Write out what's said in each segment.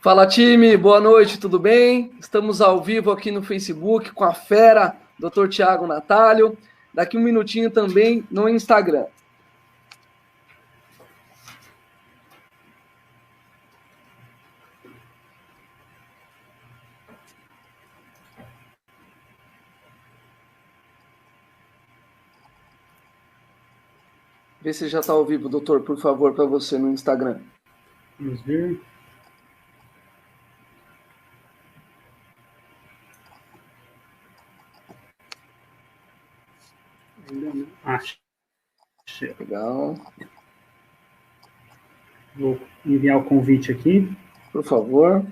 Fala, time, boa noite, tudo bem? Estamos ao vivo aqui no Facebook com a fera, Dr. Tiago Natalio. Daqui um minutinho também no Instagram. Vê se já está ao vivo, doutor, por favor, para você no Instagram. Vamos ver. Legal. Vou enviar o convite aqui. Por favor.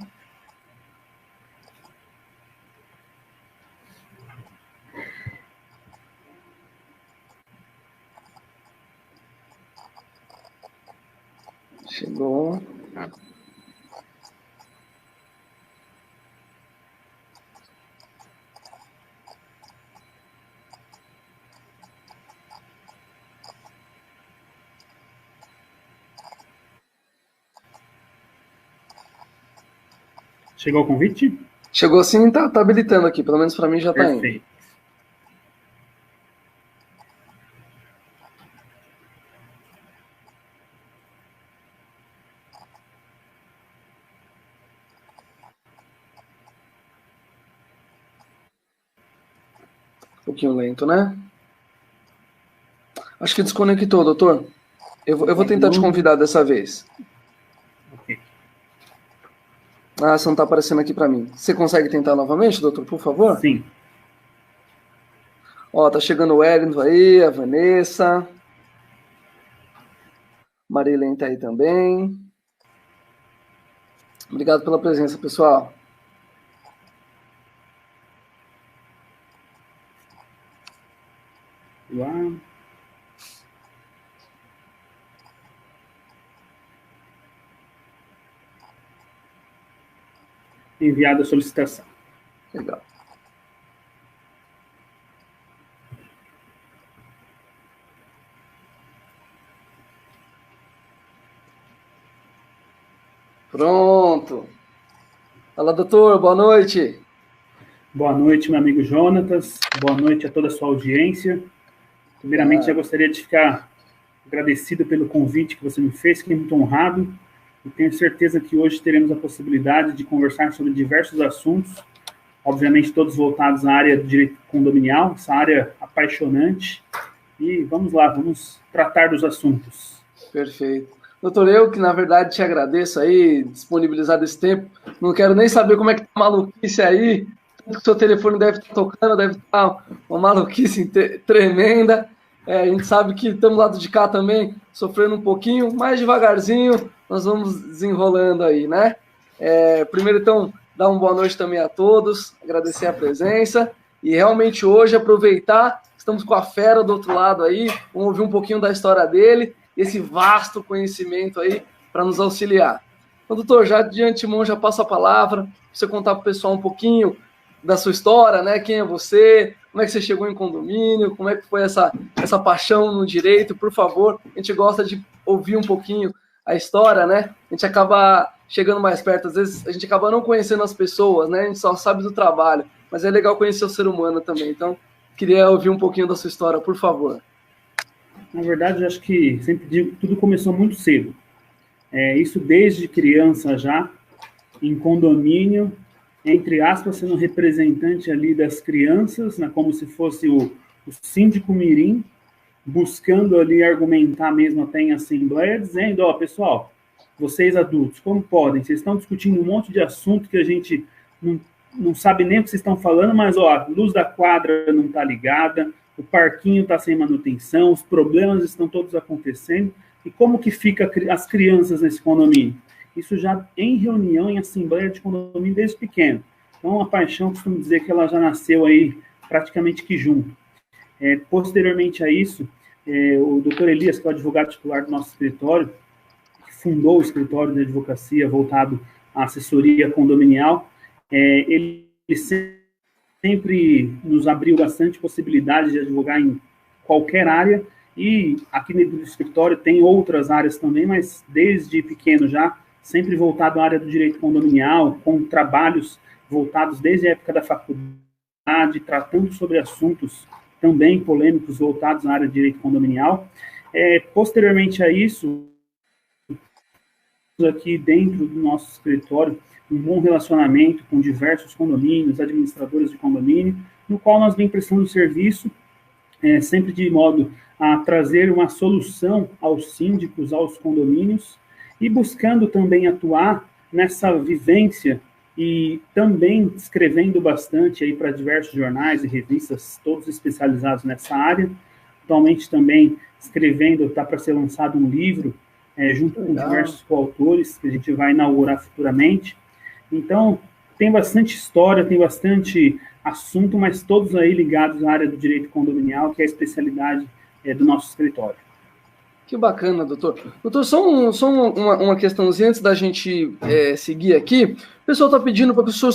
Chegou. Chegou o convite? Chegou sim, tá habilitando aqui, pelo menos para mim já está indo. Perfeito. Um pouquinho lento, né? Acho que desconectou, doutor. Eu vou tentar te convidar dessa vez. Ok. Ah, você não está aparecendo aqui para mim. Você consegue tentar novamente, doutor, por favor? Sim. Ó, tá chegando o Wellington aí, a Vanessa. Marilene tá aí também. Obrigado pela presença, pessoal. Lá. Enviada a solicitação. Legal. Pronto. Fala, doutor, boa noite. Boa noite, meu amigo Jonatas. Boa noite a toda a sua audiência. Primeiramente, já gostaria de ficar agradecido pelo convite que você me fez, fiquei muito honrado. E tenho certeza que hoje teremos a possibilidade de conversar sobre diversos assuntos, obviamente todos voltados à área do direito condominial, essa área apaixonante. E vamos lá, vamos tratar dos assuntos. Perfeito. Doutor, eu que na verdade te agradeço aí, disponibilizar esse tempo. Não quero nem saber como é que tá a maluquice aí. O seu telefone deve estar tocando, deve estar uma maluquice tremenda. A gente sabe que estamos lá de cá também, sofrendo um pouquinho, mais devagarzinho, nós vamos desenrolando aí, né? Primeiro, então, dar uma boa noite também a todos, agradecer a presença e realmente hoje aproveitar, estamos com a fera do outro lado aí, vamos ouvir um pouquinho da história dele, esse vasto conhecimento aí para nos auxiliar. Então, doutor, já de antemão já passo a palavra, para você contar para o pessoal um pouquinho da sua história, né? Quem é você, como é que você chegou em condomínio, como é que foi essa paixão no direito, por favor. A gente gosta de ouvir um pouquinho a história, né? A gente acaba chegando mais perto, às vezes a gente acaba não conhecendo as pessoas, né? A gente só sabe do trabalho, mas é legal conhecer o ser humano também. Então, queria ouvir um pouquinho da sua história, por favor. Na verdade, eu acho que sempre digo, tudo começou muito cedo. Isso desde criança já, em condomínio, entre aspas, sendo representante ali das crianças, né, como se fosse o síndico mirim, buscando ali argumentar mesmo até em assembleia, dizendo, ó, pessoal, vocês adultos, como podem? Vocês estão discutindo um monte de assunto que a gente não sabe nem o que vocês estão falando, mas, ó, a luz da quadra não está ligada, o parquinho está sem manutenção, os problemas estão todos acontecendo, e como que fica as crianças nesse condomínio? Isso já em reunião, em assembleia de condomínio desde pequeno. Então, a paixão, costumo dizer que ela já nasceu aí praticamente que junto. Posteriormente a isso, o doutor Elias, que é o advogado titular do nosso escritório, que fundou o escritório de advocacia voltado à assessoria condominial, ele sempre nos abriu bastante possibilidade de advogar em qualquer área, e aqui no escritório tem outras áreas também, mas desde pequeno já sempre voltado à área do direito condominial, com trabalhos voltados desde a época da faculdade, tratando sobre assuntos também polêmicos voltados à área de direito condominial. Posteriormente a isso, aqui dentro do nosso escritório, um bom relacionamento com diversos condomínios, administradores de condomínio, no qual nós vem prestando serviço, sempre de modo a trazer uma solução aos síndicos, aos condomínios, e buscando também atuar nessa vivência e também escrevendo bastante aí para diversos jornais e revistas, todos especializados nessa área. Atualmente também escrevendo, está para ser lançado um livro, junto com diversos coautores, que a gente vai inaugurar futuramente. Então, tem bastante história, tem bastante assunto, mas todos aí ligados à área do direito condominial, que é a especialidade do nosso escritório. Que bacana, doutor. Doutor, só uma questãozinha antes da gente seguir aqui. O pessoal está pedindo para que o senhor,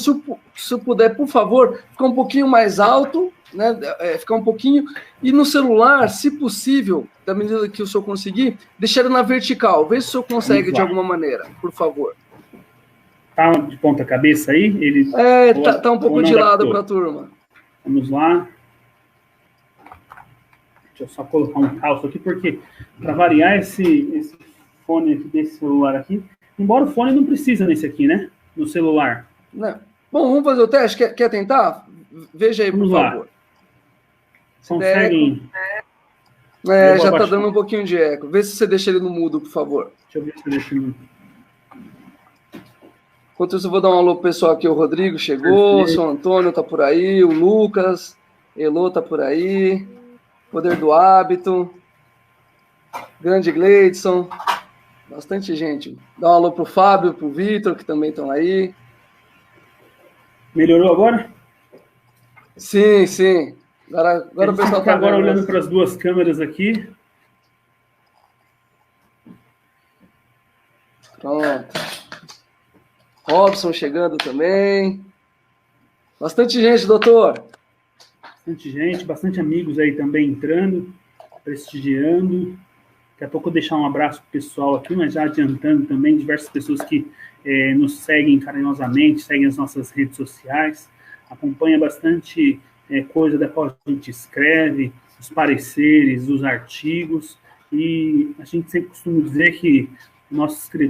se puder, por favor, ficar um pouquinho mais alto, né? Ficar um pouquinho, e no celular, se possível, da medida que o senhor conseguir, deixar ele na vertical. Vê se o senhor consegue de alguma maneira, por favor. Tá de ponta cabeça aí? Ele tá um pouco de lado para a turma. Vamos lá. Deixa eu só colocar um calço aqui, porque para variar esse fone aqui desse celular aqui, embora o fone não precisa nesse aqui, né? No celular. Não. Bom, vamos fazer o teste. Quer tentar? Veja aí, por favor. Conseguem? Já está dando um pouquinho de eco. Vê se você deixa ele no mudo, por favor. Deixa eu ver se eu deixo no mudo. Enquanto isso, eu vou dar um alô pro pessoal aqui. O Rodrigo chegou, o seu Antônio está por aí, o Lucas, Elô está por aí, Poder do Hábito, grande Gleidson, bastante gente. Dá um alô pro Fábio, pro Vitor, que também estão aí. Melhorou agora? Sim, sim. Agora o pessoal está agora olhando para as duas câmeras aqui. Pronto. Robson chegando também. Bastante gente, doutor. Bastante gente, bastante amigos aí também entrando, prestigiando. Daqui a pouco eu vou deixar um abraço pro pessoal aqui, mas já adiantando também, diversas pessoas que nos seguem carinhosamente, seguem as nossas redes sociais, acompanha bastante coisa da qual a gente escreve, os pareceres, os artigos, e a gente sempre costuma dizer que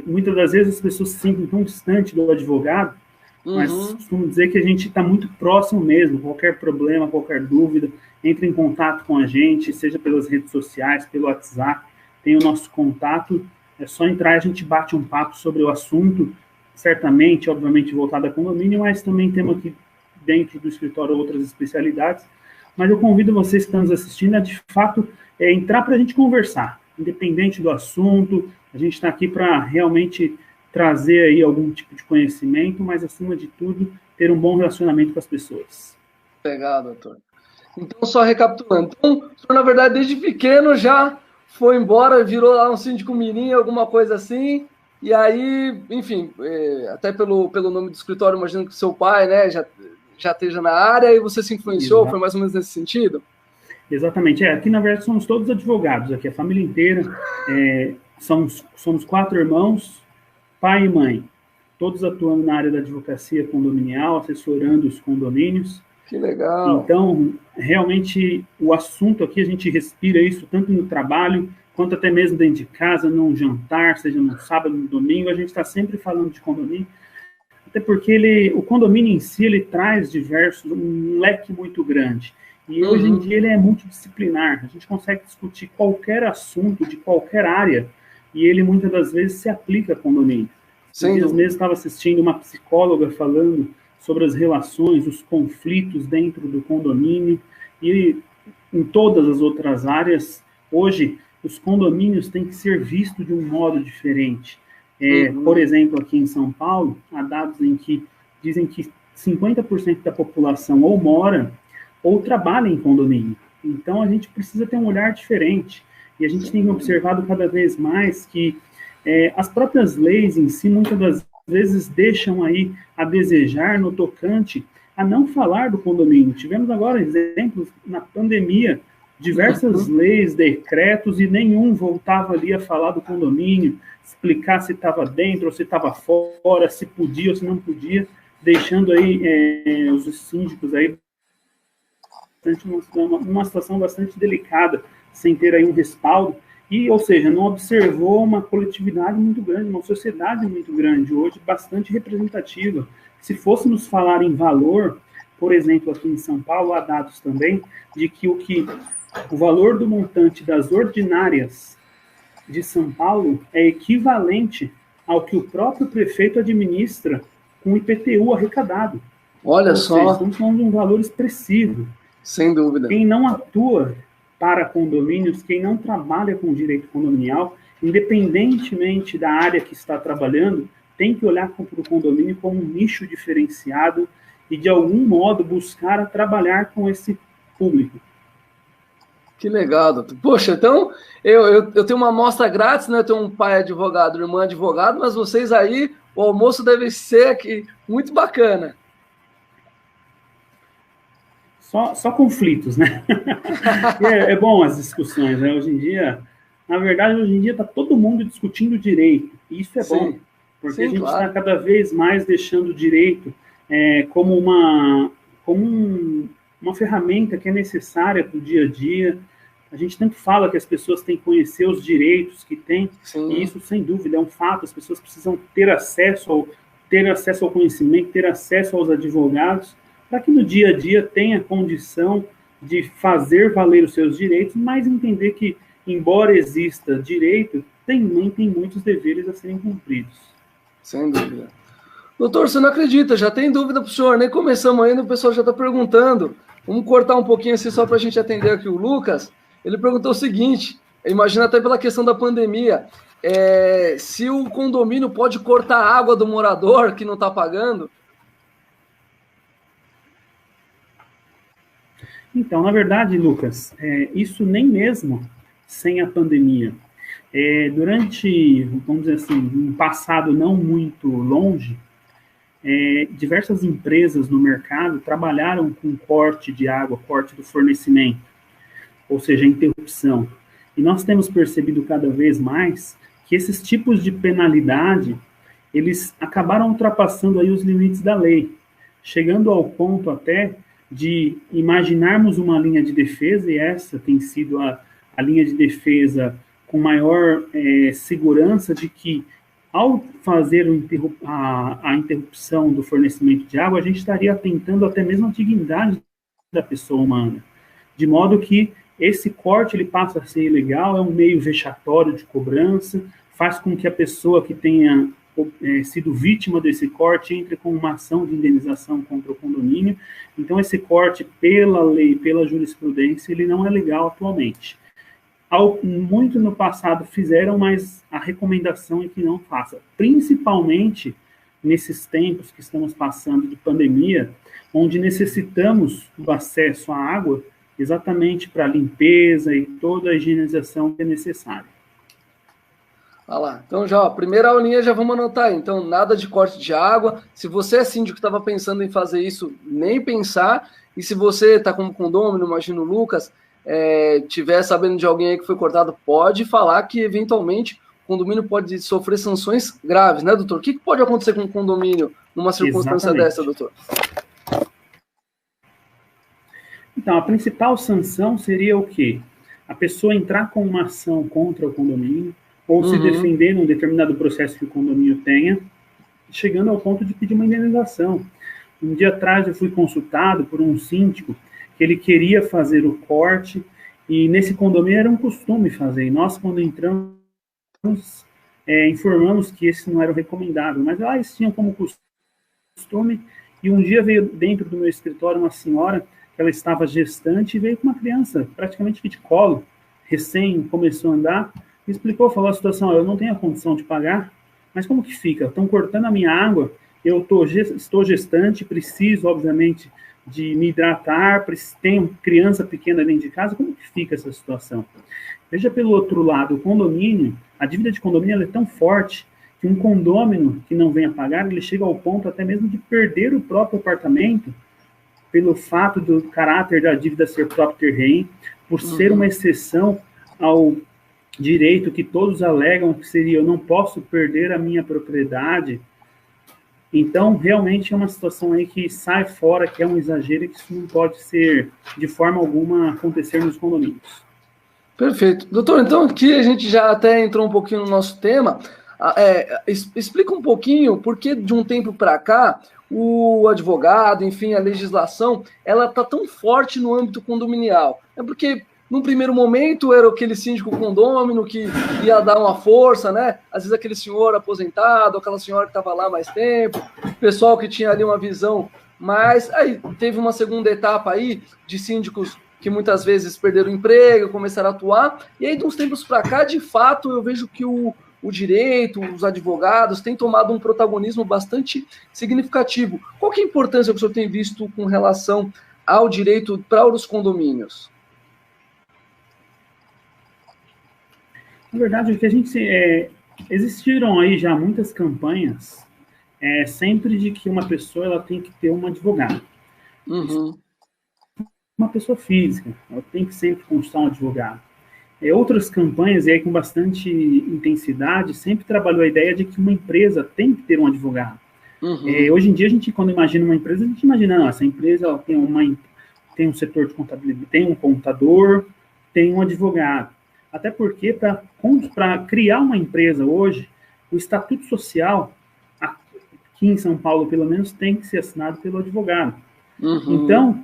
muitas das vezes as pessoas se sentem tão distantes do advogado, mas costumo dizer que a gente está muito próximo mesmo. Qualquer problema, qualquer dúvida, entre em contato com a gente, seja pelas redes sociais, pelo WhatsApp, tem o nosso contato, é só entrar e a gente bate um papo sobre o assunto, certamente, obviamente, voltado a condomínio, mas também temos aqui dentro do escritório outras especialidades, mas eu convido vocês que estão nos assistindo a, de fato, entrar para a gente conversar, independente do assunto. A gente está aqui para realmente trazer aí algum tipo de conhecimento, mas, acima de tudo, ter um bom relacionamento com as pessoas. Legal, doutor. Então, só recapitulando. Então, o senhor, na verdade, desde pequeno já foi embora, virou lá um síndico mirim, alguma coisa assim, e aí, enfim, até pelo nome do escritório, imagino que seu pai, né, já esteja na área, e você se influenciou. Exato. Foi mais ou menos nesse sentido? Exatamente. Aqui, na verdade, somos todos advogados, aqui a família inteira, somos 4 irmãos, pai e mãe, todos atuando na área da advocacia condominial, assessorando os condomínios. Que legal. Então, realmente, o assunto aqui, a gente respira isso tanto no trabalho, quanto até mesmo dentro de casa, num jantar, seja no sábado, no domingo, a gente está sempre falando de condomínio, até porque o condomínio em si, ele traz um leque muito grande. E hoje em dia ele é multidisciplinar, a gente consegue discutir qualquer assunto de qualquer área, e ele muitas das vezes se aplica a condomínio. Dias mesmo estava assistindo uma psicóloga falando sobre as relações, os conflitos dentro do condomínio, e em todas as outras áreas, hoje, os condomínios têm que ser vistos de um modo diferente. Por exemplo, aqui em São Paulo, há dados em que dizem que 50% da população ou mora ou trabalha em condomínio. Então, a gente precisa ter um olhar diferente. E a gente tem observado cada vez mais que as próprias leis em si, muitas das vezes, deixam aí a desejar no tocante a não falar do condomínio. Tivemos agora exemplos na pandemia, diversas leis, decretos, e nenhum voltava ali a falar do condomínio, explicar se estava dentro ou se estava fora, se podia ou se não podia, deixando aí os síndicos aí numa situação bastante delicada, sem ter aí um respaldo, e, ou seja, não observou uma coletividade muito grande, uma sociedade muito grande, hoje bastante representativa. Se fôssemos falar em valor, por exemplo, aqui em São Paulo, há dados também de que o valor do montante das ordinárias de São Paulo é equivalente ao que o próprio prefeito administra com o IPTU arrecadado. Olha ou só. Seja, estamos falando de um valor expressivo. Sem dúvida. Quem não atua para condomínios, quem não trabalha com direito condominial, independentemente da área que está trabalhando, tem que olhar para o condomínio como um nicho diferenciado e, de algum modo, buscar trabalhar com esse público. Que legal, doutor. Poxa, então, eu tenho uma amostra grátis, né? Eu tenho um pai advogado, irmã advogado, mas vocês aí, o almoço deve ser aqui muito bacana. Só conflitos, né? É bom as discussões, né? Hoje em dia, na verdade, está todo mundo discutindo direito. E isso é bom, porque a gente está cada vez mais deixando o direito como uma ferramenta que é necessária para o dia a dia. A gente tanto fala que as pessoas têm que conhecer os direitos que têm, e isso, sem dúvida, é um fato. As pessoas precisam ter acesso ao conhecimento, ter acesso aos advogados, para que no dia a dia tenha condição de fazer valer os seus direitos, mas entender que, embora exista direito, também tem muitos deveres a serem cumpridos. Sem dúvida. Doutor, você não acredita, já tem dúvida para o senhor, nem começamos ainda, o pessoal já está perguntando. Vamos cortar um pouquinho assim só para a gente atender aqui o Lucas. Ele perguntou o seguinte, imagina até pela questão da pandemia, se o condomínio pode cortar a água do morador que não está pagando. Então, na verdade, Lucas, isso nem mesmo sem a pandemia. Durante, vamos dizer assim, um passado não muito longe, diversas empresas no mercado trabalharam com corte de água, corte do fornecimento, ou seja, interrupção. E nós temos percebido cada vez mais que esses tipos de penalidade, eles acabaram ultrapassando aí os limites da lei, chegando ao ponto até de imaginarmos uma linha de defesa, e essa tem sido a linha de defesa com maior segurança de que, ao fazer a interrupção do fornecimento de água, a gente estaria atentando até mesmo à dignidade da pessoa humana, de modo que esse corte ele passa a ser ilegal, é um meio vexatório de cobrança, faz com que a pessoa que tenha sido vítima desse corte entre com uma ação de indenização contra o condomínio. Então, esse corte, pela lei, pela jurisprudência, ele não é legal atualmente. Muito no passado fizeram, mas a recomendação é que não faça, principalmente nesses tempos que estamos passando de pandemia, onde necessitamos do acesso à água exatamente para a limpeza e toda a higienização que é necessária. Olha lá, então já, a primeira aulinha já vamos anotar aí. Então, nada de corte de água. Se você é síndico que estava pensando em fazer isso, nem pensar. E se você está como condômino, imagina o Lucas, tiver sabendo de alguém aí que foi cortado, pode falar que, eventualmente, o condomínio pode sofrer sanções graves, né, doutor? O que pode acontecer com o condomínio numa circunstância dessa, doutor? Então, a principal sanção seria o quê? A pessoa entrar com uma ação contra o condomínio, ou se defender num determinado processo que o condomínio tenha, chegando ao ponto de pedir uma indenização. Um dia atrás eu fui consultado por um síndico que ele queria fazer o corte, e nesse condomínio era um costume fazer, e nós, quando entramos, informamos que esse não era o recomendado, mas lá eles tinham como costume, e um dia veio dentro do meu escritório uma senhora, que ela estava gestante, e veio com uma criança, praticamente de colo, recém começou a andar, me explicou, falou a situação, eu não tenho a condição de pagar, mas como que fica? Estão cortando a minha água, eu estou gestante, preciso, obviamente, de me hidratar, tenho criança pequena dentro de casa, como que fica essa situação? Veja pelo outro lado, o condomínio, a dívida de condomínio ela é tão forte que um condômino que não venha pagar, ele chega ao ponto até mesmo de perder o próprio apartamento pelo fato do caráter da dívida ser próprio terreno, por ser uma exceção ao direito que todos alegam que seria eu não posso perder a minha propriedade. Então, realmente é uma situação aí que sai fora, que é um exagero e que isso não pode ser, de forma alguma, acontecer nos condomínios. Perfeito. Doutor, então aqui a gente já até entrou um pouquinho no nosso tema. Explica um pouquinho por que de um tempo para cá o advogado, enfim, a legislação, ela está tão forte no âmbito condominial. É porque, num primeiro momento, era aquele síndico condômino que ia dar uma força, né? Às vezes aquele senhor aposentado, aquela senhora que estava lá há mais tempo, o pessoal que tinha ali uma visão mais... Aí teve uma segunda etapa aí de síndicos que muitas vezes perderam o emprego, começaram a atuar, e aí de uns tempos para cá, de fato, eu vejo que o direito, os advogados têm tomado um protagonismo bastante significativo. Qual que é a importância que o senhor tem visto com relação ao direito para os condomínios? Na verdade, o que a gente... existiram aí já muitas campanhas sempre de que uma pessoa ela tem que ter um advogado. Uhum. Uma pessoa física, ela tem que sempre constar um advogado. Outras campanhas, e aí com bastante intensidade, sempre trabalhou a ideia de que uma empresa tem que ter um advogado. Uhum. Hoje em dia, a gente, quando imagina uma empresa, a gente imagina, não, essa empresa ela tem um setor de contabilidade, tem um contador, tem um advogado. Até porque, para criar uma empresa hoje, o estatuto social, aqui em São Paulo, pelo menos, tem que ser assinado pelo advogado. Uhum. Então,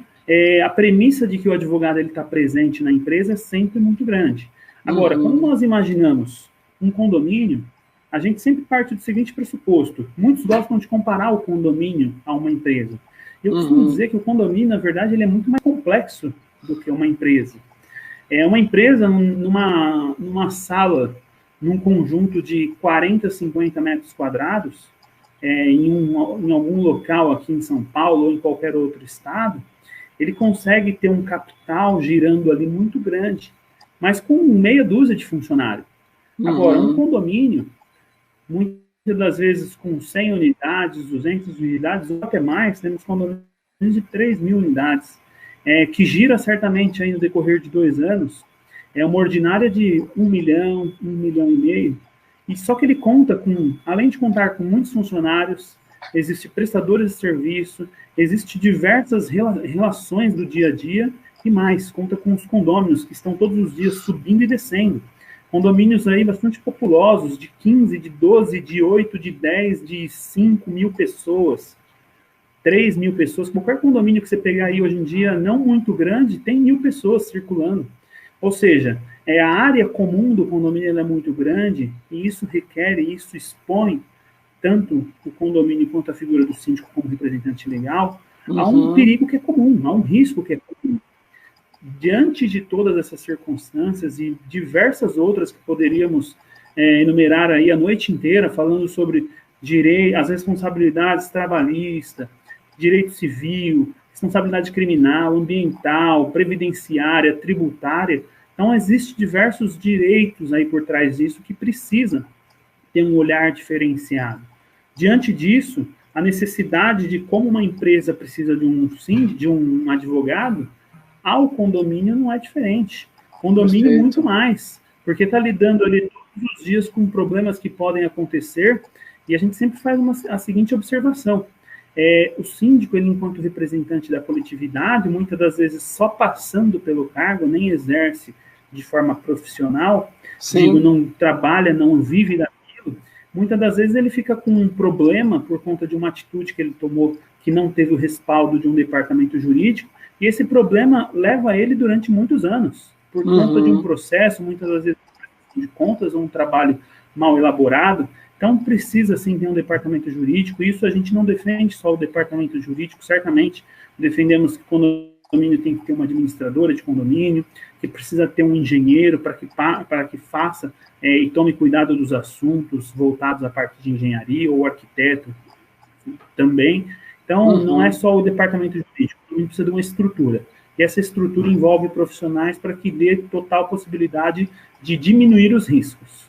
a premissa de que o advogado está presente na empresa é sempre muito grande. Agora, quando nós imaginamos um condomínio, a gente sempre parte do seguinte pressuposto. Muitos gostam de comparar o condomínio a uma empresa. Eu costumo dizer que o condomínio, na verdade, ele é muito mais complexo do que uma empresa. Uma empresa numa sala, num conjunto de 40, 50 metros quadrados, em algum local aqui em São Paulo ou em qualquer outro estado, ele consegue ter um capital girando ali muito grande, mas com meia dúzia de funcionários. Agora, um condomínio, muitas das vezes com 100 unidades, 200 unidades, ou até mais, temos condomínios de 3 mil unidades, que gira certamente aí no decorrer de 2 anos, uma ordinária de 1 milhão, 1 milhão e meio, e só que ele conta com, além de contar com muitos funcionários, existem prestadores de serviço, existem diversas relações do dia a dia e mais, conta com os condôminos que estão todos os dias subindo e descendo. Condomínios aí bastante populosos, de 15, de 12, de 8, de 10, de 5 mil pessoas, 3 mil pessoas. Qualquer condomínio que você pegar aí hoje em dia, não muito grande, tem 1.000 pessoas circulando. Ou seja, a área comum do condomínio é muito grande e isso requer, isso expõe tanto o condomínio quanto a figura do síndico como representante legal, há um perigo que é comum, há um risco que é comum. Diante de todas essas circunstâncias e diversas outras que poderíamos enumerar aí a noite inteira, falando sobre as responsabilidades trabalhistas, direito civil, responsabilidade criminal, ambiental, previdenciária, tributária, então existem diversos direitos aí por trás disso que precisa ter um olhar diferenciado. Diante disso, a necessidade de como uma empresa precisa de um advogado, ao condomínio não é diferente. Condomínio Perfeito. Muito mais, porque está lidando ali todos os dias com problemas que podem acontecer, e a gente sempre faz a seguinte observação. O síndico, ele, enquanto representante da coletividade, muitas das vezes só passando pelo cargo, nem exerce de forma profissional, não trabalha, não vive daquilo, muitas das vezes ele fica com um problema por conta de uma atitude que ele tomou que não teve o respaldo de um departamento jurídico, e esse problema leva ele durante muitos anos, por conta de um processo, muitas das vezes de contas, ou um trabalho mal elaborado. Então, precisa, sim, ter um departamento jurídico. Isso a gente não defende só o departamento jurídico, certamente defendemos que o condomínio tem que ter uma administradora de condomínio, que precisa ter um engenheiro para que faça e tome cuidado dos assuntos voltados à parte de engenharia, ou arquiteto também. Então, não é só o departamento jurídico, o condomínio precisa de uma estrutura. E essa estrutura envolve profissionais para que dê total possibilidade de diminuir os riscos.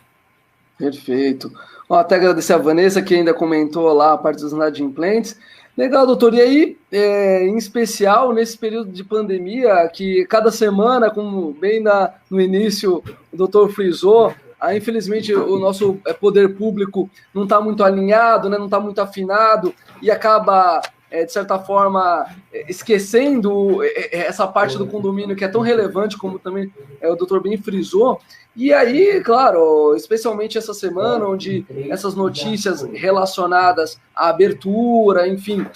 Perfeito. Até agradecer a Vanessa, que ainda comentou lá a parte dos inadimplentes. Legal, doutor. E aí, em especial, nesse período de pandemia, que cada semana, como bem no início o doutor frisou, infelizmente o nosso poder público não está muito alinhado, né, não está muito afinado e acaba, de certa forma, esquecendo essa parte do condomínio que é tão relevante, como também o doutor bem frisou. E aí, claro, especialmente essa semana, onde essas notícias relacionadas à abertura, enfim,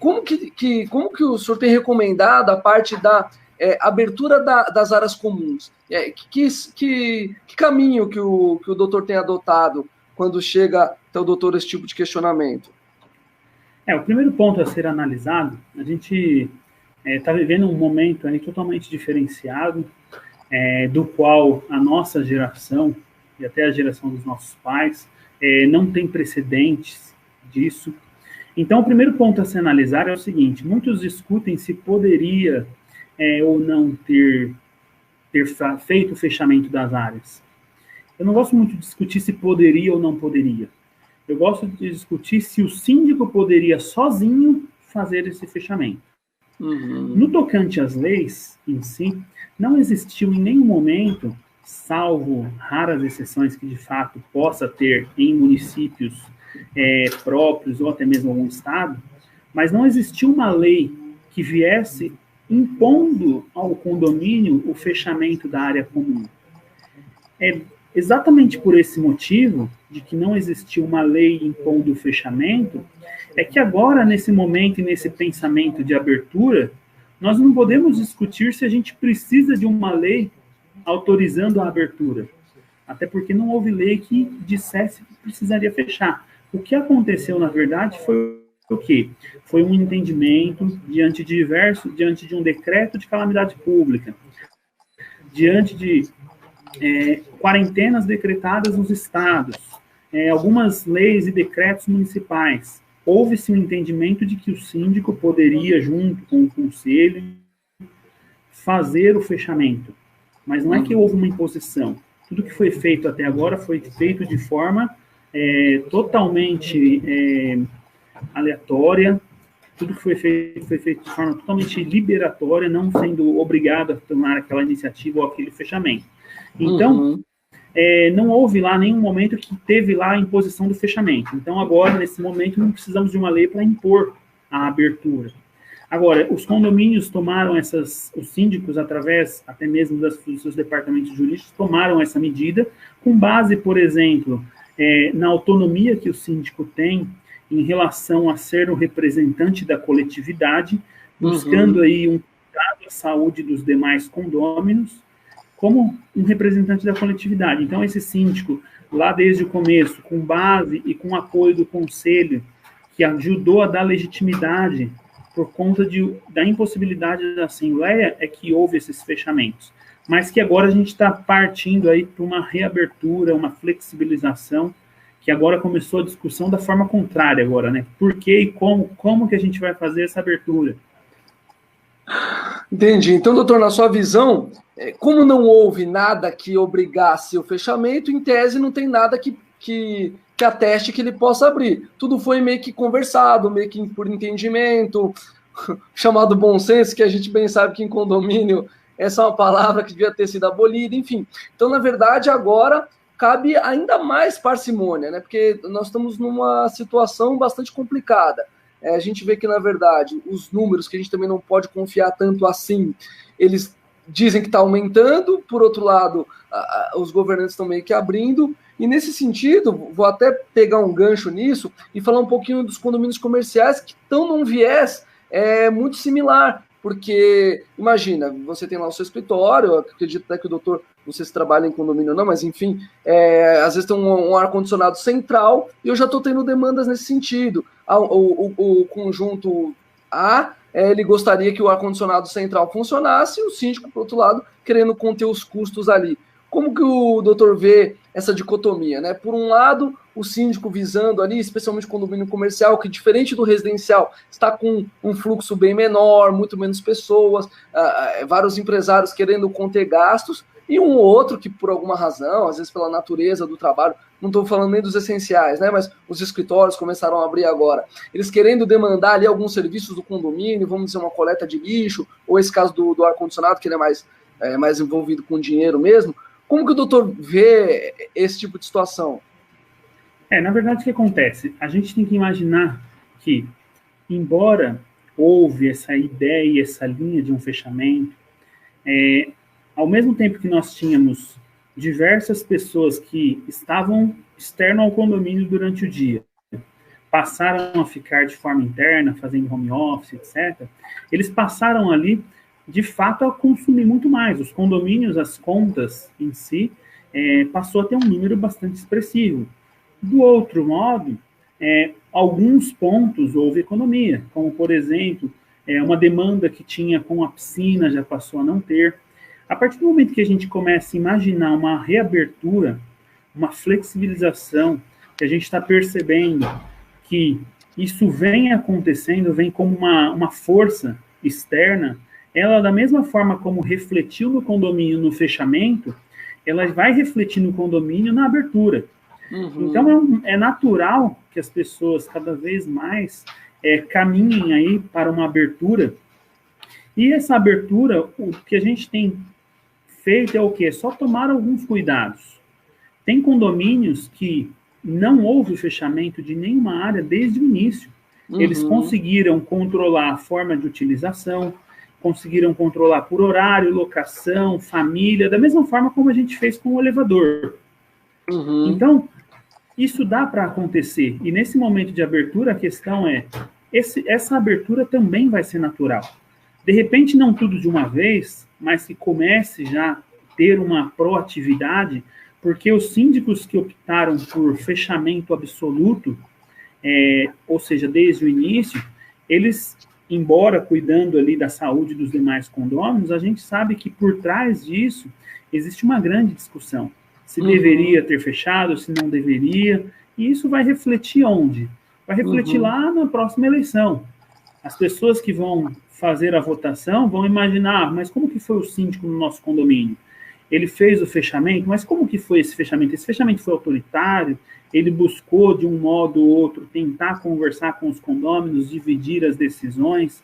como que o senhor tem recomendado a parte da abertura das áreas comuns? Que caminho que o doutor tem adotado quando chega até o doutor esse tipo de questionamento? O primeiro ponto a ser analisado, a gente está vivendo um momento aí totalmente diferenciado, do qual a nossa geração, e até a geração dos nossos pais, não tem precedentes disso. Então, o primeiro ponto a se analisar é o seguinte: muitos discutem se poderia ou não ter feito o fechamento das áreas. Eu não gosto muito de discutir se poderia ou não poderia. Eu gosto de discutir se o síndico poderia sozinho fazer esse fechamento. Uhum. No tocante às leis em si, não existiu em nenhum momento, salvo raras exceções que de fato possa ter em municípios próprios ou até mesmo algum estado, mas não existiu uma lei que viesse impondo ao condomínio o fechamento da área comum. Exatamente por esse motivo, de que não existiu uma lei impondo o fechamento, é que agora, nesse momento e nesse pensamento de abertura, nós não podemos discutir se a gente precisa de uma lei autorizando a abertura. Até porque não houve lei que dissesse que precisaria fechar. O que aconteceu, na verdade, foi o quê? Foi um entendimento diante de um decreto de calamidade pública, diante de quarentenas decretadas nos estados, algumas leis e decretos municipais. Houve-se um entendimento de que o síndico poderia, junto com o conselho, fazer o fechamento. Mas não é que houve uma imposição. Tudo que foi feito até agora foi feito de forma totalmente aleatória. Tudo que foi feito de forma totalmente liberatória, não sendo obrigado a tomar aquela iniciativa ou aquele fechamento. Então, não houve lá nenhum momento que teve lá a imposição do fechamento. Então, agora, nesse momento, não precisamos de uma lei para impor a abertura. Agora, os condomínios tomaram os síndicos, através até mesmo dos seus departamentos jurídicos, tomaram essa medida com base, por exemplo, na autonomia que o síndico tem em relação a ser o representante da coletividade, buscando aí um cuidado à saúde dos demais condôminos, como um representante da coletividade. Então, esse síndico, lá desde o começo, com base e com apoio do conselho, que ajudou a dar legitimidade por conta da impossibilidade da Assembleia, é que houve esses fechamentos. Mas que agora a gente está partindo aí para uma reabertura, uma flexibilização, que agora começou a discussão da forma contrária agora, né? Por que e como que a gente vai fazer essa abertura? Entendi. Então, doutor, na sua visão, como não houve nada que obrigasse o fechamento, em tese não tem nada que ateste que ele possa abrir. Tudo foi meio que conversado, meio que por entendimento, chamado bom senso, que a gente bem sabe que em condomínio essa é uma palavra que devia ter sido abolida, enfim. Então, na verdade, agora cabe ainda mais parcimônia, né? Porque nós estamos numa situação bastante complicada. A gente vê que, na verdade, os números, que a gente também não pode confiar tanto assim, eles dizem que está aumentando, por outro lado, os governantes estão meio que abrindo, e nesse sentido, vou até pegar um gancho nisso e falar um pouquinho dos condomínios comerciais que estão num viés muito similar, porque, imagina, você tem lá o seu escritório, eu acredito até que o doutor, não sei se trabalha em condomínio ou não, mas enfim, às vezes tem um ar-condicionado central, e eu já estou tendo demandas nesse sentido. O conjunto A, ele gostaria que o ar-condicionado central funcionasse, e o síndico, por outro lado, querendo conter os custos ali. Como que o doutor vê essa dicotomia, né? Por um lado, o síndico visando ali, especialmente o condomínio comercial, que diferente do residencial, está com um fluxo bem menor, muito menos pessoas, vários empresários querendo conter gastos, e um ou outro que, por alguma razão, às vezes pela natureza do trabalho, não estou falando nem dos essenciais, né, mas os escritórios começaram a abrir agora, eles querendo demandar ali alguns serviços do condomínio, vamos dizer, uma coleta de lixo, ou esse caso do ar-condicionado, que ele é mais envolvido com dinheiro mesmo. Como que o doutor vê esse tipo de situação? Na verdade, o que acontece? A gente tem que imaginar que, embora houve essa ideia, essa linha de um fechamento, ao mesmo tempo que nós tínhamos diversas pessoas que estavam externo ao condomínio durante o dia, passaram a ficar de forma interna, fazendo home office, etc., eles passaram ali, de fato, a consumir muito mais. Os condomínios, as contas em si, passou a ter um número bastante expressivo. Do outro modo, alguns pontos houve economia, como, por exemplo, uma demanda que tinha com a piscina já passou a não ter. A partir do momento que a gente começa a imaginar uma reabertura, uma flexibilização, que a gente está percebendo que isso vem acontecendo, vem como uma força externa, ela, da mesma forma como refletiu no condomínio no fechamento, ela vai refletir no condomínio na abertura. Uhum. Então, é natural que as pessoas cada vez mais caminhem aí para uma abertura. E essa abertura, o que a gente tem feito é o quê? É só tomar alguns cuidados. Tem condomínios que não houve fechamento de nenhuma área desde o início. Uhum. Eles conseguiram controlar a forma de utilização, conseguiram controlar por horário, locação, família, da mesma forma como a gente fez com o elevador. Uhum. Então, isso dá para acontecer. E nesse momento de abertura, a questão é, essa abertura também vai ser natural. De repente, não tudo de uma vez, mas que comece já a ter uma proatividade, porque os síndicos que optaram por fechamento absoluto, ou seja, desde o início, eles, embora cuidando ali da saúde dos demais condôminos, a gente sabe que por trás disso existe uma grande discussão. Se deveria ter fechado, se não deveria, e isso vai refletir onde? Vai refletir lá na próxima eleição. As pessoas que vão fazer a votação vão imaginar, mas como que foi o síndico no nosso condomínio? Ele fez o fechamento, mas como que foi esse fechamento? Esse fechamento foi autoritário? Ele buscou, de um modo ou outro, tentar conversar com os condôminos, dividir as decisões?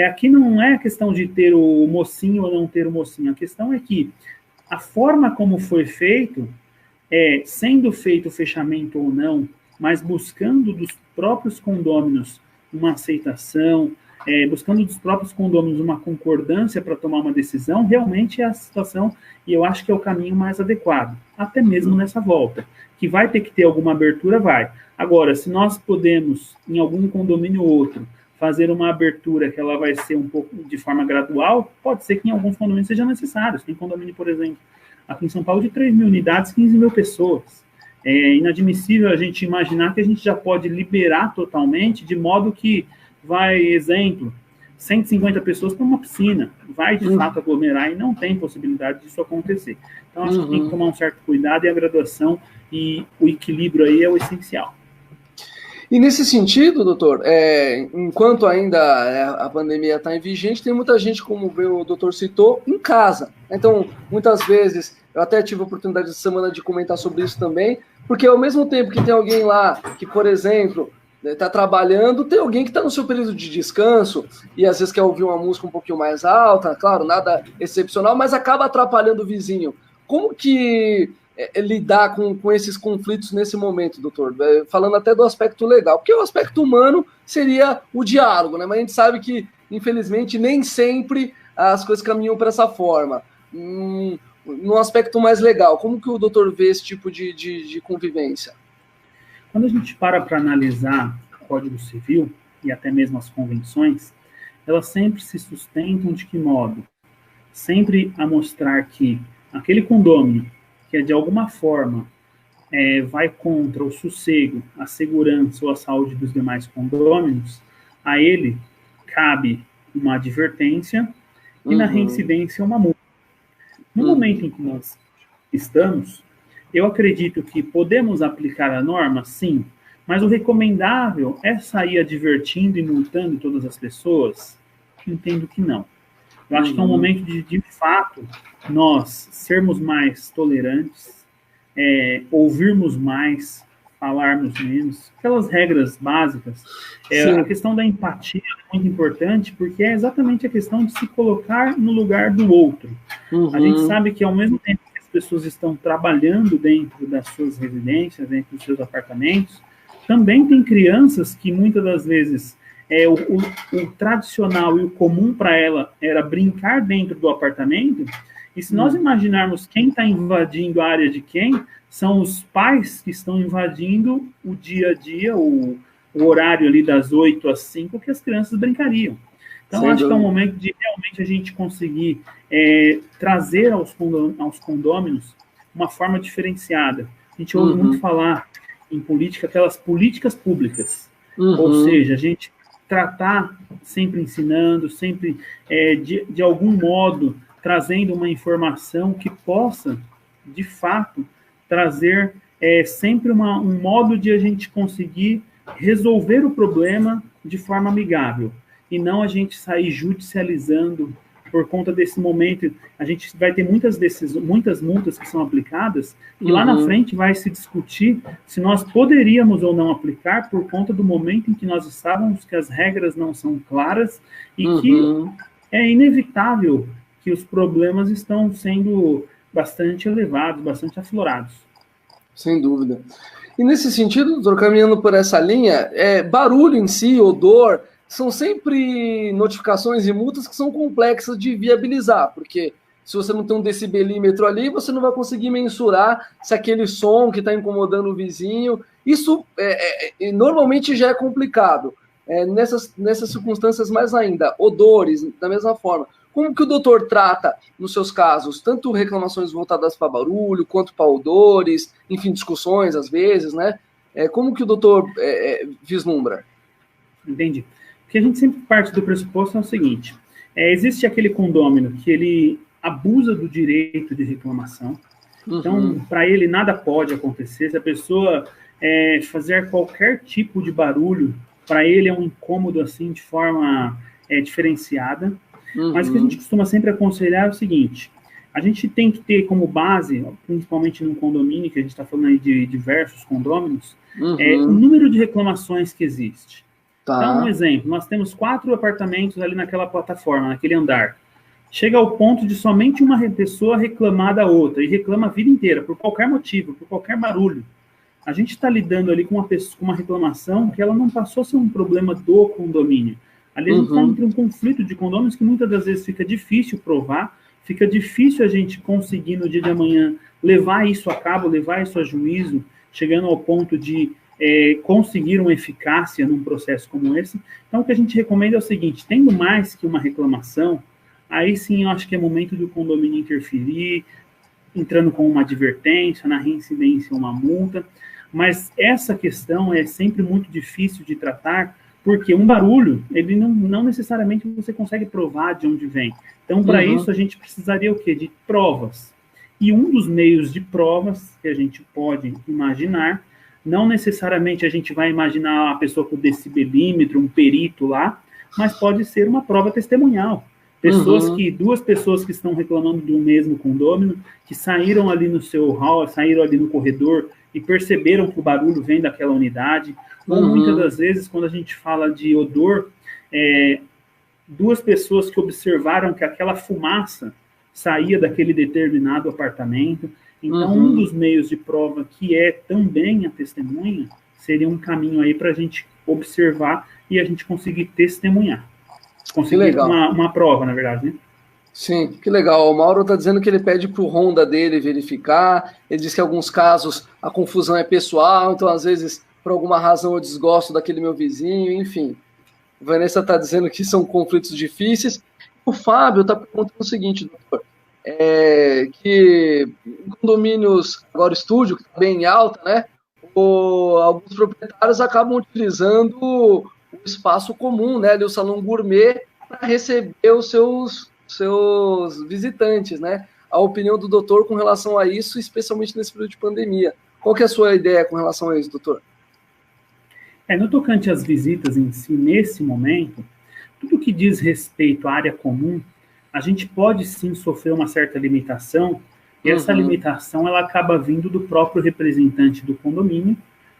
Aqui não é questão de ter o mocinho ou não ter o mocinho. A questão é que a forma como foi feito, sendo feito o fechamento ou não, mas buscando dos próprios condôminos uma aceitação, buscando dos próprios condôminos uma concordância para tomar uma decisão, realmente é a situação, e eu acho que é o caminho mais adequado, até mesmo nessa volta. Que vai ter que ter alguma abertura, vai. Agora, se nós podemos, em algum condomínio ou outro, fazer uma abertura que ela vai ser um pouco de forma gradual, pode ser que em alguns condomínios seja necessário. Tem condomínio, por exemplo, aqui em São Paulo, de 3 mil unidades, 15 mil pessoas. É inadmissível a gente imaginar que a gente já pode liberar totalmente, de modo que vai, exemplo, 150 pessoas para uma piscina, vai de fato aglomerar e não tem possibilidade disso acontecer. Então, acho que tem que tomar um certo cuidado, e a graduação e o equilíbrio aí é o essencial. E nesse sentido, doutor, enquanto ainda a pandemia está vigente, tem muita gente, como o doutor citou, em casa. Então, muitas vezes, eu até tive a oportunidade essa semana de comentar sobre isso também, porque ao mesmo tempo que tem alguém lá que, por exemplo, está trabalhando, tem alguém que está no seu período de descanso e às vezes quer ouvir uma música um pouquinho mais alta, claro, nada excepcional, mas acaba atrapalhando o vizinho. Como que lidar com esses conflitos nesse momento, doutor? Falando até do aspecto legal, porque o aspecto humano seria o diálogo, né? Mas a gente sabe que, infelizmente, nem sempre as coisas caminham para essa forma. No aspecto mais legal, como que o doutor vê esse tipo de convivência? Quando a gente para analisar o Código Civil e até mesmo as convenções, elas sempre se sustentam de que modo? Sempre a mostrar que aquele condômino que de alguma forma vai contra o sossego, a segurança ou a saúde dos demais condôminos, a ele cabe uma advertência e na reincidência uma multa. No momento em que nós estamos, eu acredito que podemos aplicar a norma, sim, mas o recomendável é sair advertindo e multando todas as pessoas? Entendo que não. Eu acho que é um momento de fato, nós sermos mais tolerantes, ouvirmos mais, falarmos menos, aquelas regras básicas. A questão da empatia é muito importante, porque é exatamente a questão de se colocar no lugar do outro. A gente sabe que, ao mesmo tempo que as pessoas estão trabalhando dentro das suas residências, dentro dos seus apartamentos, também tem crianças que, muitas das vezes, o tradicional e o comum para ela era brincar dentro do apartamento, e se nós imaginarmos quem está invadindo a área de quem, são os pais que estão invadindo o dia a dia, o horário ali das 8 às 5, que as crianças brincariam. Então, acho que é um momento de realmente a gente conseguir trazer aos condôminos uma forma diferenciada. A gente ouve muito falar em política, aquelas políticas públicas. Ou seja, a gente tratar, sempre ensinando, sempre, de algum modo, trazendo uma informação que possa, de fato, trazer sempre um modo de a gente conseguir resolver o problema de forma amigável, e não a gente sair judicializando por conta desse momento. A gente vai ter muitas multas que são aplicadas, e lá na frente vai se discutir se nós poderíamos ou não aplicar por conta do momento em que nós estávamos, que as regras não são claras, e que é inevitável que os problemas estão sendo bastante elevados, bastante aflorados. Sem dúvida. E nesse sentido, doutor, caminhando por essa linha, barulho em si, odor, são sempre notificações e multas que são complexas de viabilizar, porque se você não tem um decibelímetro ali, você não vai conseguir mensurar se aquele som que está incomodando o vizinho, isso normalmente já é complicado. Nessas circunstâncias mais ainda, odores, da mesma forma. Como que o doutor trata, nos seus casos, tanto reclamações voltadas para barulho, quanto para odores, enfim, discussões às vezes, né? Como que o doutor vislumbra? Entendi. Porque a gente sempre parte do pressuposto é o seguinte, existe aquele condômino que ele abusa do direito de reclamação, então, para ele nada pode acontecer, se a pessoa fazer qualquer tipo de barulho, para ele é um incômodo assim, de forma diferenciada. Mas o que a gente costuma sempre aconselhar é o seguinte, a gente tem que ter como base, principalmente num condomínio, que a gente está falando aí de diversos condôminos, o número de reclamações que existe. Tá. Então, um exemplo, nós temos 4 apartamentos ali naquela plataforma, naquele andar. Chega ao ponto de somente uma pessoa reclamar da outra, e reclama a vida inteira, por qualquer motivo, por qualquer barulho. A gente está lidando ali com uma reclamação que ela não passou a ser um problema do condomínio. Ali a gente está entre um conflito de condôminos que muitas das vezes fica difícil provar, fica difícil a gente conseguir no dia de amanhã levar isso a cabo, levar isso a juízo, chegando ao ponto de conseguir uma eficácia num processo como esse. Então, o que a gente recomenda é o seguinte, tendo mais que uma reclamação, aí sim eu acho que é momento do condomínio interferir, entrando com uma advertência, na reincidência uma multa, mas essa questão é sempre muito difícil de tratar, porque um barulho, ele não necessariamente você consegue provar de onde vem. Então, para isso, a gente precisaria o quê? De provas. E um dos meios de provas que a gente pode imaginar, não necessariamente a gente vai imaginar a pessoa com decibelímetro, um perito lá, mas pode ser uma prova testemunhal. Duas pessoas que estão reclamando do mesmo condômino, que saíram ali no seu hall, saíram ali no corredor e perceberam que o barulho vem daquela unidade. Ou muitas das vezes, quando a gente fala de odor, 2 pessoas que observaram que aquela fumaça saía daquele determinado apartamento. Então, um dos meios de prova, que é também a testemunha, seria um caminho aí para a gente observar e a gente conseguir testemunhar. Conseguir uma prova, na verdade, né? Sim, que legal. O Mauro está dizendo que ele pede para o Honda dele verificar. Ele diz que em alguns casos a confusão é pessoal, então às vezes por alguma razão eu desgosto daquele meu vizinho, enfim. Vanessa está dizendo que são conflitos difíceis. O Fábio está perguntando o seguinte, doutor, que em condomínios, agora estúdio, que está bem em alta, né? Alguns proprietários acabam utilizando o espaço comum, né? Ali, o salão gourmet, para receber os seus visitantes, né? A opinião do doutor com relação a isso, especialmente nesse período de pandemia. Qual que é a sua ideia com relação a isso, doutor? No tocante às visitas em si, nesse momento, tudo que diz respeito à área comum, a gente pode sim sofrer uma certa limitação, e essa limitação ela acaba vindo do próprio representante do condomínio,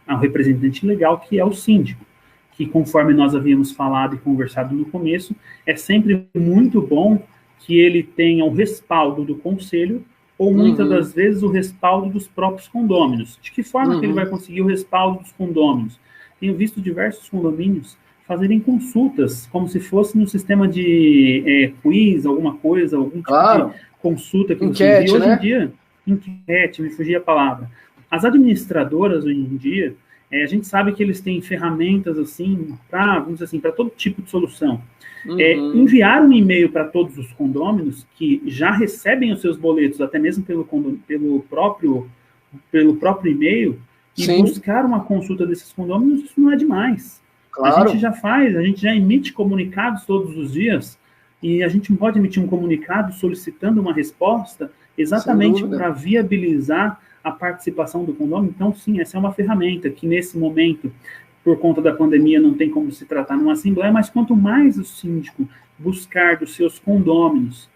o representante legal, que é o síndico, que conforme nós havíamos falado e conversado no começo, é sempre muito bom que ele tenha o respaldo do conselho, ou muitas das vezes o respaldo dos próprios condôminos. De que forma que ele vai conseguir o respaldo dos condôminos? Tenho visto diversos condomínios fazerem consultas, como se fosse no sistema de quiz, alguma coisa, algum tipo de consulta que enquete, você vê. Hoje né? em dia, enquete, me fugia a palavra. As administradoras, hoje em dia, a gente sabe que eles têm ferramentas, assim, para, vamos dizer assim, para todo tipo de solução. Enviar um e-mail para todos os condôminos que já recebem os seus boletos, até mesmo pelo próprio e-mail, e buscar uma consulta desses condôminos, isso não é demais. A gente já faz, a gente já emite comunicados todos os dias, e a gente não pode emitir um comunicado solicitando uma resposta exatamente para viabilizar a participação do condômino. Então, sim, essa é uma ferramenta que, nesse momento, por conta da pandemia, não tem como se tratar numa assembleia, mas quanto mais o síndico buscar dos seus condôminos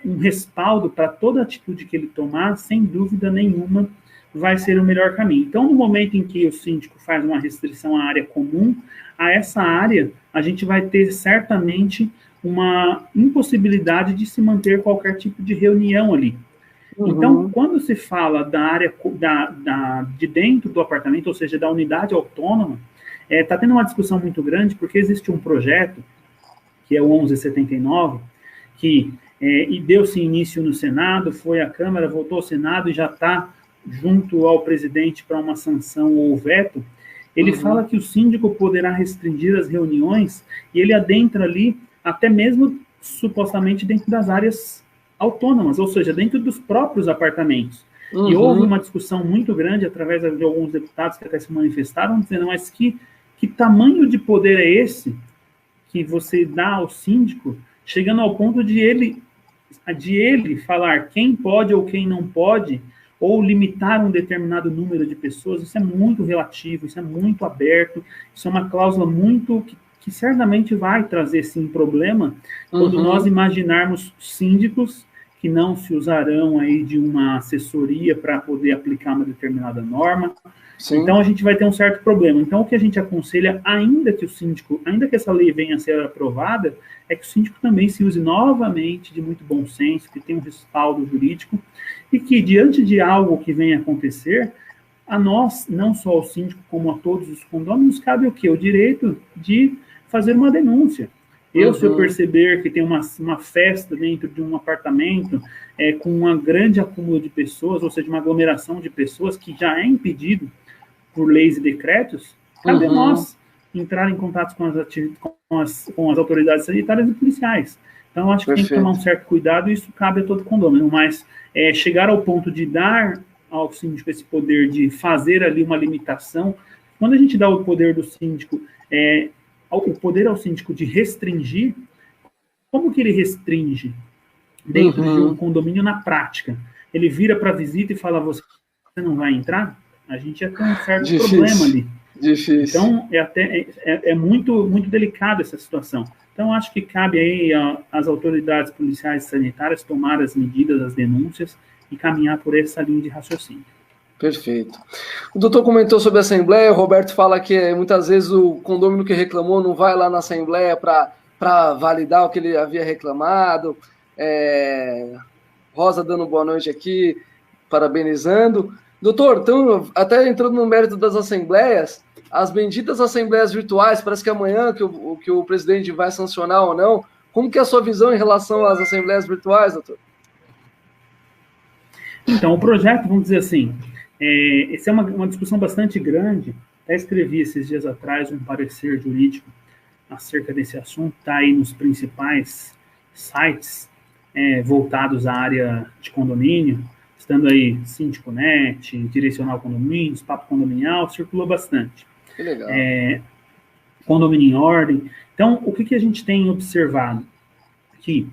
um respaldo para toda atitude que ele tomar, sem dúvida nenhuma, vai ser o melhor caminho. Então, no momento em que o síndico faz uma restrição à área comum, a essa área, a gente vai ter certamente uma impossibilidade de se manter qualquer tipo de reunião ali. Então, quando se fala da área de dentro do apartamento, ou seja, da unidade autônoma, está tendo uma discussão muito grande, porque existe um projeto, que é o 1179, que e deu-se início no Senado, foi à Câmara, voltou ao Senado e já está junto ao presidente para uma sanção ou veto. Ele fala que o síndico poderá restringir as reuniões, e ele adentra ali até mesmo, supostamente, dentro das áreas autônomas, ou seja, dentro dos próprios apartamentos. E houve uma discussão muito grande, através de alguns deputados que até se manifestaram, dizendo, mas que tamanho de poder é esse que você dá ao síndico, chegando ao ponto de ele falar quem pode ou quem não pode, ou limitar um determinado número de pessoas. Isso é muito relativo, isso é muito aberto, isso é uma cláusula muito que certamente vai trazer, sim, problema quando nós imaginarmos síndicos que não se usarão aí de uma assessoria para poder aplicar uma determinada norma. Sim. Então, a gente vai ter um certo problema. Então, o que a gente aconselha, ainda que essa lei venha a ser aprovada, é que o síndico também se use novamente de muito bom senso, que tenha um respaldo jurídico, e que, diante de algo que venha a acontecer, a nós, não só ao síndico, como a todos os condôminos, cabe o quê? O direito de fazer uma denúncia. Se eu perceber que tem uma festa dentro de um apartamento com um grande acúmulo de pessoas, ou seja, uma aglomeração de pessoas que já é impedido por leis e decretos, cabe a nós entrar em contato com as autoridades sanitárias e policiais. Então, eu acho que tem que tomar um certo cuidado, e isso cabe a todo condomínio, mas chegar ao ponto de dar ao síndico esse poder de fazer ali uma limitação, quando a gente dá o poder do síndico, o poder ao síndico de restringir, como que ele restringe dentro de um condomínio na prática? Ele vira para a visita e fala, você não vai entrar? A gente já tem um certo problema ali. Difícil. Então, é muito, muito delicada essa situação. Então, acho que cabe aí às autoridades policiais e sanitárias tomar as medidas, as denúncias, e caminhar por essa linha de raciocínio. Perfeito. O doutor comentou sobre a Assembleia, o Roberto fala que muitas vezes o condômino que reclamou não vai lá na Assembleia para validar o que ele havia reclamado. Rosa dando boa noite aqui, parabenizando. Doutor, então, até entrando no mérito das assembleias, as benditas assembleias virtuais, parece que amanhã que o presidente vai sancionar ou não, como que é a sua visão em relação às assembleias virtuais, doutor? Então, o projeto, vamos dizer assim, essa é uma discussão bastante grande. Até escrevi esses dias atrás um parecer jurídico acerca desse assunto, está aí nos principais sites voltados à área de condomínio, estando aí Síndico.net, Direcional Condomínios, Papo Condominial, circulou bastante. Que legal. Condomínio em Ordem. Então, o que a gente tem observado aqui,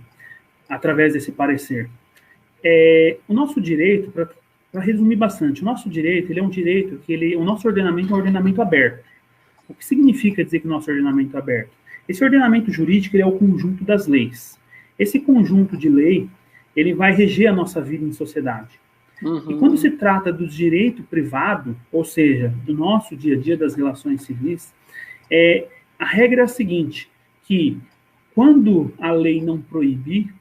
através desse parecer? O nosso direito, para resumir bastante, o nosso direito, ele é um direito que o nosso ordenamento é um ordenamento aberto. O que significa dizer que o nosso ordenamento é aberto? Esse ordenamento jurídico, ele é o conjunto das leis. Esse conjunto de lei, ele vai reger a nossa vida em sociedade. Uhum. E quando se trata do direito privado, ou seja, do nosso dia a dia das relações civis, a regra é a seguinte, que quando a lei não proibir,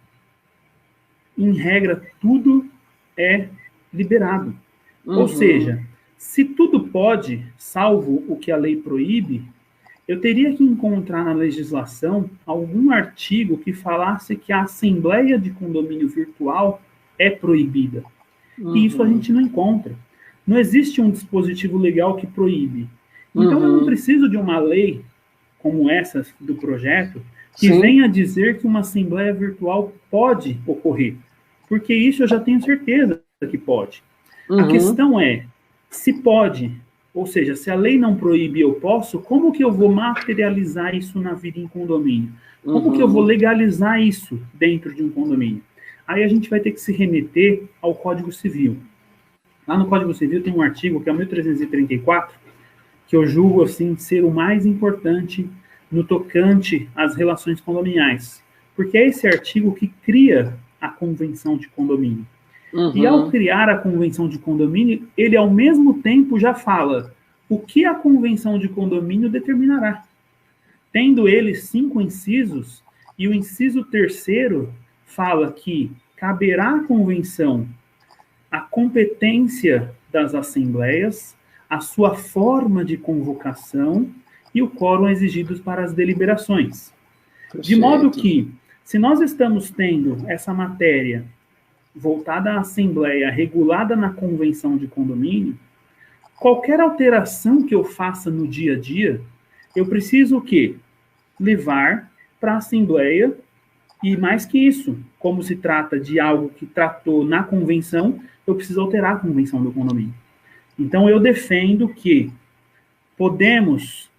em regra, tudo é liberado. Uhum. Ou seja, se tudo pode, salvo o que a lei proíbe, eu teria que encontrar na legislação algum artigo que falasse que a assembleia de condomínio virtual é proibida. Uhum. E isso a gente não encontra. Não existe um dispositivo legal que proíbe. Então, eu não preciso de uma lei como essa do projeto que venha dizer que uma assembleia virtual pode ocorrer. Porque isso eu já tenho certeza que pode. A questão é, se pode, ou seja, se a lei não proíbe eu posso, como que eu vou materializar isso na vida em condomínio? Como que eu vou legalizar isso dentro de um condomínio? Aí a gente vai ter que se remeter ao Código Civil. Lá no Código Civil tem um artigo, que é o 1334, que eu julgo assim, ser o mais importante no tocante às relações condominiais. Porque é esse artigo que cria a Convenção de Condomínio. E ao criar a Convenção de Condomínio, ele ao mesmo tempo já fala o que a Convenção de Condomínio determinará. Tendo ele 5 incisos, e o inciso 3º fala que caberá à convenção a competência das assembleias, a sua forma de convocação e o quórum exigidos para as deliberações. De modo que, se nós estamos tendo essa matéria voltada à assembleia, regulada na convenção de condomínio, qualquer alteração que eu faça no dia a dia, eu preciso o quê? Levar para a assembleia. E mais que isso, como se trata de algo que tratou na convenção, eu preciso alterar a convenção do condomínio. Então, eu defendo que podemos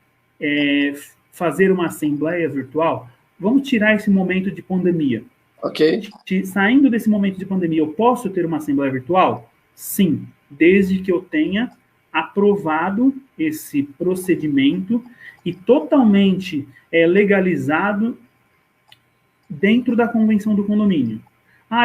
fazer uma assembleia virtual. Vamos tirar esse momento de pandemia. Ok. Saindo desse momento de pandemia, eu posso ter uma assembleia virtual? Sim, desde que eu tenha aprovado esse procedimento e totalmente legalizado dentro da convenção do condomínio.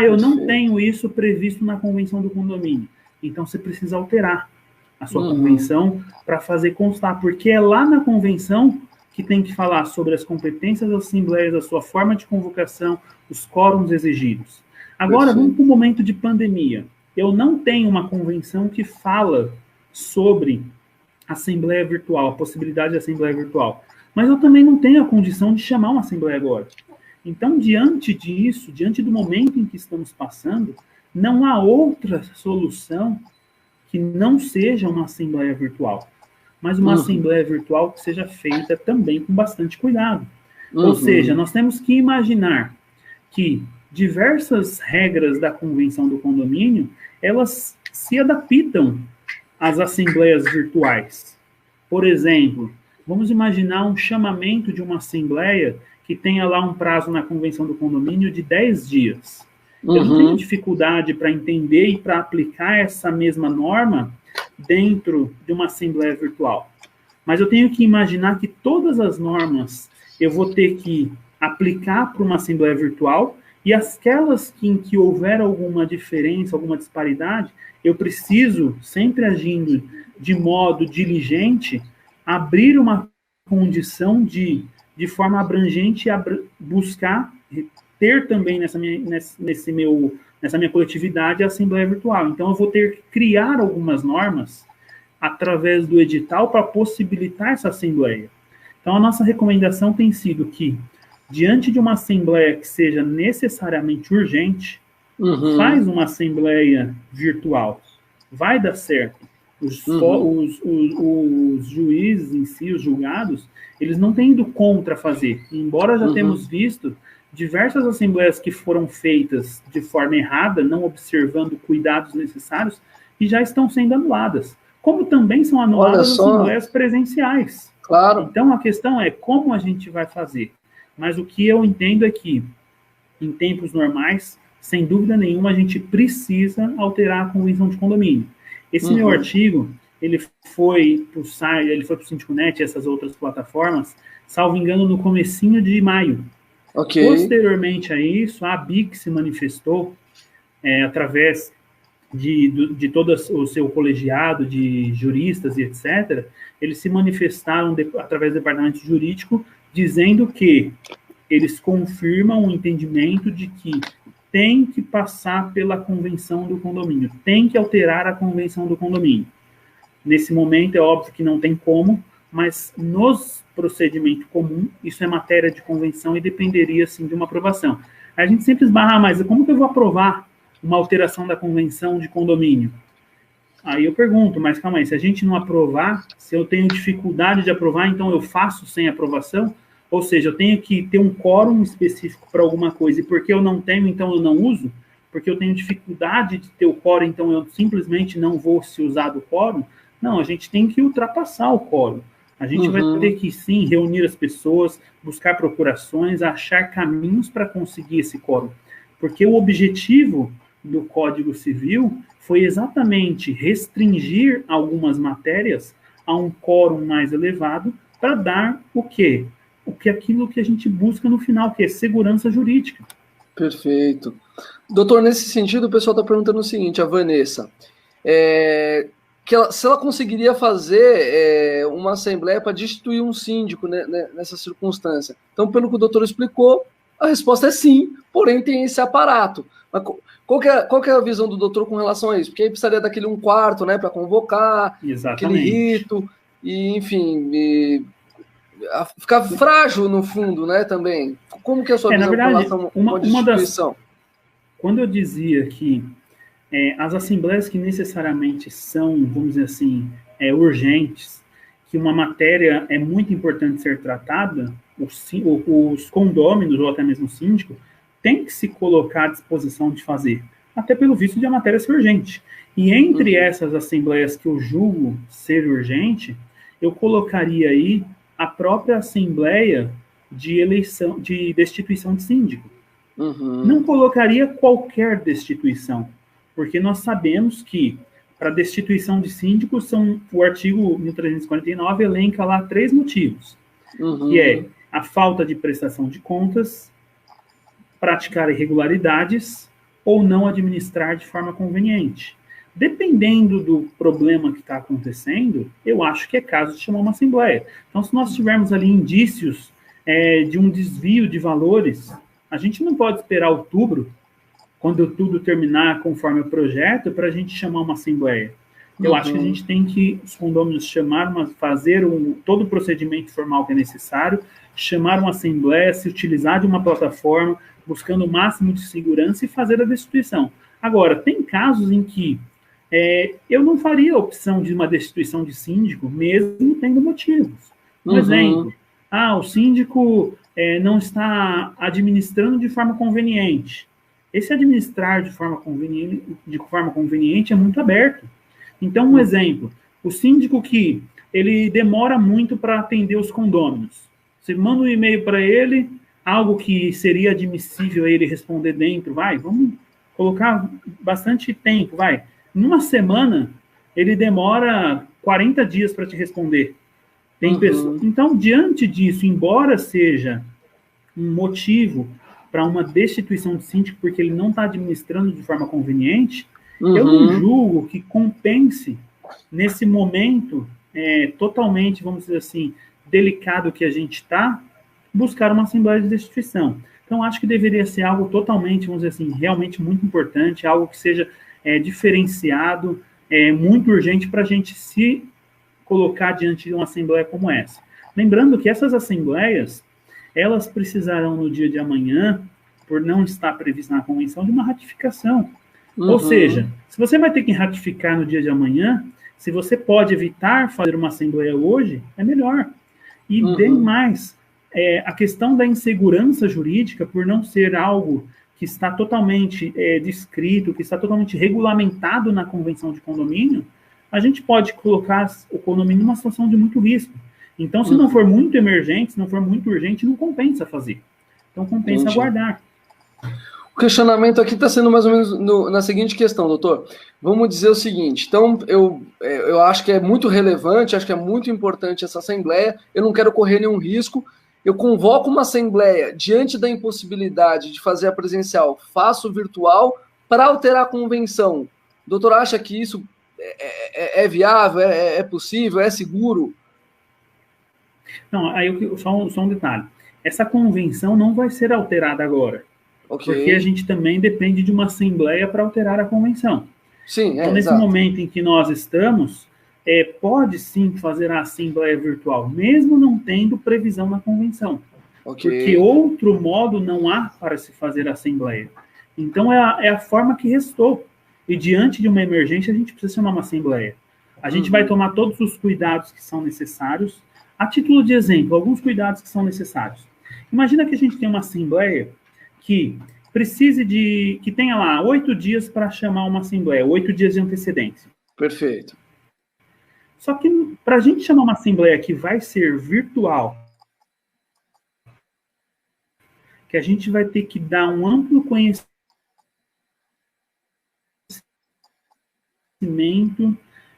Eu não tenho isso previsto na convenção do condomínio. Então, você precisa alterar a sua convenção para fazer constar, porque é lá na convenção que tem que falar sobre as competências das assembleias, a sua forma de convocação, os quórums exigidos. Agora, vamos para o momento de pandemia. Eu não tenho uma convenção que fala sobre assembleia virtual, a possibilidade de assembleia virtual. Mas eu também não tenho a condição de chamar uma assembleia agora. Então, diante disso, diante do momento em que estamos passando, não há outra solução que não seja uma assembleia virtual, mas uma assembleia virtual que seja feita também com bastante cuidado. Ou seja, nós temos que imaginar que diversas regras da convenção do condomínio, elas se adaptam às assembleias virtuais. Por exemplo, vamos imaginar um chamamento de uma assembleia que tenha lá um prazo na convenção do condomínio de 10 dias. Eu não tenho dificuldade para entender e para aplicar essa mesma norma dentro de uma assembleia virtual. Mas eu tenho que imaginar que todas as normas eu vou ter que aplicar para uma assembleia virtual e aquelas em que houver alguma diferença, alguma disparidade, eu preciso, sempre agindo de modo diligente, abrir uma condição de forma abrangente, buscar ter também nessa minha coletividade a assembleia virtual. Então, eu vou ter que criar algumas normas através do edital para possibilitar essa assembleia. Então, a nossa recomendação tem sido que, diante de uma assembleia que seja necessariamente urgente, faz uma assembleia virtual. Vai dar certo. Os juízes em si, os julgados, eles não têm ido contra fazer. Embora já temos visto diversas assembleias que foram feitas de forma errada, não observando cuidados necessários, e já estão sendo anuladas. Como também são anuladas as assembleias presenciais. Claro. Então, a questão é como a gente vai fazer. Mas o que eu entendo é que, em tempos normais, sem dúvida nenhuma, a gente precisa alterar a convenção de condomínio. Esse meu artigo, ele foi para o site, ele foi para o Síndico.net e essas outras plataformas, salvo engano, no comecinho de maio. Ok. Posteriormente a isso, a ABIC se manifestou através de todo o seu colegiado de juristas e etc., eles se manifestaram através do departamento jurídico, dizendo que eles confirmam o entendimento de que tem que passar pela convenção do condomínio, tem que alterar a convenção do condomínio. Nesse momento, é óbvio que não tem como, mas nos procedimento comum, isso é matéria de convenção e dependeria, sim, de uma aprovação. A gente sempre esbarra, mas como que eu vou aprovar uma alteração da convenção de condomínio? Aí eu pergunto, mas calma aí, se a gente não aprovar, se eu tenho dificuldade de aprovar, então eu faço sem aprovação? Ou seja, eu tenho que ter um quórum específico para alguma coisa, e porque eu não tenho, então eu não uso? Porque eu tenho dificuldade de ter o quórum, então eu simplesmente não vou se usar do quórum? Não, a gente tem que ultrapassar o quórum. A gente vai ter que, sim, reunir as pessoas, buscar procurações, achar caminhos para conseguir esse quórum. Porque o objetivo do Código Civil foi exatamente restringir algumas matérias a um quórum mais elevado para dar o quê? Aquilo que a gente busca no final, que é segurança jurídica. Perfeito. Doutor, nesse sentido, o pessoal está perguntando o seguinte, a Vanessa, se ela conseguiria fazer uma assembleia para destituir um síndico, né, nessa circunstância. Então, pelo que o doutor explicou, a resposta é sim, porém tem esse aparato. Mas qual que é a visão do doutor com relação a isso? Porque aí precisaria daquele 1/4, né, para convocar, aquele rito, e enfim, ficar frágil no fundo, né, também. Como que é a sua visão com relação a uma destituição? Quando eu dizia que as assembleias que necessariamente são, vamos dizer assim, urgentes, que uma matéria é muito importante ser tratada, os condôminos, ou até mesmo o síndico, tem que se colocar à disposição de fazer, até pelo visto de a matéria ser urgente. E entre essas assembleias que eu julgo ser urgente, eu colocaria aí a própria assembleia de eleição, de destituição de síndico. Não colocaria qualquer destituição, porque nós sabemos que para destituição de síndico, o artigo 1349 elenca lá 3 motivos, que é a falta de prestação de contas, praticar irregularidades ou não administrar de forma conveniente. Dependendo do problema que está acontecendo, eu acho que é caso de chamar uma assembleia. Então, se nós tivermos ali indícios de um desvio de valores, a gente não pode esperar outubro, quando tudo terminar conforme o projeto, para a gente chamar uma assembleia. Eu acho que a gente tem que, os condôminos fazer todo o procedimento formal que é necessário, chamar uma assembleia, se utilizar de uma plataforma, buscando o máximo de segurança e fazer a destituição. Agora, tem casos em que eu não faria a opção de uma destituição de síndico, mesmo tendo motivos. Um exemplo, o síndico não está administrando de forma conveniente. Esse administrar de forma conveniente é muito aberto. Então, um exemplo, o síndico que ele demora muito para atender os condôminos. Você manda um e-mail para ele, algo que seria admissível a ele responder dentro, vamos colocar bastante tempo, Numa semana, ele demora 40 dias para te responder. Então, diante disso, embora seja um motivo para uma destituição de síndico, porque ele não está administrando de forma conveniente, eu não julgo que compense, nesse momento totalmente, vamos dizer assim, delicado que a gente está, buscar uma assembleia de destituição. Então, acho que deveria ser algo totalmente, vamos dizer assim, realmente muito importante, algo que seja diferenciado, muito urgente para a gente se colocar diante de uma assembleia como essa. Lembrando que essas assembleias, elas precisarão no dia de amanhã, por não estar prevista na convenção, de uma ratificação. Ou seja, se você vai ter que ratificar no dia de amanhã, se você pode evitar fazer uma assembleia hoje, é melhor. E bem mais, a questão da insegurança jurídica, por não ser algo que está totalmente descrito, que está totalmente regulamentado na convenção de condomínio, a gente pode colocar o condomínio numa situação de muito risco. Então, se não for muito emergente, se não for muito urgente, não compensa fazer. Então, compensa aguardar. O questionamento aqui está sendo mais ou menos na seguinte questão, doutor. Vamos dizer o seguinte, então, eu acho que é muito relevante, acho que é muito importante essa assembleia, eu não quero correr nenhum risco, eu convoco uma assembleia diante da impossibilidade de fazer a presencial, faço virtual para alterar a convenção. O doutor acha que isso é viável, é possível, é seguro? Não, aí só um detalhe. Essa convenção não vai ser alterada agora, porque a gente também depende de uma assembleia para alterar a convenção. Sim, então, nesse momento em que nós estamos, pode sim fazer a assembleia virtual, mesmo não tendo previsão na convenção. Porque outro modo não há para se fazer a assembleia. Então, é a forma que restou. E diante de uma emergência, a gente precisa chamar uma assembleia. A gente vai tomar todos os cuidados que são necessários. A título de exemplo, alguns cuidados que são necessários. Imagina que a gente tem uma assembleia que precise que tenha lá 8 dias para chamar uma assembleia, 8 dias de antecedência. Perfeito. Só que para a gente chamar uma assembleia que vai ser virtual, que a gente vai ter que dar um amplo conhecimento,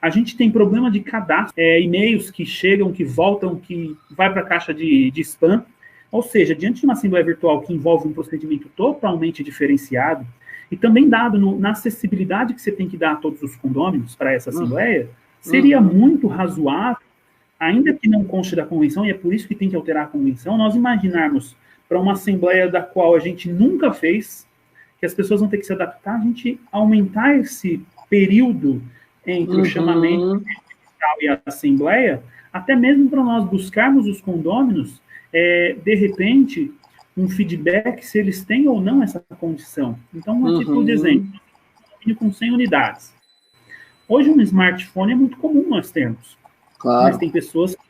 a gente tem problema de cadastro, e-mails que chegam, que voltam, que vai para a caixa de spam. Ou seja, diante de uma assembleia virtual que envolve um procedimento totalmente diferenciado, e também dado na acessibilidade que você tem que dar a todos os condôminos para essa assembleia, seria muito razoável, ainda que não conste da convenção, e é por isso que tem que alterar a convenção, nós imaginarmos para uma assembleia da qual a gente nunca fez, que as pessoas vão ter que se adaptar, a gente aumentar esse período entre o chamamento e a assembleia, até mesmo para nós buscarmos os condôminos, de repente, um feedback se eles têm ou não essa condição. Então, a título de exemplo, com 100 unidades. Hoje, um smartphone é muito comum nós termos. Claro. Mas tem pessoas que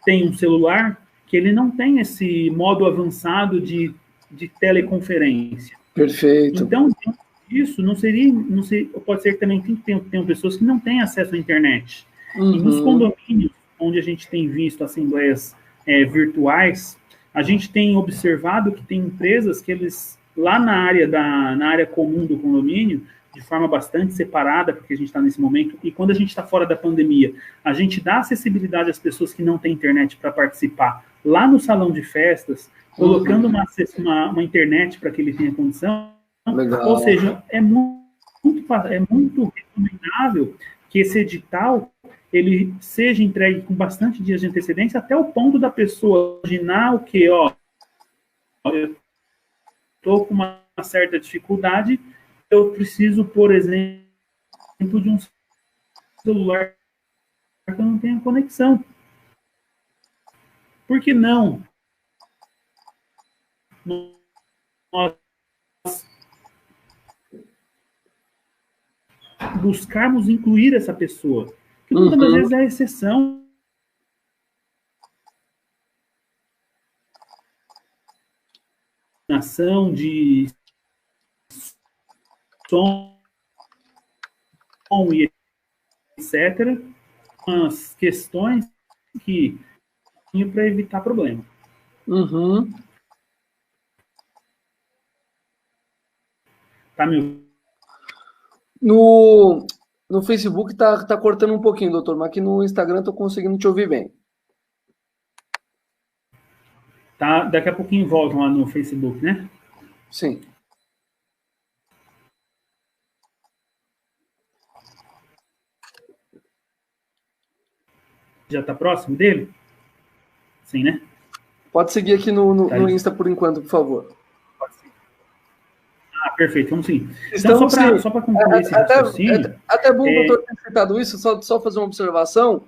têm um celular que ele não tem esse modo avançado de teleconferência. Perfeito. Então, isso não seria, pode ser que também tenham pessoas que não têm acesso à internet. E nos condomínios, onde a gente tem visto assembleias virtuais, a gente tem observado que tem empresas que eles, lá na área comum do condomínio, de forma bastante separada, porque a gente está nesse momento, e quando a gente está fora da pandemia, a gente dá acessibilidade às pessoas que não têm internet para participar lá no salão de festas, colocando uma internet para que ele tenha condição. Legal. Ou seja, é muito recomendável que esse edital ele seja entregue com bastante dias de antecedência, até o ponto da pessoa imaginar o que, eu estou com uma certa dificuldade, eu preciso, por exemplo, de um celular que eu não tenha conexão. Por que não? Nós buscarmos incluir essa pessoa, que muitas das vezes é a exceção. Ação de som e etc. As questões que para evitar problema. Tá, meu? No Facebook tá cortando um pouquinho, doutor, mas aqui no Instagram tô conseguindo te ouvir bem. Tá, daqui a pouquinho voltam lá no Facebook, né? Sim. Já tá próximo dele? Sim, né? Pode seguir aqui no Insta por enquanto, por favor. Ah, perfeito, vamos sim. Então, só para concluir esse raciocínio... Até bom o doutor ter citado isso, só fazer uma observação.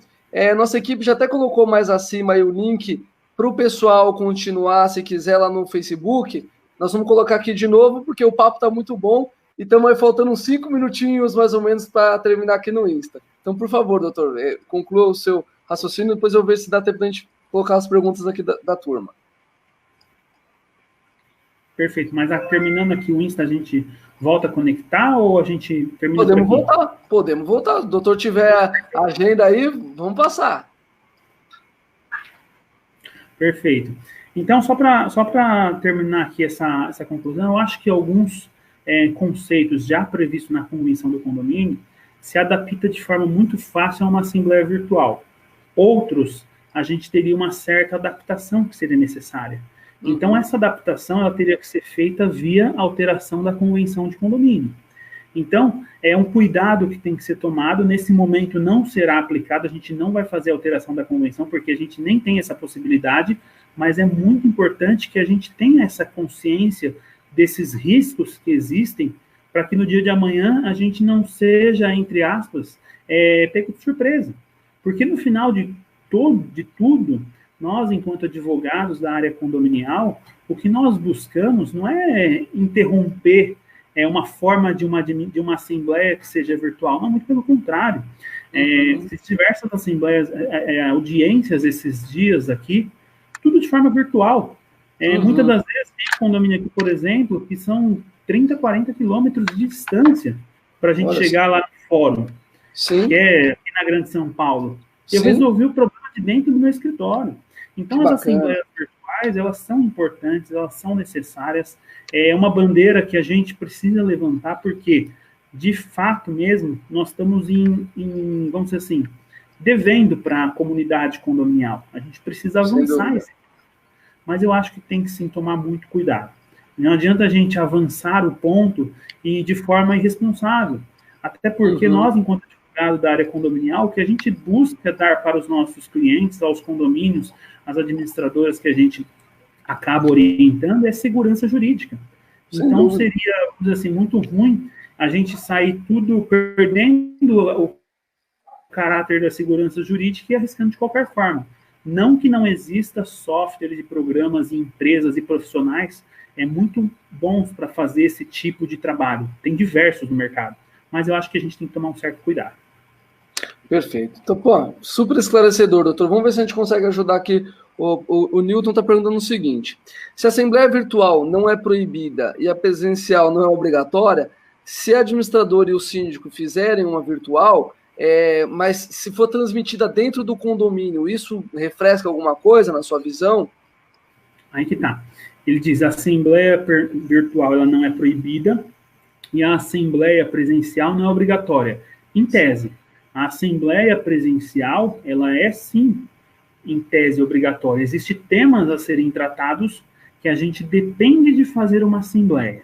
Nossa equipe já até colocou mais acima aí o link para o pessoal continuar, se quiser, lá no Facebook. Nós vamos colocar aqui de novo, porque o papo está muito bom e estamos aí faltando uns 5 minutinhos, mais ou menos, para terminar aqui no Insta. Então, por favor, doutor, conclua o seu raciocínio, depois eu vejo se dá tempo da gente colocar as perguntas aqui da turma. Perfeito, mas terminando aqui o Insta, a gente volta a conectar ou a gente termina? Podemos voltar. Se o doutor tiver a agenda aí, vamos passar. Perfeito. Então, só para terminar aqui essa conclusão, eu acho que alguns conceitos já previstos na Convenção do Condomínio se adaptam de forma muito fácil a uma assembleia virtual. Outros a gente teria uma certa adaptação que seria necessária. Então, essa adaptação ela teria que ser feita via alteração da convenção de condomínio. Então, é um cuidado que tem que ser tomado. Nesse momento não será aplicado, a gente não vai fazer alteração da convenção, porque a gente nem tem essa possibilidade, mas é muito importante que a gente tenha essa consciência desses riscos que existem, para que no dia de amanhã a gente não seja, entre aspas, pego de surpresa. Porque no final de tudo, nós, enquanto advogados da área condominial, o que nós buscamos não é interromper uma forma de uma assembleia que seja virtual, não, muito pelo contrário. Fiz diversas assembleias, audiências esses dias aqui, tudo de forma virtual. Muitas das vezes tem condomínio aqui, por exemplo, que são 30, 40 quilômetros de distância para a gente chegar lá no fórum, que é aqui na Grande São Paulo. Eu resolvi o problema de dentro do meu escritório. Então, as assembleias virtuais, elas são importantes, elas são necessárias. É uma bandeira que a gente precisa levantar, porque, de fato mesmo, nós estamos vamos dizer assim, devendo para a comunidade condominial. A gente precisa avançar. Mas eu acho que tem que, sim, tomar muito cuidado. Não adianta a gente avançar o ponto e de forma irresponsável. Até porque nós, enquanto advogado da área condominial, o que a gente busca dar para os nossos clientes, aos condomínios, às administradoras que a gente acaba orientando, é segurança jurídica. Então, seria, vamos dizer assim, muito ruim a gente sair tudo perdendo o caráter da segurança jurídica e arriscando de qualquer forma. Não que não exista softwares e programas e empresas e profissionais muito bons para fazer esse tipo de trabalho. Tem diversos no mercado. Mas eu acho que a gente tem que tomar um certo cuidado. Perfeito. Então, super esclarecedor, doutor. Vamos ver se a gente consegue ajudar aqui. O Newton está perguntando o seguinte: se a assembleia virtual não é proibida e a presencial não é obrigatória, se a administradora e o síndico fizerem uma virtual, mas se for transmitida dentro do condomínio, isso refresca alguma coisa na sua visão? Aí que tá. Ele diz: a assembleia virtual ela não é proibida e a assembleia presencial não é obrigatória. Em tese, a assembleia presencial, ela é sim, em tese, obrigatória. Existem temas a serem tratados que a gente depende de fazer uma assembleia.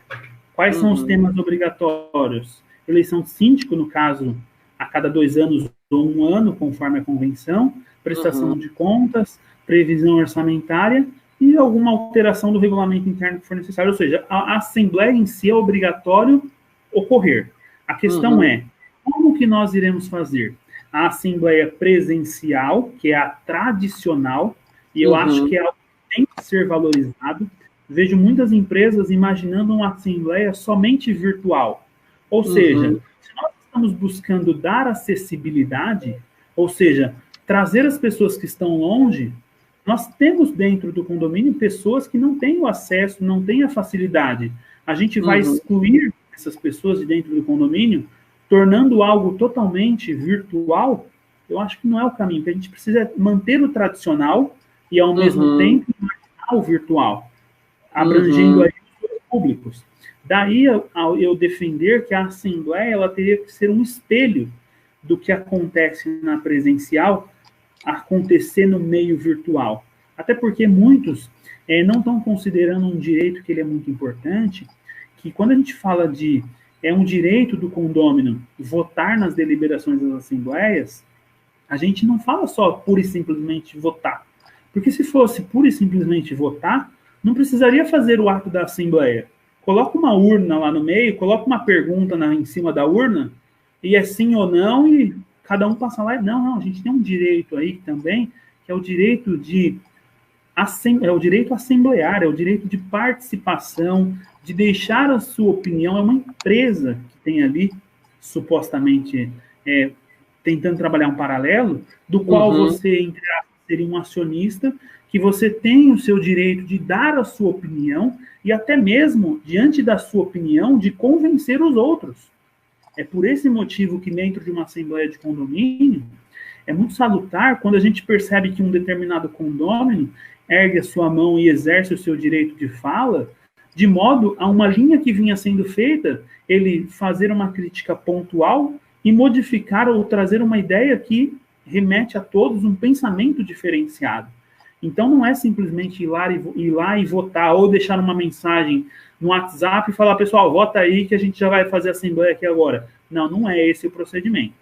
Quais são os temas obrigatórios? Eleição de síndico, no caso, a cada 2 anos ou 1 ano, conforme a convenção, prestação de contas, previsão orçamentária e alguma alteração do regulamento interno que for necessário. Ou seja, a assembleia em si é obrigatório ocorrer. A questão é, como que nós iremos fazer? A assembleia presencial, que é a tradicional, e eu acho que é algo que tem que ser valorizado. Vejo muitas empresas imaginando uma assembleia somente virtual. Ou seja, se nós estamos buscando dar acessibilidade, ou seja, trazer as pessoas que estão longe, nós temos dentro do condomínio pessoas que não têm o acesso, não têm a facilidade. A gente vai excluir essas pessoas de dentro do condomínio, tornando algo totalmente virtual. Eu acho que não é o caminho, que a gente precisa manter o tradicional e, ao mesmo tempo, imaginar o virtual, abrangendo aí os dois públicos. Daí, eu defender que a assembleia ela teria que ser um espelho do que acontece na presencial, acontecer no meio virtual. Até porque muitos não estão considerando um direito que ele é muito importante, que quando a gente fala de um direito do condômino votar nas deliberações das assembleias, a gente não fala só pura e simplesmente votar. Porque se fosse pura e simplesmente votar, não precisaria fazer o ato da assembleia. Coloca uma urna lá no meio, coloca uma pergunta em cima da urna, e é sim ou não, e cada um passa lá. Não, a gente tem um direito aí também, que é o direito é o direito assemblear, é o direito de participação, de deixar a sua opinião. É uma empresa que tem ali, supostamente, tentando trabalhar um paralelo, do qual você, entre aspas, seria um acionista, que você tem o seu direito de dar a sua opinião e até mesmo, diante da sua opinião, de convencer os outros. É por esse motivo que dentro de uma assembleia de condomínio, é muito salutar quando a gente percebe que um determinado condômino ergue a sua mão e exerce o seu direito de fala, de modo a uma linha que vinha sendo feita, ele fazer uma crítica pontual e modificar ou trazer uma ideia que remete a todos um pensamento diferenciado. Então, não é simplesmente ir lá e votar, ou deixar uma mensagem no WhatsApp e falar, pessoal, vota aí que a gente já vai fazer a assembleia aqui agora. Não, não é esse o procedimento.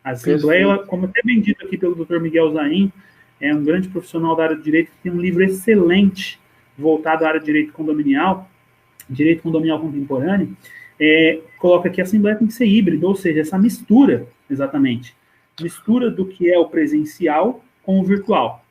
A assembleia, perfeito, como até bem dito aqui pelo Dr. Miguel Zain, é um grande profissional da área do direito, que tem um livro excelente voltado à área de direito condominial contemporâneo, coloca que a assembleia tem que ser híbrida, ou seja, essa mistura, exatamente, mistura do que é o presencial com o virtual.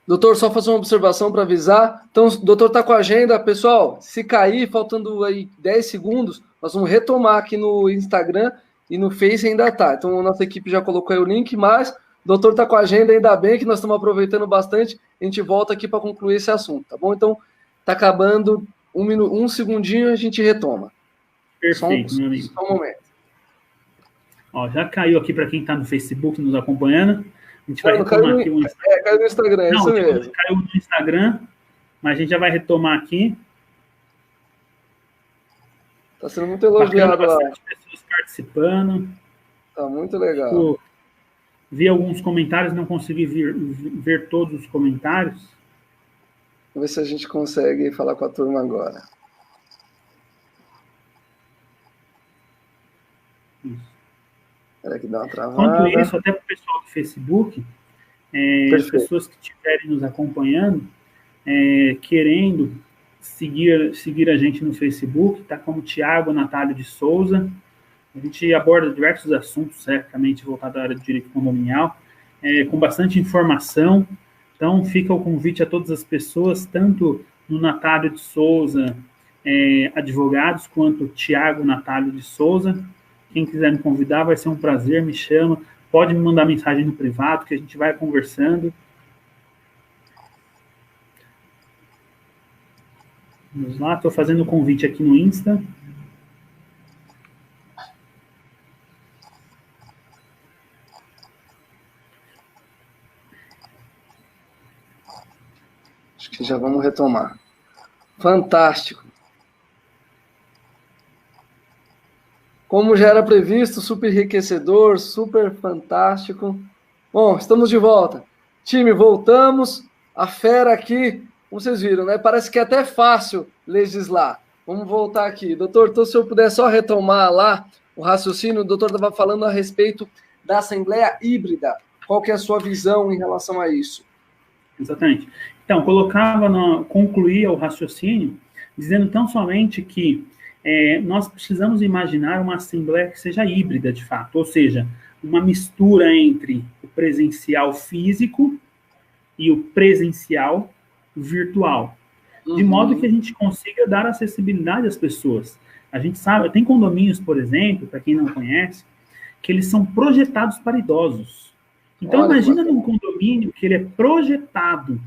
Doutor, só fazer uma observação para avisar. Então, o doutor está com a agenda. Pessoal, se cair, faltando aí 10 segundos, nós vamos retomar aqui no Instagram e no Face ainda está. Então, a nossa equipe já colocou aí o link, mas o doutor está com a agenda, ainda bem que nós estamos aproveitando bastante. A gente volta aqui para concluir esse assunto, tá bom? Então, está acabando um segundinho, a gente retoma. Perfeito, meu amigo. Só um momento. Ó, já caiu aqui para quem está no Facebook nos acompanhando. A gente vai retomar aqui o Instagram. Caiu no Instagram, não, isso mesmo. Caiu no Instagram, mas a gente já vai retomar aqui. Está sendo muito elogiado lá. Bastante pessoas participando. Tá muito legal. Vi alguns comentários, não consegui ver todos os comentários. Vamos ver se a gente consegue falar com a turma agora. Isso. Espera que dá uma travada. Enquanto isso, até para o pessoal do Facebook, as pessoas que estiverem nos acompanhando, querendo seguir a gente no Facebook, tá como Tiago Natália de Souza. A gente aborda diversos assuntos, certamente voltados à área de direito condominial, com bastante informação. Então, fica o convite a todas as pessoas, tanto no Natália de Souza, advogados, quanto Tiago Natália de Souza. Quem quiser me convidar, vai ser um prazer, me chama. Pode me mandar mensagem no privado, que a gente vai conversando. Vamos lá, estou fazendo o convite aqui no Insta. Acho que já vamos retomar. Fantástico. Como já era previsto, super enriquecedor, super fantástico. Bom, estamos de volta. Time, voltamos. A fera aqui, como vocês viram, né? Parece que é até fácil legislar. Vamos voltar aqui. Doutor, então, se eu puder só retomar lá o raciocínio, o doutor estava falando a respeito da Assembleia Híbrida. Qual que é a sua visão em relação a isso? Exatamente. Então, concluía o raciocínio, dizendo tão somente que nós precisamos imaginar uma assembleia que seja híbrida, de fato, ou seja, uma mistura entre o presencial físico e o presencial virtual, de modo que a gente consiga dar acessibilidade às pessoas. A gente sabe, tem condomínios, por exemplo, para quem não conhece, que eles são projetados para idosos. Então, imagina num condomínio que ele é projetado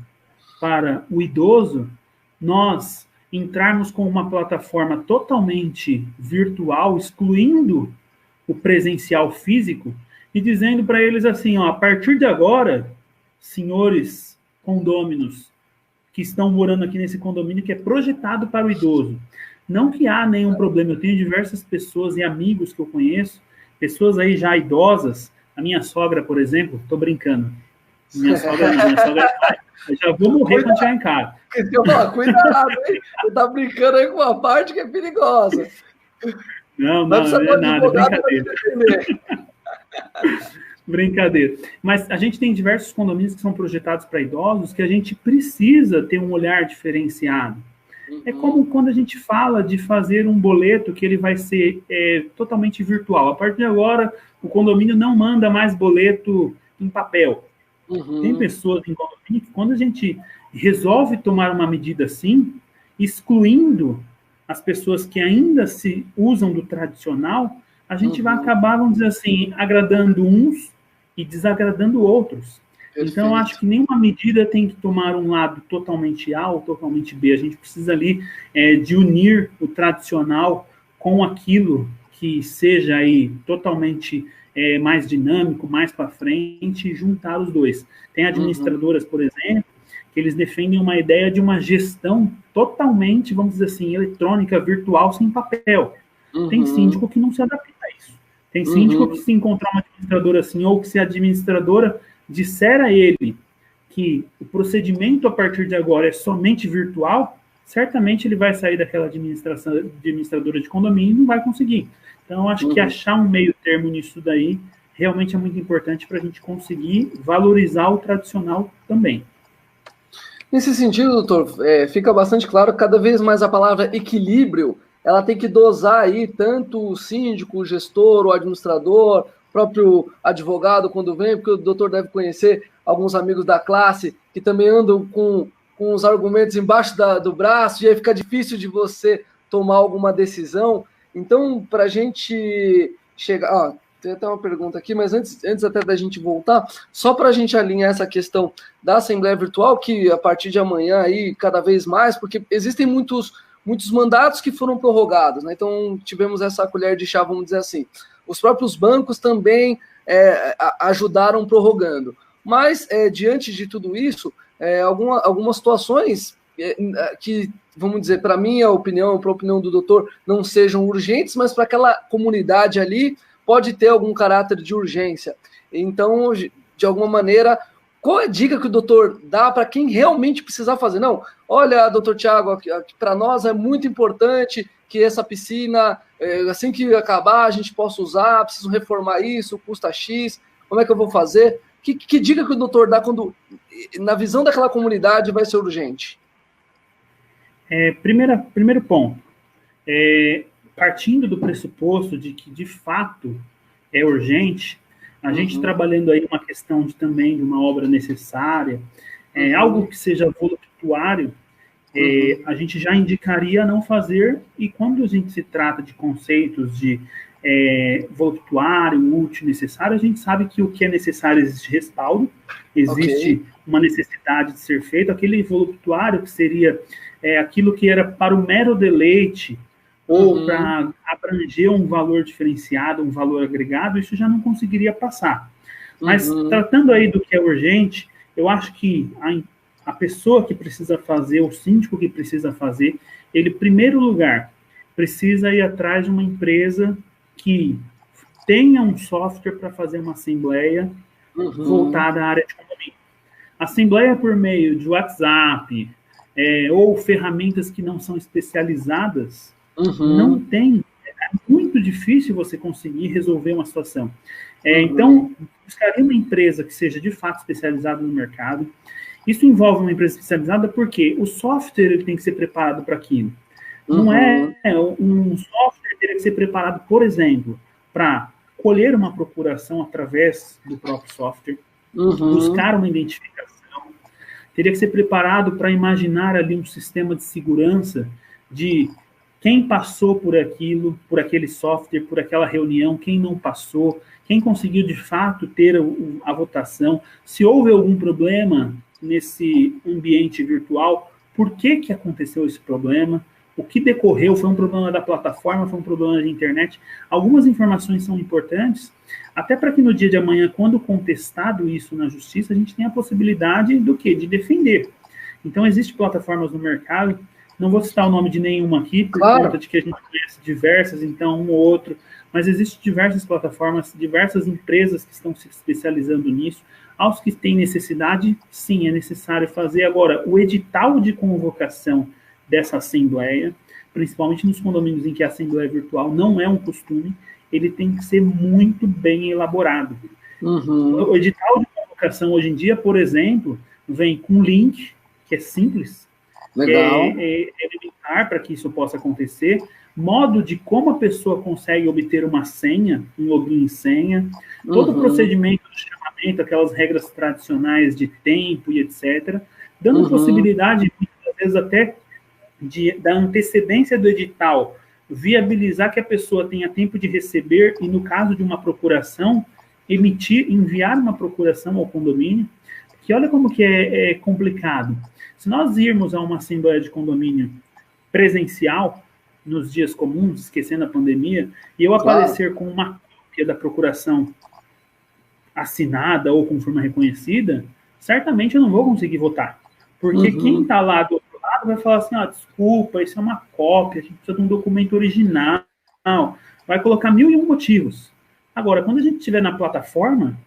para o idoso, nós entrarmos com uma plataforma totalmente virtual, excluindo o presencial físico, e dizendo para eles assim, ó, a partir de agora, senhores condôminos que estão morando aqui nesse condomínio que é projetado para o idoso, não que há nenhum problema, eu tenho diversas pessoas e amigos que eu conheço, pessoas aí já idosas, a minha sogra, por exemplo, tô brincando, minha sogra eu já vou morrer quando chegar em casa. Cuidado, hein? Você tá brincando aí com uma parte que é perigosa. Não é nada, é brincadeira. Brincadeira. Mas a gente tem diversos condomínios que são projetados para idosos que a gente precisa ter um olhar diferenciado. É como quando a gente fala de fazer um boleto que ele vai ser totalmente virtual. A partir de agora, o condomínio não manda mais boleto em papel. Tem pessoas em condomínio que, quando a gente resolve tomar uma medida assim, excluindo as pessoas que ainda se usam do tradicional, a gente vai acabar, vamos dizer assim, agradando uns e desagradando outros. Perfeito. Então, eu acho que nenhuma medida tem que tomar um lado totalmente A ou totalmente B. A gente precisa ali de unir o tradicional com aquilo que seja aí totalmente mais dinâmico, mais para frente, e juntar os dois. Tem administradoras, por exemplo, que eles defendem uma ideia de uma gestão totalmente, vamos dizer assim, eletrônica, virtual, sem papel. Tem síndico que não se adapta a isso. Tem síndico que se encontrar uma administradora assim, ou que se a administradora disser a ele que o procedimento a partir de agora é somente virtual, certamente ele vai sair daquela administradora de condomínio e não vai conseguir. Então, eu acho que achar um meio termo nisso daí realmente é muito importante para a gente conseguir valorizar o tradicional também. Nesse sentido, doutor, fica bastante claro que cada vez mais a palavra equilíbrio, ela tem que dosar aí tanto o síndico, o gestor, o administrador, o próprio advogado quando vem, porque o doutor deve conhecer alguns amigos da classe que também andam com os argumentos embaixo do braço, e aí fica difícil de você tomar alguma decisão. Então, para a gente chegar... tem até uma pergunta aqui, mas antes até da gente voltar, só para a gente alinhar essa questão da Assembleia Virtual, que a partir de amanhã aí, cada vez mais, porque existem muitos mandatos que foram prorrogados, né? Então tivemos essa colher de chá, vamos dizer assim. Os próprios bancos também ajudaram prorrogando. Mas, diante de tudo isso, algumas situações que, vamos dizer, para minha opinião, para a opinião do doutor, não sejam urgentes, mas para aquela comunidade ali, pode ter algum caráter de urgência. Então, de alguma maneira, qual é a dica que o doutor dá para quem realmente precisar fazer? Não, olha, doutor Tiago, para nós é muito importante que essa piscina, assim que acabar, a gente possa usar, preciso reformar isso, custa X, como é que eu vou fazer? Que dica que o doutor dá quando, na visão daquela comunidade, vai ser urgente? Primeiro ponto, partindo do pressuposto de que, de fato, é urgente, a gente trabalhando aí uma questão também de uma obra necessária, algo que seja voluptuário, a gente já indicaria não fazer, e quando a gente se trata de conceitos de voluptuário, útil, necessário, a gente sabe que o que é necessário existe respaldo, existe uma necessidade de ser feito, aquele voluptuário que seria aquilo que era para o mero deleite, ou para abranger um valor diferenciado, um valor agregado, isso já não conseguiria passar. Mas, tratando aí do que é urgente, eu acho que a pessoa que precisa fazer, o síndico que precisa fazer, ele, em primeiro lugar, precisa ir atrás de uma empresa que tenha um software para fazer uma assembleia voltada à área de condomínio. Assembleia por meio de WhatsApp, ou ferramentas que não são especializadas, não tem, é muito difícil você conseguir resolver uma situação. Então, buscaria uma empresa que seja de fato especializada no mercado. Isso envolve uma empresa especializada porque o software ele tem que ser preparado para aquilo. Não é um software que teria que ser preparado, por exemplo, para colher uma procuração através do próprio software, buscar uma identificação. Teria que ser preparado para imaginar ali um sistema de segurança de quem passou por aquilo, por aquele software, por aquela reunião, quem não passou, quem conseguiu de fato ter a votação, se houve algum problema nesse ambiente virtual, por que aconteceu esse problema, o que decorreu, foi um problema da plataforma, foi um problema da internet. Algumas informações são importantes, até para que no dia de amanhã, quando contestado isso na justiça, a gente tenha a possibilidade do quê? De defender. Então, existem plataformas no mercado. Não vou citar o nome de nenhuma aqui, por conta de que a gente conhece diversas, então um ou outro, mas existem diversas plataformas, diversas empresas que estão se especializando nisso. Aos que têm necessidade, sim, é necessário fazer. Agora, o edital de convocação dessa assembleia, principalmente nos condomínios em que a assembleia virtual não é um costume, ele tem que ser muito bem elaborado. O edital de convocação hoje em dia, por exemplo, vem com link, que é simples, legal, é elementar para que isso possa acontecer, modo de como a pessoa consegue obter uma senha, um login e senha, todo o procedimento do chamamento, aquelas regras tradicionais de tempo e etc., dando possibilidade, muitas vezes até, da antecedência do edital, viabilizar que a pessoa tenha tempo de receber e, no caso de uma procuração, enviar uma procuração ao condomínio, que olha como que é complicado. Se nós irmos a uma assembleia de condomínio presencial, nos dias comuns, esquecendo a pandemia, e eu aparecer com uma cópia da procuração assinada ou com forma reconhecida, certamente eu não vou conseguir votar. Porque quem está lá do outro lado vai falar assim, desculpa, isso é uma cópia, a gente precisa de um documento original, vai colocar 1001 motivos. Agora, quando a gente estiver na plataforma,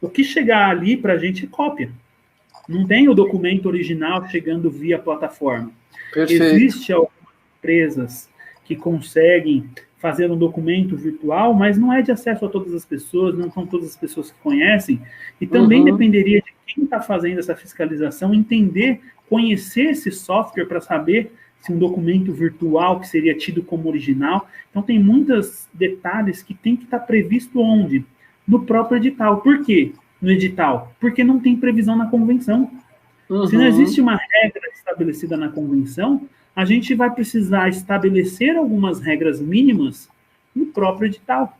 o que chegar ali para a gente é cópia. Não tem o documento original chegando via plataforma. Perfeito. Existem algumas empresas que conseguem fazer um documento virtual, mas não é de acesso a todas as pessoas, não são todas as pessoas que conhecem, e também dependeria de quem está fazendo essa fiscalização, entender, conhecer esse software para saber se um documento virtual que seria tido como original. Então, tem muitos detalhes que tem que estar previsto onde? No próprio edital. Por quê? No edital? Porque não tem previsão na convenção. Se não existe uma regra estabelecida na convenção, a gente vai precisar estabelecer algumas regras mínimas no próprio edital.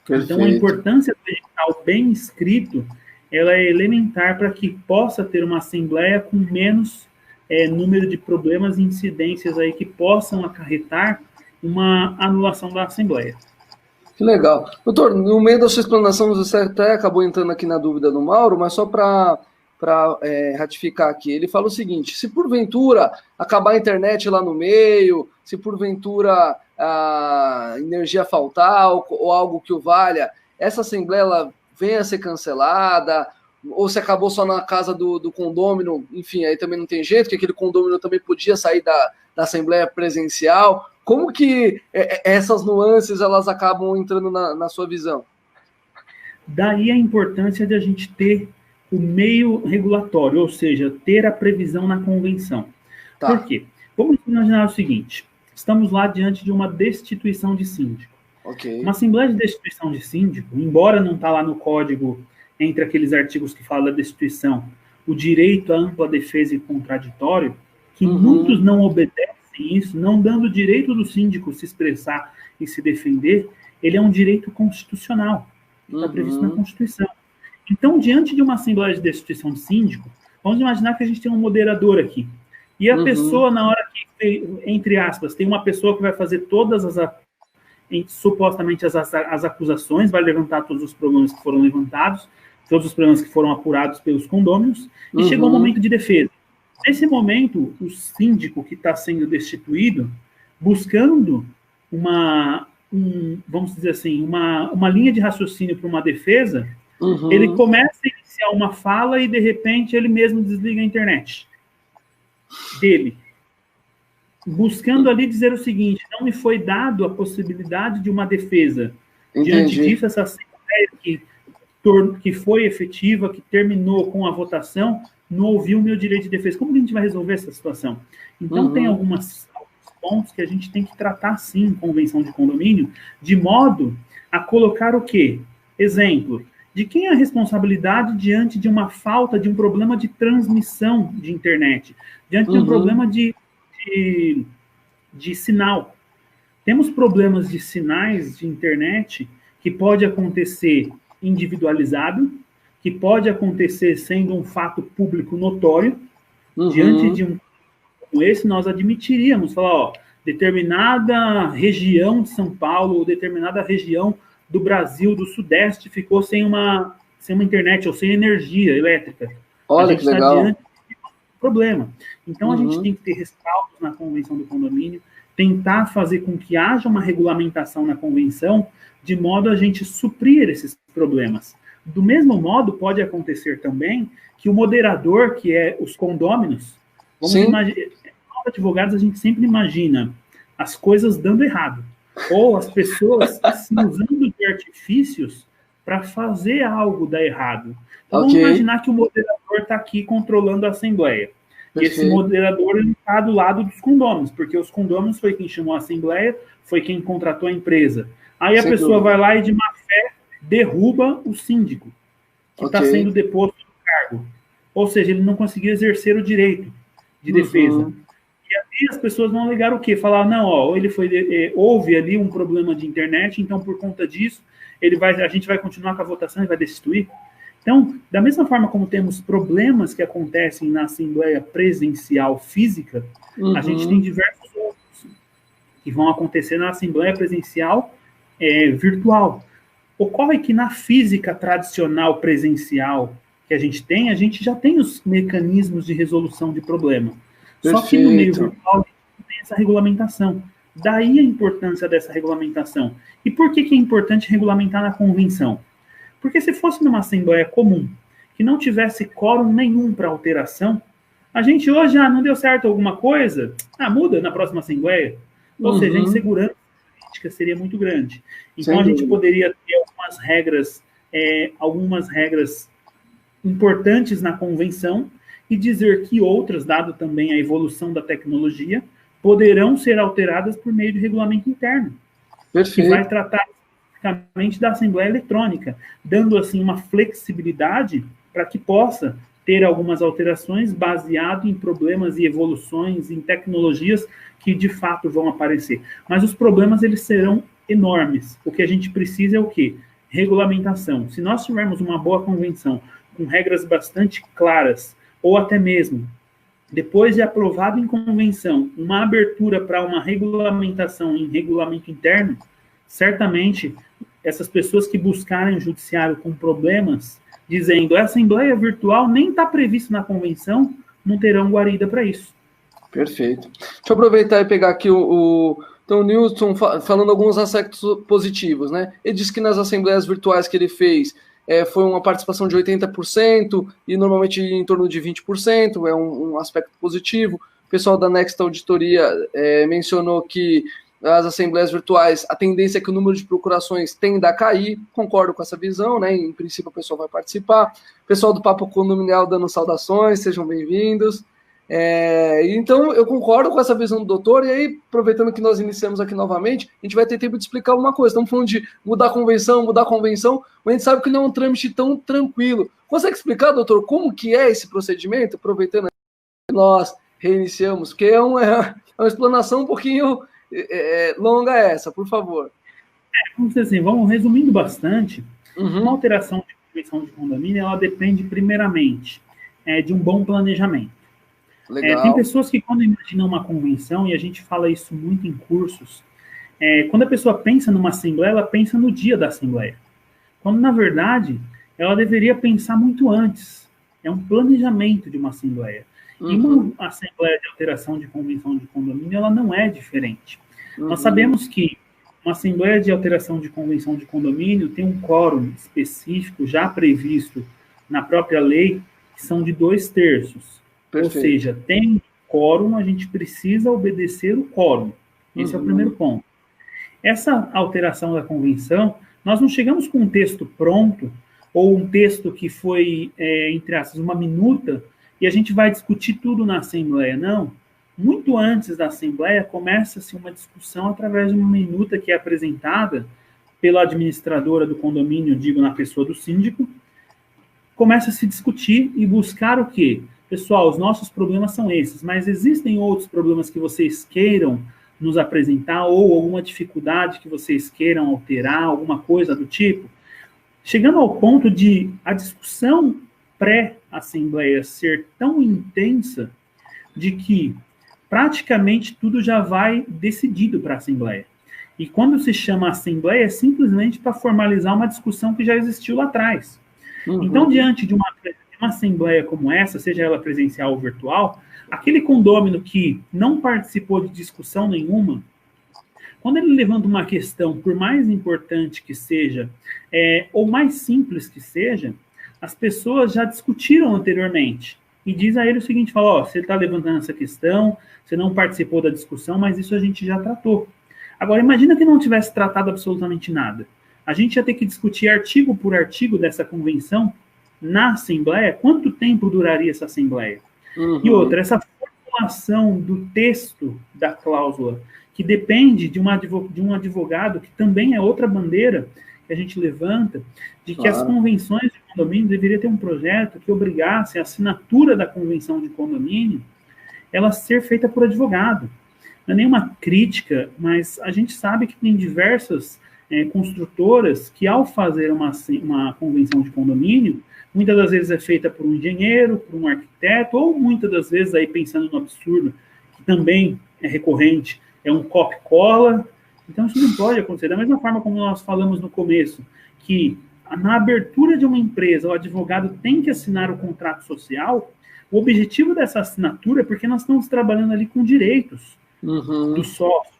Perfeito. Então, a importância do edital bem escrito, ela é elementar para que possa ter uma assembleia com menos número de problemas e incidências aí que possam acarretar uma anulação da assembleia. Que legal. Doutor, no meio da sua explanação, você até acabou entrando aqui na dúvida do Mauro, mas só para ratificar aqui, ele fala o seguinte: se porventura acabar a internet lá no meio, se porventura a energia faltar ou algo que o valha, essa assembleia ela vem a ser cancelada, ou se acabou só na casa do condômino, enfim, aí também não tem jeito, que aquele condômino também podia sair da assembleia presencial. Como que essas nuances elas acabam entrando na sua visão? Daí a importância de a gente ter o meio regulatório, ou seja, ter a previsão na convenção. Tá. Por quê? Vamos imaginar o seguinte: estamos lá diante de uma destituição de síndico. Okay. Uma assembleia de destituição de síndico, embora não está lá no código, entre aqueles artigos que falam da destituição, o direito à ampla defesa e contraditório, que muitos não obedecem isso, não dando o direito do síndico se expressar e se defender, ele é um direito constitucional, que está previsto na Constituição. Então, diante de uma assembleia de destituição de síndico, vamos imaginar que a gente tem um moderador aqui. E a pessoa, na hora que, entre aspas, tem uma pessoa que vai fazer todas supostamente as acusações, vai levantar todos os problemas que foram levantados, todos os problemas que foram apurados pelos condôminos, e chegou o momento de defesa. Nesse momento, o síndico que está sendo destituído, buscando vamos dizer assim, uma linha de raciocínio para uma defesa, ele começa a iniciar uma fala e, de repente, ele mesmo desliga a internet dele, buscando ali dizer o seguinte: não me foi dado a possibilidade de uma defesa. Entendi. Diante disso, essa assembleia que foi efetiva, que terminou com a votação, não ouviu o meu direito de defesa. Como que a gente vai resolver essa situação? Então, tem alguns pontos que a gente tem que tratar, sim, em convenção de condomínio, de modo a colocar o quê? Exemplo, de quem é a responsabilidade diante de uma falta, de um problema de transmissão de internet, diante de um problema de sinal. Temos problemas de sinais de internet que pode acontecer individualizado, que pode acontecer sendo um fato público notório. Diante de um como esse, nós admitiríamos, falar, ó, determinada região de São Paulo, ou determinada região do Brasil, do Sudeste, ficou sem uma internet, ou sem energia elétrica. Olha que legal. Diante de um problema. Então, a gente tem que ter respaldos na convenção do condomínio, tentar fazer com que haja uma regulamentação na convenção, de modo a gente suprir esses problemas. Do mesmo modo, pode acontecer também que o moderador, que é os condôminos, vamos imaginar, nós advogados, a gente sempre imagina as coisas dando errado, ou as pessoas se usando de artifícios para fazer algo dar errado. Então, vamos imaginar que o moderador está aqui controlando a assembleia. E esse moderador está do lado dos condôminos, porque os condôminos foi quem chamou a assembleia, foi quem contratou a empresa. Aí a pessoa vai lá e, de má fé, derruba o síndico, que está sendo deposto do cargo. Ou seja, ele não conseguiu exercer o direito de defesa. E aí as pessoas vão alegar o quê? Falar, não, ó, ele houve ali um problema de internet, então por conta disso, a gente vai continuar com a votação e vai destituir. Então, da mesma forma como temos problemas que acontecem na assembleia presencial física, a gente tem diversos outros que vão acontecer na assembleia presencial virtual. Ocorre que na física tradicional presencial que a gente já tem os mecanismos de resolução de problema. Perfeito. Só que no meio virtual a gente não tem essa regulamentação. Daí a importância dessa regulamentação. E por que é importante regulamentar na convenção? Porque se fosse numa assembleia comum, que não tivesse quórum nenhum para alteração, a gente hoje, não deu certo alguma coisa, muda na próxima assembleia. Ou seja, a insegurança política seria muito grande. Então, a gente poderia ter algumas regras importantes na convenção e dizer que outras, dado também a evolução da tecnologia, poderão ser alteradas por meio de regulamento interno. Perfeito. Que vai tratar especificamente da Assembleia Eletrônica, dando, assim, uma flexibilidade para que possa ter algumas alterações baseado em problemas e evoluções, em tecnologias que, de fato, vão aparecer. Mas os problemas, eles serão enormes. O que a gente precisa é o quê? Regulamentação. Se nós tivermos uma boa convenção, com regras bastante claras, ou até mesmo, depois de aprovado em convenção, uma abertura para uma regulamentação em regulamento interno, certamente essas pessoas que buscarem o judiciário com problemas, dizendo a assembleia virtual nem está previsto na convenção, não terão guarida para isso. Perfeito. Deixa eu aproveitar e pegar aqui então, o Newton falando alguns aspectos positivos, né? Ele disse que nas assembleias virtuais que ele fez foi uma participação de 80% e normalmente em torno de 20%, é um aspecto positivo. O pessoal da Next Auditoria mencionou que as assembleias virtuais, a tendência é que o número de procurações tenda a cair, concordo com essa visão, né? Em princípio, o pessoal vai participar. O pessoal do Papo Condominial dando saudações, sejam bem-vindos. Então, eu concordo com essa visão do doutor, e aí, aproveitando que nós iniciamos aqui novamente, a gente vai ter tempo de explicar uma coisa. Estamos falando de mudar a convenção, mas a gente sabe que não é um trâmite tão tranquilo. Consegue explicar, doutor, como que é esse procedimento, aproveitando que nós reiniciamos, porque é uma explanação um pouquinho longa essa, por favor. Vamos dizer assim, vamos resumindo bastante. Uma alteração de convenção de condomínio, ela depende primeiramente de um bom planejamento. Tem pessoas que, quando imaginam uma convenção, e a gente fala isso muito em cursos, quando a pessoa pensa numa assembleia, ela pensa no dia da assembleia. Quando, na verdade, ela deveria pensar muito antes. É um planejamento de uma assembleia. E uma assembleia de alteração de convenção de condomínio, ela não é diferente. Nós sabemos que uma assembleia de alteração de convenção de condomínio tem um quórum específico já previsto na própria lei, que são de 2/3. Ou seja, tem quórum, a gente precisa obedecer o quórum. Esse é o primeiro ponto. Essa alteração da convenção, nós não chegamos com um texto pronto, ou um texto que foi, entre aspas, uma minuta, e a gente vai discutir tudo na Assembleia. Não. Muito antes da Assembleia, começa-se uma discussão através de uma minuta que é apresentada pela administradora do condomínio, digo, na pessoa do síndico. Começa a se discutir e buscar o quê? Pessoal, os nossos problemas são esses, mas existem outros problemas que vocês queiram nos apresentar, ou alguma dificuldade que vocês queiram alterar, alguma coisa do tipo? Chegando ao ponto de a discussão pré-assembleia ser tão intensa de que praticamente tudo já vai decidido para a assembleia. E quando se chama assembleia, é simplesmente para formalizar uma discussão que já existiu lá atrás. Então, diante de uma assembleia como essa, seja ela presencial ou virtual, aquele condômino que não participou de discussão nenhuma, quando ele levanta uma questão, por mais importante que seja, ou mais simples que seja, as pessoas já discutiram anteriormente. E diz a ele o seguinte, fala, você está levantando essa questão, você não participou da discussão, mas isso a gente já tratou. Agora, imagina que não tivesse tratado absolutamente nada. A gente ia ter que discutir artigo por artigo dessa convenção na Assembleia. Quanto tempo duraria essa Assembleia? E outra, essa formulação do texto da cláusula, que depende de um advogado, que também é outra bandeira que a gente levanta, de que as convenções de condomínio deveriam ter um projeto que obrigasse a assinatura da convenção de condomínio ela ser feita por advogado. Não é nenhuma crítica, mas a gente sabe que tem diversas construtoras que, ao fazer uma convenção de condomínio, muitas das vezes é feita por um engenheiro, por um arquiteto, ou muitas das vezes, aí pensando no absurdo, que também é recorrente, é um copia-cola. Então, isso não pode acontecer. Da mesma forma como nós falamos no começo, que na abertura de uma empresa, o advogado tem que assinar o contrato social, o objetivo dessa assinatura é porque nós estamos trabalhando ali com direitos do sócio.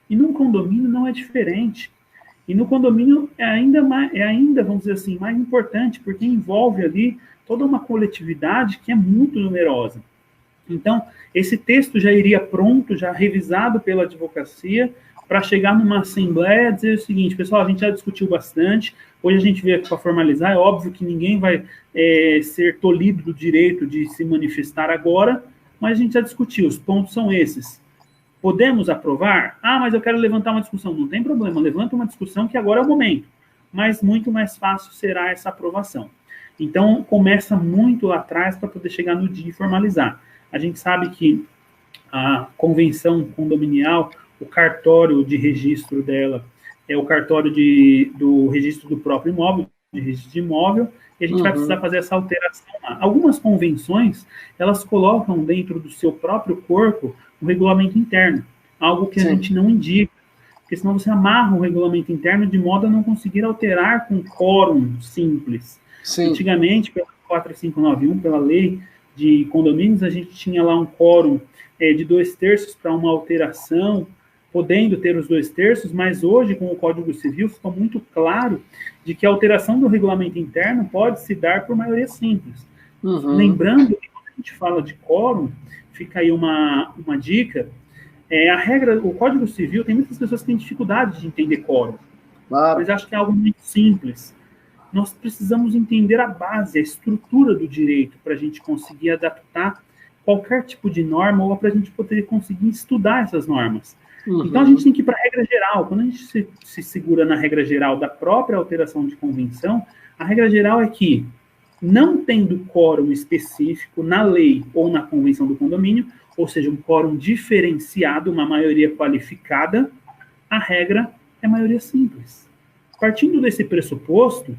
E num condomínio não é diferente. E no condomínio é ainda, vamos dizer assim, mais importante, porque envolve ali toda uma coletividade que é muito numerosa. Então, esse texto já iria pronto, já revisado pela advocacia, para chegar numa assembleia e dizer o seguinte: pessoal, a gente já discutiu bastante, hoje a gente veio aqui para formalizar, é óbvio que ninguém vai ser tolhido do direito de se manifestar agora, mas a gente já discutiu, os pontos são esses. Podemos aprovar? Ah, mas eu quero levantar uma discussão. Não tem problema, levanta uma discussão que agora é o momento. Mas muito mais fácil será essa aprovação. Então, começa muito lá atrás para poder chegar no dia e formalizar. A gente sabe que a convenção condominial, o cartório de registro dela é o cartório do registro do próprio imóvel, de registro de imóvel, e a gente vai precisar fazer essa alteração lá. Algumas convenções, elas colocam dentro do seu próprio corpo o regulamento interno, algo que a gente não indica, porque senão você amarra o regulamento interno de modo a não conseguir alterar com quórum simples. Sim. Antigamente, pela 4591, pela lei de condomínios, a gente tinha lá um quórum de 2/3 para uma alteração, podendo ter os 2/3, mas hoje, com o Código Civil, ficou muito claro de que a alteração do regulamento interno pode se dar por maioria simples. Lembrando que quando a gente fala de quórum, fica aí uma dica, a regra, o Código Civil, tem muitas pessoas que têm dificuldade de entender quórum, mas acho que é algo muito simples. Nós precisamos entender a base, a estrutura do direito, para a gente conseguir adaptar qualquer tipo de norma ou para a gente poder conseguir estudar essas normas. Então, a gente tem que ir para a regra geral. Quando a gente se segura na regra geral da própria alteração de convenção, a regra geral é que, não tendo quórum específico na lei ou na convenção do condomínio, ou seja, um quórum diferenciado, uma maioria qualificada, a regra é maioria simples. Partindo desse pressuposto,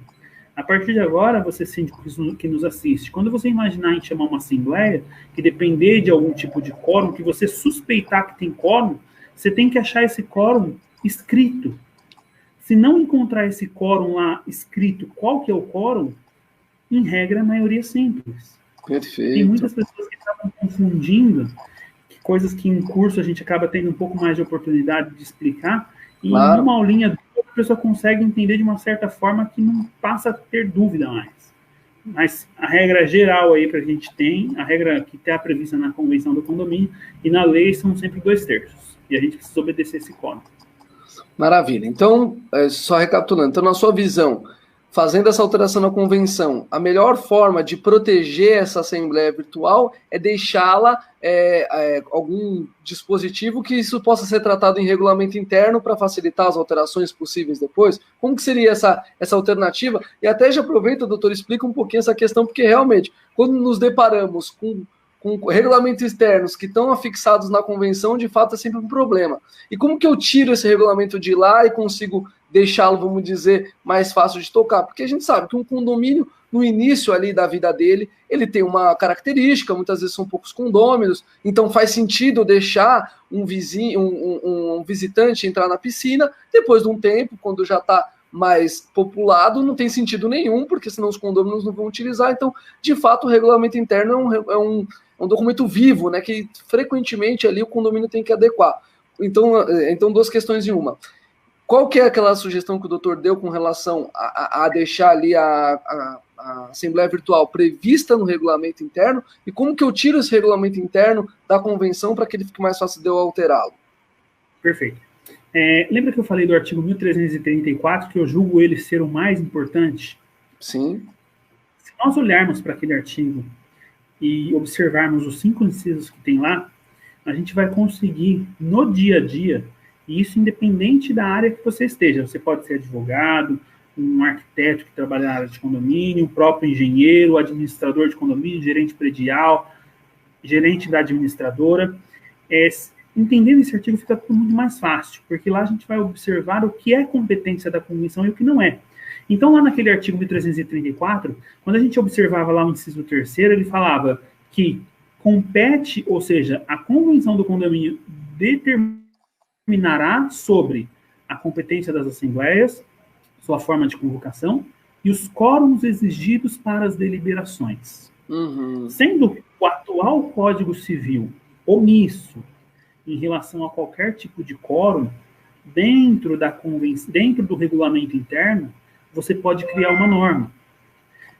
a partir de agora, você síndico que nos assiste, quando você imaginar em chamar uma assembleia, que depender de algum tipo de quórum, que você suspeitar que tem quórum, você tem que achar esse quórum escrito. Se não encontrar esse quórum lá escrito, qual que é o quórum, em regra, é maioria simples. Perfeito. Tem muitas pessoas que acabam confundindo, coisas que em curso a gente acaba tendo um pouco mais de oportunidade de explicar, e em uma aulinha a pessoa consegue entender de uma certa forma que não passa a ter dúvida mais. Mas a regra geral aí que a gente tem, a regra que está prevista na convenção do condomínio e na lei são sempre 2/3. E a gente precisa obedecer esse código. Maravilha. Então, só recapitulando, então na sua visão, fazendo essa alteração na convenção, a melhor forma de proteger essa assembleia virtual é deixá-la algum dispositivo que isso possa ser tratado em regulamento interno para facilitar as alterações possíveis depois? Como que seria essa alternativa? E até já aproveita, doutor, explica um pouquinho essa questão, porque realmente, quando nos deparamos com regulamentos externos que estão afixados na convenção, de fato é sempre um problema. E como que eu tiro esse regulamento de lá e consigo deixá-lo, vamos dizer, mais fácil de tocar? Porque a gente sabe que um condomínio, no início ali da vida dele, ele tem uma característica, muitas vezes são poucos condôminos, então faz sentido deixar um vizinho, um visitante entrar na piscina, depois de um tempo, quando já está mais populado, não tem sentido nenhum, porque senão os condôminos não vão utilizar. Então, de fato, o regulamento interno é um documento vivo, né, que frequentemente ali o condomínio tem que adequar. Então, duas questões em uma. Qual que é aquela sugestão que o doutor deu com relação a deixar ali a Assembleia Virtual prevista no regulamento interno, e como que eu tiro esse regulamento interno da convenção para que ele fique mais fácil de eu alterá-lo? Perfeito. Lembra que eu falei do artigo 1334, que eu julgo ele ser o mais importante? Sim. Se nós olharmos para aquele artigo e observarmos os 5 incisos que tem lá, a gente vai conseguir, no dia a dia, e isso independente da área que você esteja, você pode ser advogado, um arquiteto que trabalha na área de condomínio, o próprio engenheiro, administrador de condomínio, gerente predial, gerente da administradora. Entendendo esse artigo fica tudo muito mais fácil, porque lá a gente vai observar o que é competência da convenção e o que não é. Então, lá naquele artigo 1334, quando a gente observava lá o inciso 3º, ele falava que compete, ou seja, a convenção do condomínio determinará sobre a competência das assembleias, sua forma de convocação e os quórums exigidos para as deliberações. Sendo o atual Código Civil omisso em relação a qualquer tipo de quórum, dentro dentro do regulamento interno, você pode criar uma norma.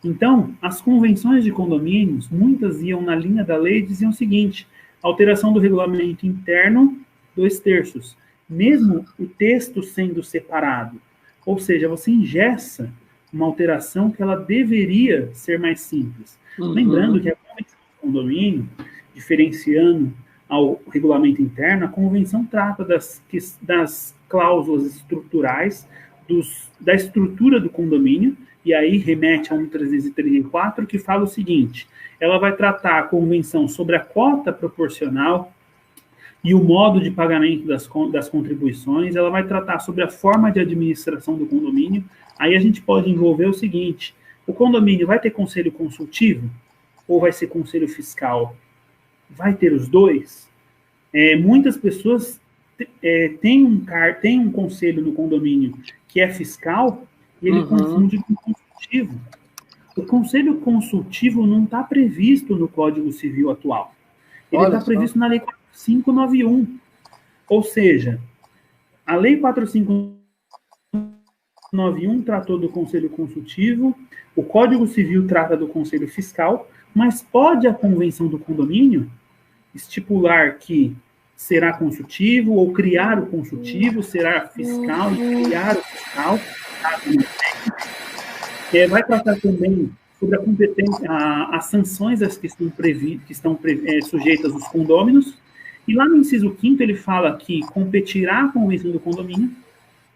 Então, as convenções de condomínios, muitas iam na linha da lei e diziam o seguinte: alteração do regulamento interno, 2/3, mesmo o texto sendo separado. Ou seja, você engessa uma alteração que ela deveria ser mais simples. Lembrando que a convenção de condomínio, diferenciando ao regulamento interno, a convenção trata das cláusulas estruturais, da estrutura do condomínio, e aí remete a 1334, que fala o seguinte: ela vai tratar a convenção sobre a cota proporcional e o modo de pagamento das contribuições, ela vai tratar sobre a forma de administração do condomínio. Aí a gente pode envolver o seguinte: o condomínio vai ter conselho consultivo ou vai ser conselho fiscal? Vai ter os dois? Muitas pessoas têm um conselho no condomínio que é fiscal e ele confunde com consultivo. O conselho consultivo não está previsto no Código Civil atual. Ele está previsto na Lei 4591. Ou seja, a Lei 4591 tratou do conselho consultivo, o Código Civil trata do conselho fiscal, mas pode a convenção do condomínio estipular que será consultivo ou criar o consultivo, será fiscal e criar o fiscal. Vai tratar também sobre a competência, as sanções que estão sujeitas aos condôminos. E lá no inciso 5º ele fala que competirá a convenção do condomínio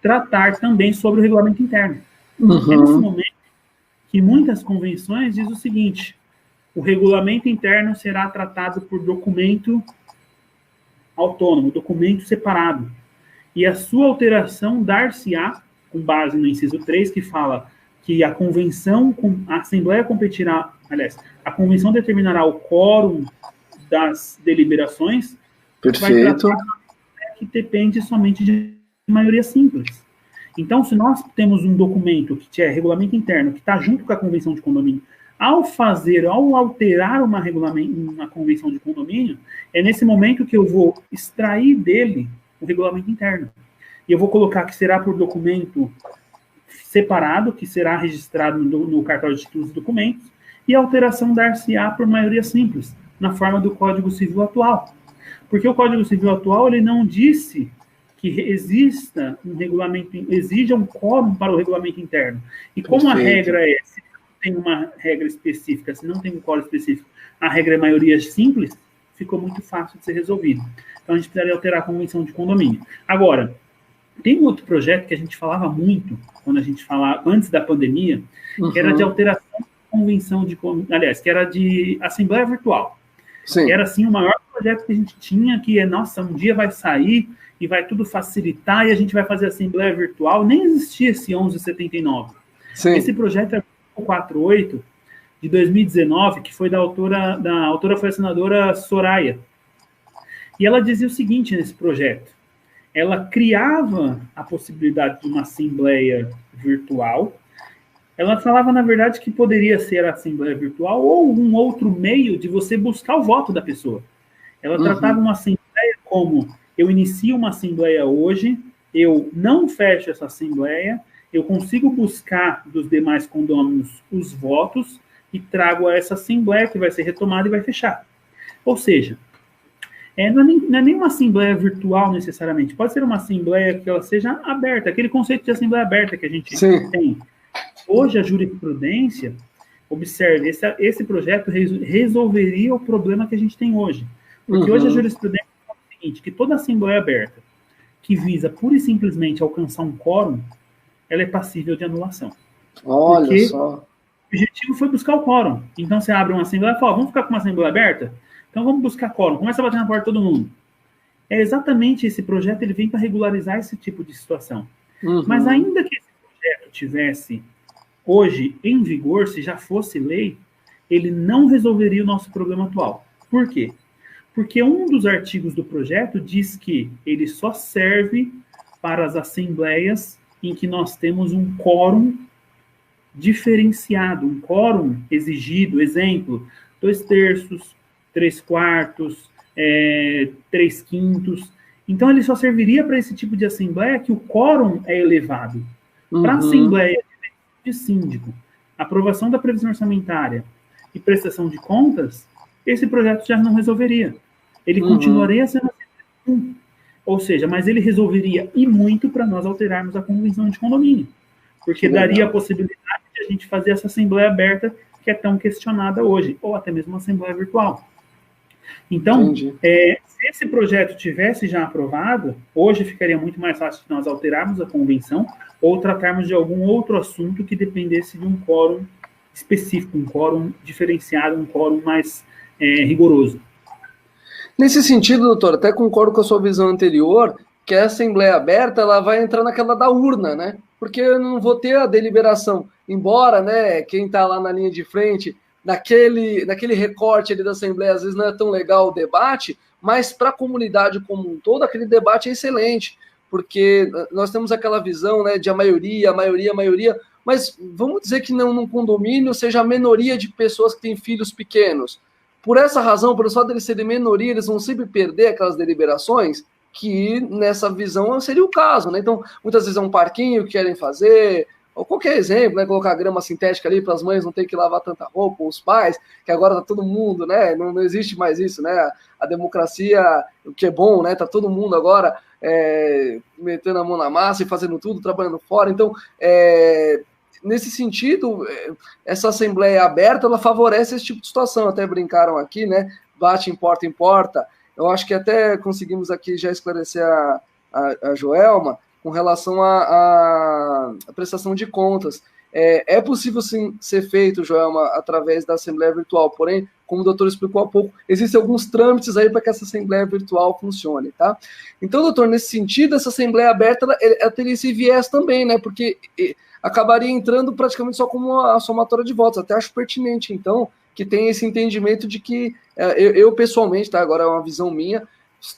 tratar também sobre o regulamento interno. É nesse momento que muitas convenções dizem o seguinte: o regulamento interno será tratado por documento autônomo, documento separado. E a sua alteração dar-se-á, com base no inciso 3, que fala que a Assembleia competirá, aliás, a convenção determinará o quórum das deliberações. Perfeito. Vai tratar que depende somente de maioria simples. Então, se nós temos um documento que é regulamento interno, que está junto com a convenção de condomínio, ao alterar uma convenção de condomínio, é nesse momento que eu vou extrair dele o regulamento interno. E eu vou colocar que será por documento separado, que será registrado no cartório de títulos e documentos, e a alteração dar-se-á por maioria simples, na forma do Código Civil atual. Porque o Código Civil atual, ele não disse que exista exija um quórum para o regulamento interno. E como a regra é, se não tem uma regra específica, se não tem um quórum específico, a regra é maioria simples, ficou muito fácil de ser resolvido. Então, a gente precisaria alterar a convenção de condomínio. Agora, tem um outro projeto que a gente falava muito, quando a gente falava, antes da pandemia, que era de alteração da convenção de condomínio, aliás, que era de assembleia virtual. Sim. Que era, assim, o maior projeto que a gente tinha, que é, nossa, um dia vai sair e vai tudo facilitar e a gente vai fazer assembleia virtual. Nem existia esse 1179. Sim. Esse projeto é o 48 de 2019, que foi da autora foi a senadora Soraya. E ela dizia o seguinte nesse projeto: ela criava a possibilidade de uma assembleia virtual. Ela falava, na verdade, que poderia ser a assembleia virtual ou um outro meio de você buscar o voto da pessoa. Ela tratava uma assembleia como: eu inicio uma assembleia hoje, eu não fecho essa assembleia, eu consigo buscar dos demais condôminos os votos e trago a essa assembleia que vai ser retomada e vai fechar. Ou seja, não é nem uma assembleia virtual necessariamente, pode ser uma assembleia que ela seja aberta, aquele conceito de assembleia aberta que a gente tem. Hoje a jurisprudência, observe, esse projeto resolveria o problema que a gente tem hoje. Porque hoje a jurisprudência é o seguinte, que toda assembleia aberta que visa pura e simplesmente alcançar um quórum, ela é passível de anulação. Olha porque só. O objetivo foi buscar o quórum. Então você abre uma assembleia e fala: vamos ficar com uma assembleia aberta? Então vamos buscar quórum. Começa a bater na porta de todo mundo. É exatamente esse projeto, ele vem para regularizar esse tipo de situação. Mas ainda que esse projeto tivesse hoje em vigor, se já fosse lei, ele não resolveria o nosso problema atual. Por quê? Porque um dos artigos do projeto diz que ele só serve para as assembleias em que nós temos um quórum diferenciado, um quórum exigido, exemplo, 2/3, 3/4, 3/5. Então, ele só serviria para esse tipo de assembleia que o quórum é elevado. Para a assembleia de síndico, aprovação da previsão orçamentária e prestação de contas, esse projeto já não resolveria. Ele continuaria sendo assim, ou seja, mas ele resolveria e muito para nós alterarmos a convenção de condomínio, porque daria a possibilidade de a gente fazer essa assembleia aberta que é tão questionada hoje, ou até mesmo uma assembleia virtual. Então, se esse projeto tivesse já aprovado, hoje ficaria muito mais fácil de nós alterarmos a convenção ou tratarmos de algum outro assunto que dependesse de um quórum específico, um quórum diferenciado, um quórum mais rigoroso. Nesse sentido, doutor, até concordo com a sua visão anterior, que a Assembleia Aberta ela vai entrar naquela da urna, né? Porque eu não vou ter a deliberação, embora, né, quem está lá na linha de frente, naquele recorte ali da Assembleia, às vezes não é tão legal o debate, mas para a comunidade como um todo, aquele debate é excelente, porque nós temos aquela visão, né, de a maioria, mas vamos dizer que não num condomínio seja a minoria de pessoas que têm filhos pequenos. Por essa razão, por só deles serem minoria, eles vão sempre perder aquelas deliberações, que nessa visão seria o caso, né? Então, muitas vezes é um parquinho que querem fazer, ou qualquer exemplo, né? Colocar grama sintética ali para as mães não ter que lavar tanta roupa, ou os pais, que agora tá todo mundo, né? Não existe mais isso, né? A democracia, o que é bom, né? Tá todo mundo agora metendo a mão na massa e fazendo tudo, trabalhando fora. Então, nesse sentido, essa assembleia aberta, ela favorece esse tipo de situação. Até brincaram aqui, né? Bate em porta. Eu acho que até conseguimos aqui já esclarecer a Joelma com relação à prestação de contas. É possível, sim, ser feito, Joelma, através da assembleia virtual, porém, como o doutor explicou há pouco, existem alguns trâmites aí para que essa assembleia virtual funcione, tá? Então, doutor, nesse sentido, essa assembleia aberta, ela teria esse viés também, né? Porque acabaria entrando praticamente só como a somatória de votos. Até acho pertinente, então, que tem esse entendimento de que eu pessoalmente, tá? Agora é uma visão minha,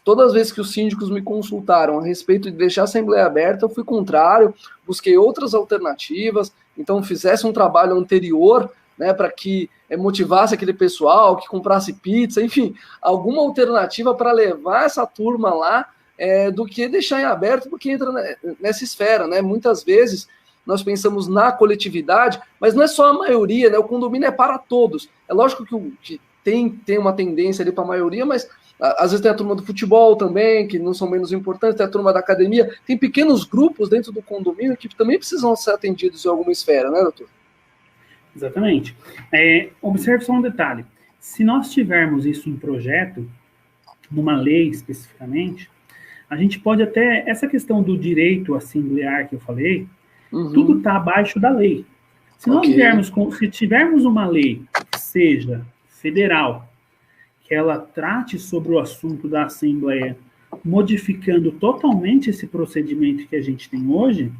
todas as vezes que os síndicos me consultaram a respeito de deixar a assembleia aberta, eu fui contrário, busquei outras alternativas, então fizesse um trabalho anterior, né, para que motivasse aquele pessoal, que comprasse pizza, enfim, alguma alternativa para levar essa turma lá, do que deixar em aberto, porque entra nessa esfera, né? Muitas vezes nós pensamos na coletividade, mas não é só a maioria, né? O condomínio é para todos. É lógico que tem uma tendência ali para a maioria, mas às vezes tem a turma do futebol também, que não são menos importantes, tem a turma da academia, tem pequenos grupos dentro do condomínio que também precisam ser atendidos em alguma esfera, né, doutor? Exatamente. Observe só um detalhe. Se nós tivermos isso em projeto, numa lei especificamente, a gente pode até, essa questão do direito assemblear que eu falei, tudo está abaixo da lei. Se nós se tivermos uma lei que seja federal, que ela trate sobre o assunto da Assembleia, modificando totalmente esse procedimento que a gente tem hoje,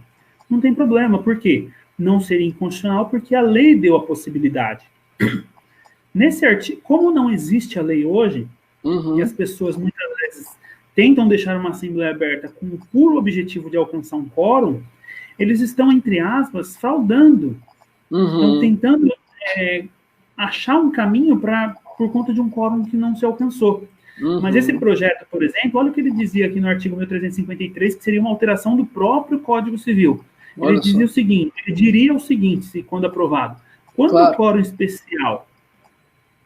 não tem problema. Por quê? Não seria inconstitucional porque a lei deu a possibilidade. Nesse artigo, como não existe a lei hoje, e as pessoas muitas vezes tentam deixar uma Assembleia aberta com o puro objetivo de alcançar um quórum, eles estão, entre aspas, fraudando. Estão tentando achar um caminho por conta de um quórum que não se alcançou. Mas esse projeto, por exemplo, olha o que ele dizia aqui no artigo 1353, que seria uma alteração do próprio Código Civil. Ele diria o seguinte, quando aprovado, quando o quórum especial,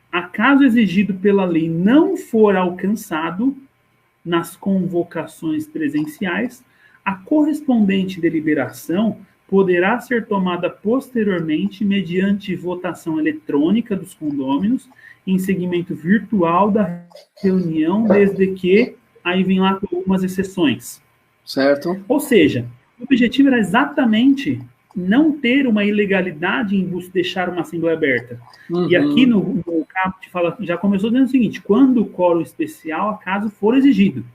acaso exigido pela lei, não for alcançado nas convocações presenciais, a correspondente deliberação poderá ser tomada posteriormente mediante votação eletrônica dos condôminos em segmento virtual da reunião, desde que, aí vem lá algumas exceções. Certo. Ou seja, o objetivo era exatamente não ter uma ilegalidade em deixar uma assembleia aberta. E aqui no caput fala, já começou dizendo o seguinte, quando o quórum especial, acaso for exigido.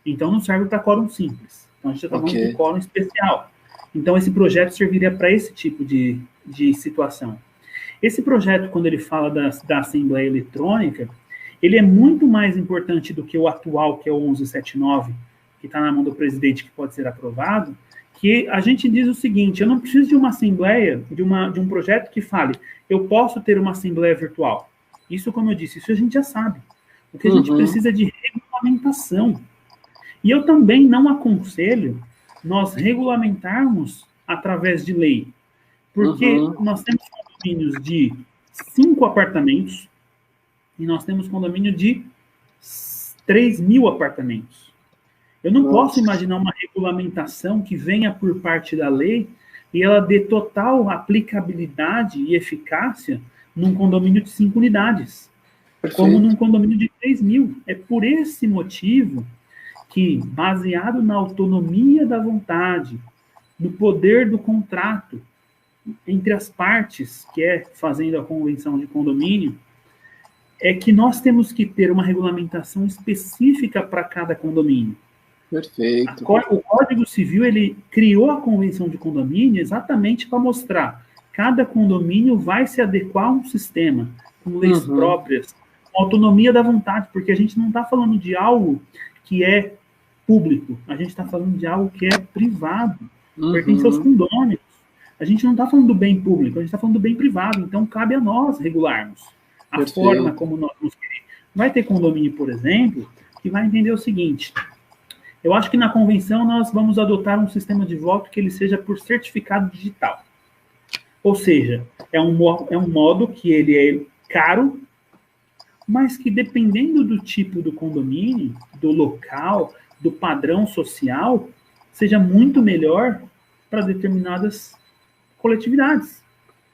Então não serve para quórum simples. Então a gente está falando de quórum especial. Então esse projeto serviria para esse tipo de situação. Esse projeto, quando ele fala da Assembleia Eletrônica, ele é muito mais importante do que o atual, que é o 1179, que está na mão do presidente, que pode ser aprovado, que a gente diz o seguinte, eu não preciso de uma assembleia, de um projeto que fale, eu posso ter uma assembleia virtual. Isso, como eu disse, isso a gente já sabe. O que a gente precisa é de regulamentação. E eu também não aconselho nós regulamentarmos através de lei, porque nós temos condomínios de 5 apartamentos e nós temos condomínio de 3.000 apartamentos. Eu não posso imaginar uma regulamentação que venha por parte da lei e ela dê total aplicabilidade e eficácia num condomínio de 5 unidades, como num condomínio de 3.000. É por esse motivo que, baseado na autonomia da vontade, no poder do contrato entre as partes, que é fazendo a convenção de condomínio, é que nós temos que ter uma regulamentação específica para cada condomínio. Perfeito. O Código Civil, ele criou a convenção de condomínio exatamente para mostrar cada condomínio vai se adequar a um sistema, com leis próprias, com autonomia da vontade, porque a gente não está falando de algo que é público, a gente está falando de algo que é privado, pertence aos condôminos. A gente não está falando do bem público, a gente está falando do bem privado, então cabe a nós regularmos a forma como nós vamos querer. Vai ter condomínio, por exemplo, que vai entender o seguinte: eu acho que na convenção nós vamos adotar um sistema de voto que ele seja por certificado digital. Ou seja, é um modo que ele é caro, mas que dependendo do tipo do condomínio, do local, do padrão social, seja muito melhor para determinadas coletividades.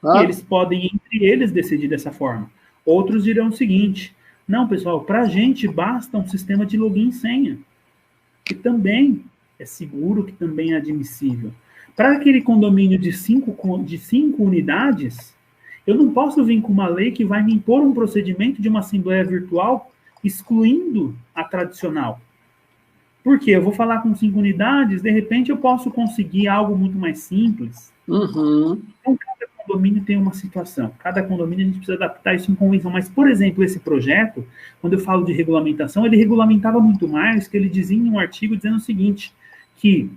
E eles podem, entre eles, decidir dessa forma. Outros dirão o seguinte: não, pessoal, para a gente basta um sistema de login e senha, que também é seguro, que também é admissível. Para aquele condomínio de 5 unidades, eu não posso vir com uma lei que vai me impor um procedimento de uma assembleia virtual excluindo a tradicional. Por quê? Eu vou falar com 5 unidades, de repente eu posso conseguir algo muito mais simples. Então, cada condomínio tem uma situação. Cada condomínio a gente precisa adaptar isso em convenção. Mas, por exemplo, esse projeto, quando eu falo de regulamentação, ele regulamentava muito mais, que ele dizia em um artigo dizendo o seguinte, que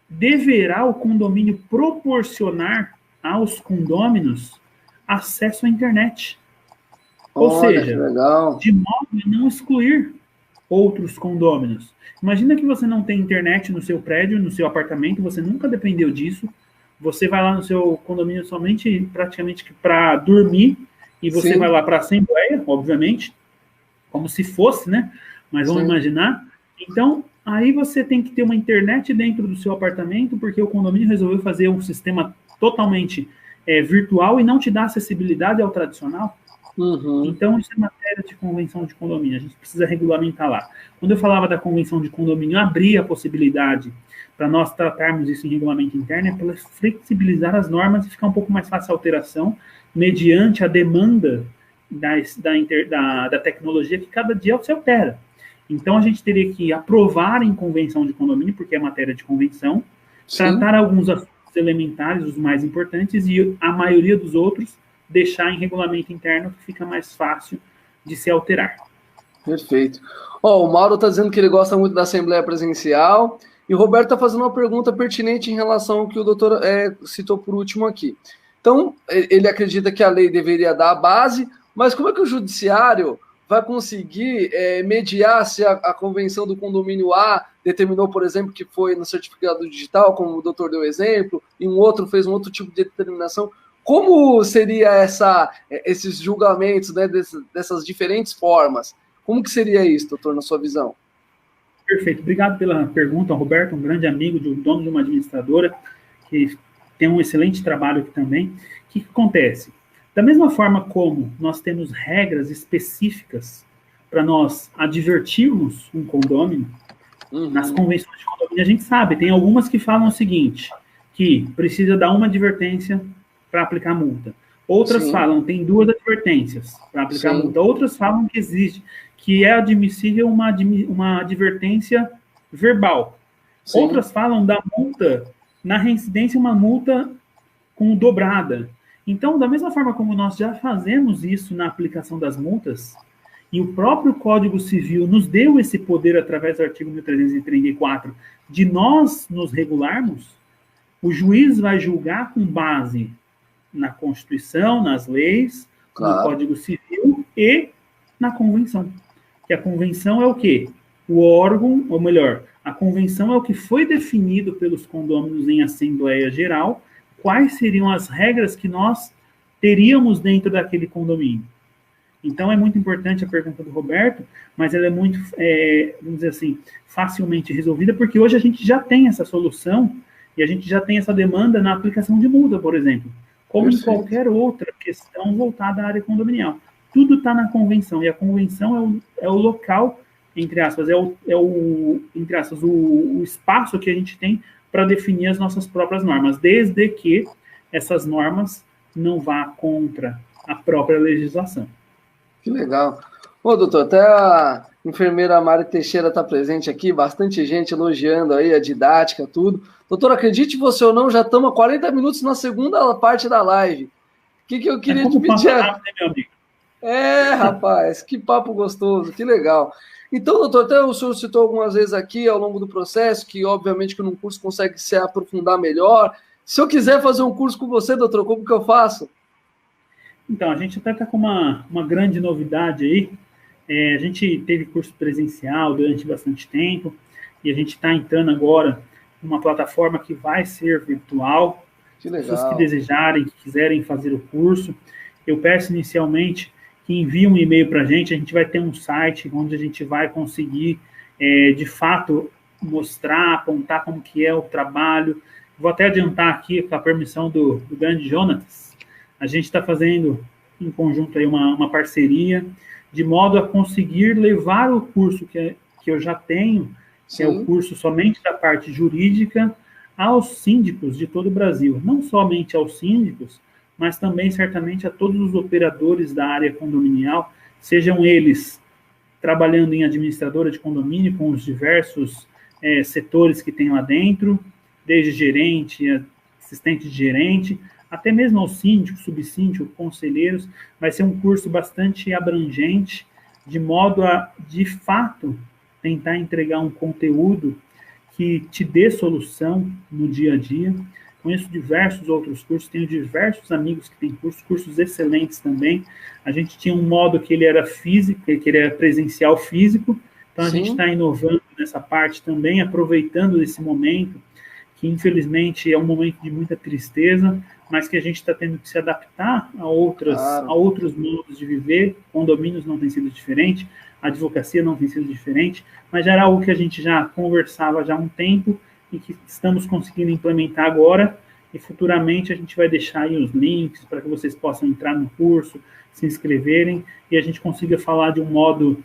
deverá o condomínio proporcionar aos condôminos acesso à internet. Ou seja, de modo a não excluir outros condôminos. Imagina que você não tem internet no seu prédio, no seu apartamento, você nunca dependeu disso, você vai lá no seu condomínio somente praticamente para dormir, e você vai lá para a assembleia, obviamente, como se fosse, né? Mas vamos imaginar. Então, aí você tem que ter uma internet dentro do seu apartamento, porque o condomínio resolveu fazer um sistema totalmente virtual e não te dá acessibilidade ao tradicional. Então, isso é matéria de convenção de condomínio, a gente precisa regulamentar lá. Quando eu falava da convenção de condomínio, abrir a possibilidade para nós tratarmos isso em regulamento interno, é para flexibilizar as normas e ficar um pouco mais fácil a alteração, mediante a demanda da tecnologia que cada dia se altera. Então, a gente teria que aprovar em convenção de condomínio, porque é matéria de convenção, tratar alguns assuntos elementares, os mais importantes, e a maioria dos outros deixar em regulamento interno, que fica mais fácil de se alterar. Perfeito. O Mauro está dizendo que ele gosta muito da Assembleia Presencial, e o Roberto está fazendo uma pergunta pertinente em relação ao que o doutor citou por último aqui. Então, ele acredita que a lei deveria dar a base, mas como é que o judiciário vai conseguir mediar se a convenção do condomínio A determinou, por exemplo, que foi no certificado digital, como o doutor deu exemplo, e um outro fez um outro tipo de determinação? Como seria esses julgamentos, né, dessas diferentes formas? Como que seria isso, doutor, na sua visão? Perfeito. Obrigado pela pergunta, Roberto, um grande amigo, dono de uma administradora, que tem um excelente trabalho aqui também. O que acontece? Da mesma forma como nós temos regras específicas para nós advertirmos um condômino, nas convenções de condomínio a gente sabe, tem algumas que falam o seguinte, que precisa dar uma advertência para aplicar multa. Outras falam, tem 2 advertências para aplicar multa. Outras falam que existe, que é admissível uma advertência verbal. Outras falam da multa, na reincidência, uma multa com dobrada. Então, da mesma forma como nós já fazemos isso na aplicação das multas, e o próprio Código Civil nos deu esse poder através do artigo 1334 de nós nos regularmos, o juiz vai julgar com base na Constituição, nas leis, no Código Civil e na Convenção. Que a Convenção é o quê? O órgão, ou melhor, A convenção é o que foi definido pelos condôminos em Assembleia Geral, quais seriam as regras que nós teríamos dentro daquele condomínio. Então, é muito importante a pergunta do Roberto, mas ela é muito, vamos dizer assim, facilmente resolvida, porque hoje a gente já tem essa solução e a gente já tem essa demanda na aplicação de multa, por exemplo, como em qualquer outra questão voltada à área condominial. Tudo está na convenção, e a convenção é o local, entre aspas, entre aspas, o espaço que a gente tem para definir as nossas próprias normas, desde que essas normas não vá contra a própria legislação. Que legal. Ô, doutor, até a enfermeira Mari Teixeira está presente aqui, bastante gente elogiando aí a didática, tudo. Doutor, acredite você ou não, já estamos há 40 minutos na segunda parte da live. O que eu queria te pedir? Meu amigo. Rapaz, que papo gostoso, que legal. Então, doutor, até o senhor citou algumas vezes aqui ao longo do processo, que obviamente que num curso consegue se aprofundar melhor. Se eu quiser fazer um curso com você, doutor, como que eu faço? Então, a gente até está com uma grande novidade aí. A gente teve curso presencial durante bastante tempo, e a gente está entrando agora numa plataforma que vai ser virtual. Que legal. Pessoas que desejarem, que quiserem fazer o curso, eu peço inicialmente que enviem um e-mail para a gente vai ter um site onde a gente vai conseguir, de fato, mostrar, apontar como que é o trabalho. Vou até adiantar aqui, com a permissão do grande Jonatas, a gente está fazendo em conjunto aí uma parceria, de modo a conseguir levar o curso que eu já tenho, que é o curso somente da parte jurídica, aos síndicos de todo o Brasil. Não somente aos síndicos, mas também, certamente, a todos os operadores da área condominial, sejam eles trabalhando em administradora de condomínio, com os diversos setores que tem lá dentro, desde gerente, assistente de gerente, até mesmo aos síndicos, subsíndicos, conselheiros. Vai ser um curso bastante abrangente, de modo a, de fato, tentar entregar um conteúdo que te dê solução no dia a dia. Conheço diversos outros cursos, tenho diversos amigos que têm cursos excelentes também. A gente tinha um modo que ele era físico, que ele era presencial físico, então a gente está inovando nessa parte também, aproveitando esse momento, que infelizmente é um momento de muita tristeza, mas que a gente está tendo que se adaptar a outros modos de viver. Condomínios não tem sido diferente, a advocacia não tem sido diferente, mas já era algo que a gente já conversava já há um tempo e que estamos conseguindo implementar agora, e futuramente a gente vai deixar aí os links para que vocês possam entrar no curso, se inscreverem, e a gente consiga falar de um modo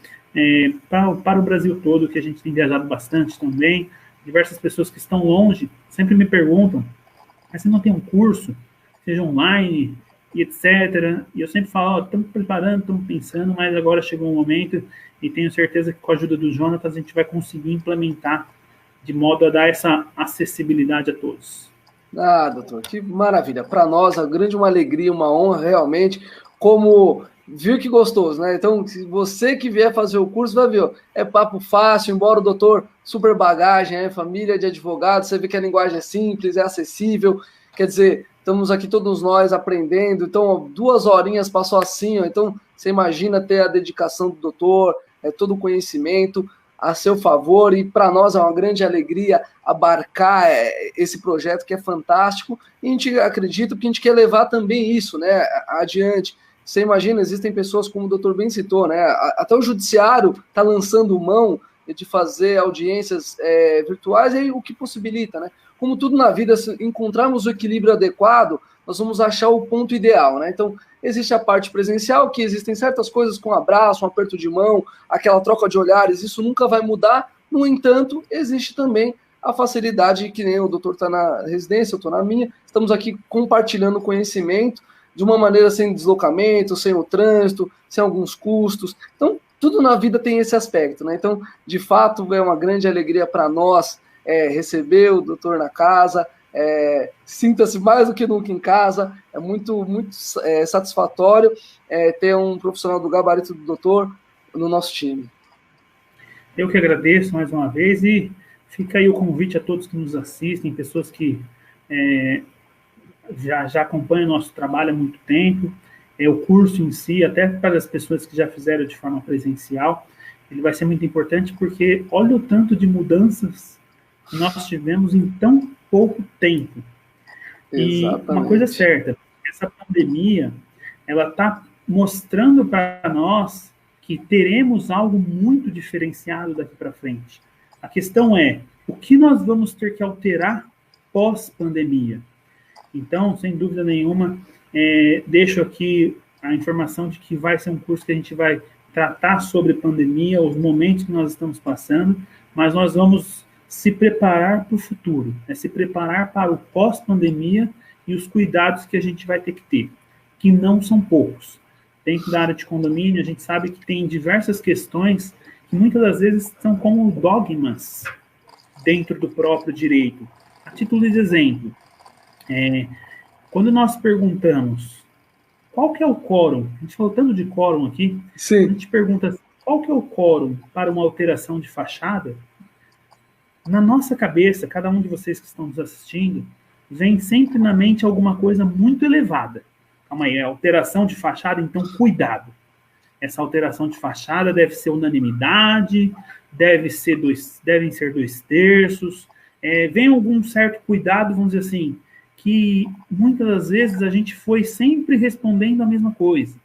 para o Brasil todo, que a gente tem viajado bastante também. Diversas pessoas que estão longe sempre me perguntam, mas você não tem um curso, seja online, e etc. E eu sempre falo, estamos preparando, estamos pensando, mas agora chegou o momento, e tenho certeza que com a ajuda do Jonatas a gente vai conseguir implementar de modo a dar essa acessibilidade a todos. Doutor, que maravilha. Para nós, é uma alegria, uma honra, realmente, como viu que gostoso, né? Então, se você que vier fazer o curso, vai ver, ó, é papo fácil, embora o doutor super bagagem, família de advogados, você vê que a linguagem é simples, é acessível, quer dizer, estamos aqui todos nós aprendendo, então, ó, 2 horinhas passou assim, ó, então, você imagina ter a dedicação do doutor, todo o conhecimento a seu favor, e para nós é uma grande alegria abarcar esse projeto que é fantástico, e a gente acredita que a gente quer levar também isso, né, adiante. Você imagina, existem pessoas, como o doutor bem citou, né, até o judiciário está lançando mão de fazer audiências virtuais, e o que possibilita, né? Como tudo na vida, se encontrarmos o equilíbrio adequado, nós vamos achar o ponto ideal, né? Então, existe a parte presencial, que existem certas coisas com abraço, um aperto de mão, aquela troca de olhares, isso nunca vai mudar. No entanto, existe também a facilidade, que nem o doutor está na residência, eu estou na minha, estamos aqui compartilhando conhecimento de uma maneira sem deslocamento, sem o trânsito, sem alguns custos. Então, tudo na vida tem esse aspecto, né? Então, de fato, é uma grande alegria para nós receber o doutor na casa, sinta-se mais do que nunca em casa, é muito, muito satisfatório ter um profissional do gabarito do doutor no nosso time. Eu que agradeço mais uma vez, e fica aí o convite a todos que nos assistem, pessoas que já acompanham o nosso trabalho há muito tempo, o curso em si, até para as pessoas que já fizeram de forma presencial, ele vai ser muito importante porque olha o tanto de mudanças que nós tivemos em tão pouco tempo. Exatamente. E uma coisa é certa, essa pandemia, ela está mostrando para nós que teremos algo muito diferenciado daqui para frente. A questão é, o que nós vamos ter que alterar pós-pandemia? Então, sem dúvida nenhuma, deixo aqui a informação de que vai ser um curso que a gente vai tratar sobre pandemia, os momentos que nós estamos passando, mas nós vamos se preparar para o futuro, se preparar para o pós-pandemia e os cuidados que a gente vai ter que ter, que não são poucos. Dentro da área de condomínio, a gente sabe que tem diversas questões que muitas das vezes são como dogmas dentro do próprio direito. A título de exemplo, quando nós perguntamos qual que é o quórum, a gente falou tanto de quórum aqui, Sim. a gente pergunta qual que é o quórum para uma alteração de fachada, na nossa cabeça, cada um de vocês que estão nos assistindo, vem sempre na mente alguma coisa muito elevada. Calma aí, é alteração de fachada, então cuidado. Essa alteração de fachada deve ser unanimidade, devem ser 2/3. Vem algum certo cuidado, vamos dizer assim, que muitas das vezes a gente foi sempre respondendo a mesma coisa.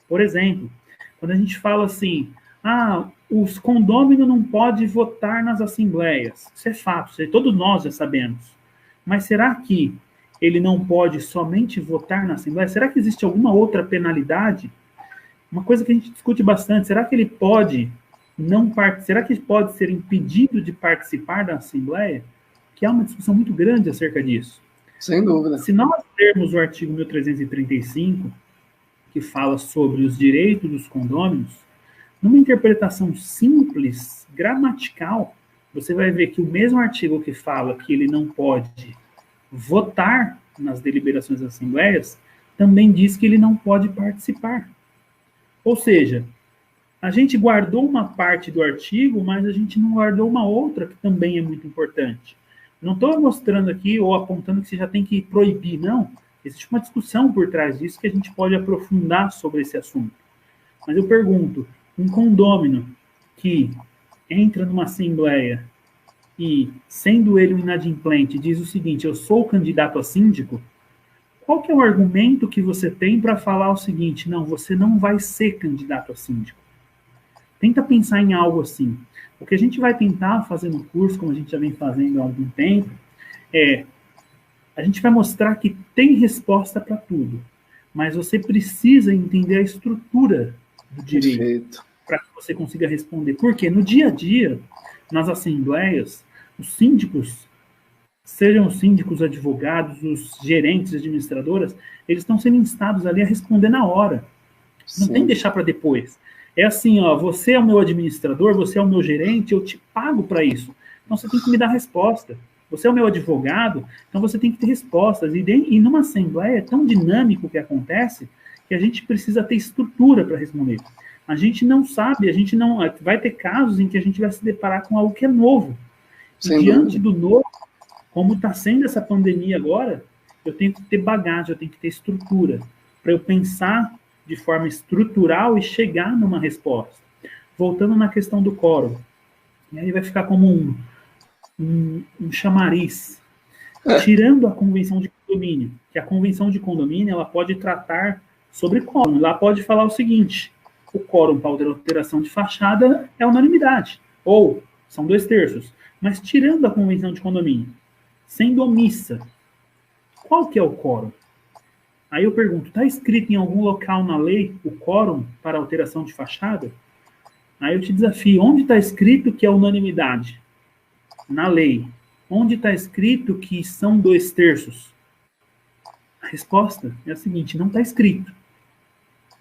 Por exemplo, quando a gente fala assim, os condôminos não podem votar nas assembleias. Isso é fato, todos nós já sabemos. Mas será que ele não pode somente votar na assembleia? Será que existe alguma outra penalidade? Uma coisa que a gente discute bastante, será que ele pode será que ele pode ser impedido de participar da assembleia? Que há uma discussão muito grande acerca disso. Sem dúvida. Se nós lermos o artigo 1335, que fala sobre os direitos dos condôminos, numa interpretação simples, gramatical, você vai ver que o mesmo artigo que fala que ele não pode votar nas deliberações das assembleias, também diz que ele não pode participar. Ou seja, a gente guardou uma parte do artigo, mas a gente não guardou uma outra que também é muito importante. Não estou mostrando aqui ou apontando que você já tem que proibir, não. Existe uma discussão por trás disso que a gente pode aprofundar sobre esse assunto. Mas eu pergunto, um condômino que entra numa assembleia e, sendo ele um inadimplente, diz o seguinte, eu sou candidato a síndico, qual que é o argumento que você tem para falar o seguinte, não, você não vai ser candidato a síndico? Tenta pensar em algo assim. O que a gente vai tentar fazer no curso, como a gente já vem fazendo há algum tempo, a gente vai mostrar que tem resposta para tudo, mas você precisa entender a estrutura do direito para que você consiga responder. Porque no dia a dia, nas assembleias, os síndicos, sejam os síndicos, advogados, os gerentes, administradoras, eles estão sendo instados ali a responder na hora. Não tem que deixar para depois. É assim, você é o meu administrador, você é o meu gerente, eu te pago para isso. Então você tem que me dar resposta. Você é o meu advogado, então você tem que ter respostas. E numa assembleia é tão dinâmico que acontece que a gente precisa ter estrutura para responder. A gente não sabe, vai ter casos em que a gente vai se deparar com algo que é novo. E diante do novo, como está sendo essa pandemia agora, eu tenho que ter bagagem, eu tenho que ter estrutura para eu pensar de forma estrutural e chegar numa resposta. Voltando na questão do quórum, e aí vai ficar como um chamariz, tirando a convenção de condomínio, que a convenção de condomínio ela pode tratar sobre quórum, ela pode falar o seguinte, o quórum para alteração de fachada é unanimidade, ou são 2/3, mas tirando a convenção de condomínio, sendo omissa, qual que é o quórum? Aí eu pergunto, está escrito em algum local na lei o quórum para alteração de fachada? Aí eu te desafio, onde está escrito que é unanimidade? Na lei. Onde está escrito que são 2/3? A resposta é a seguinte, não está escrito.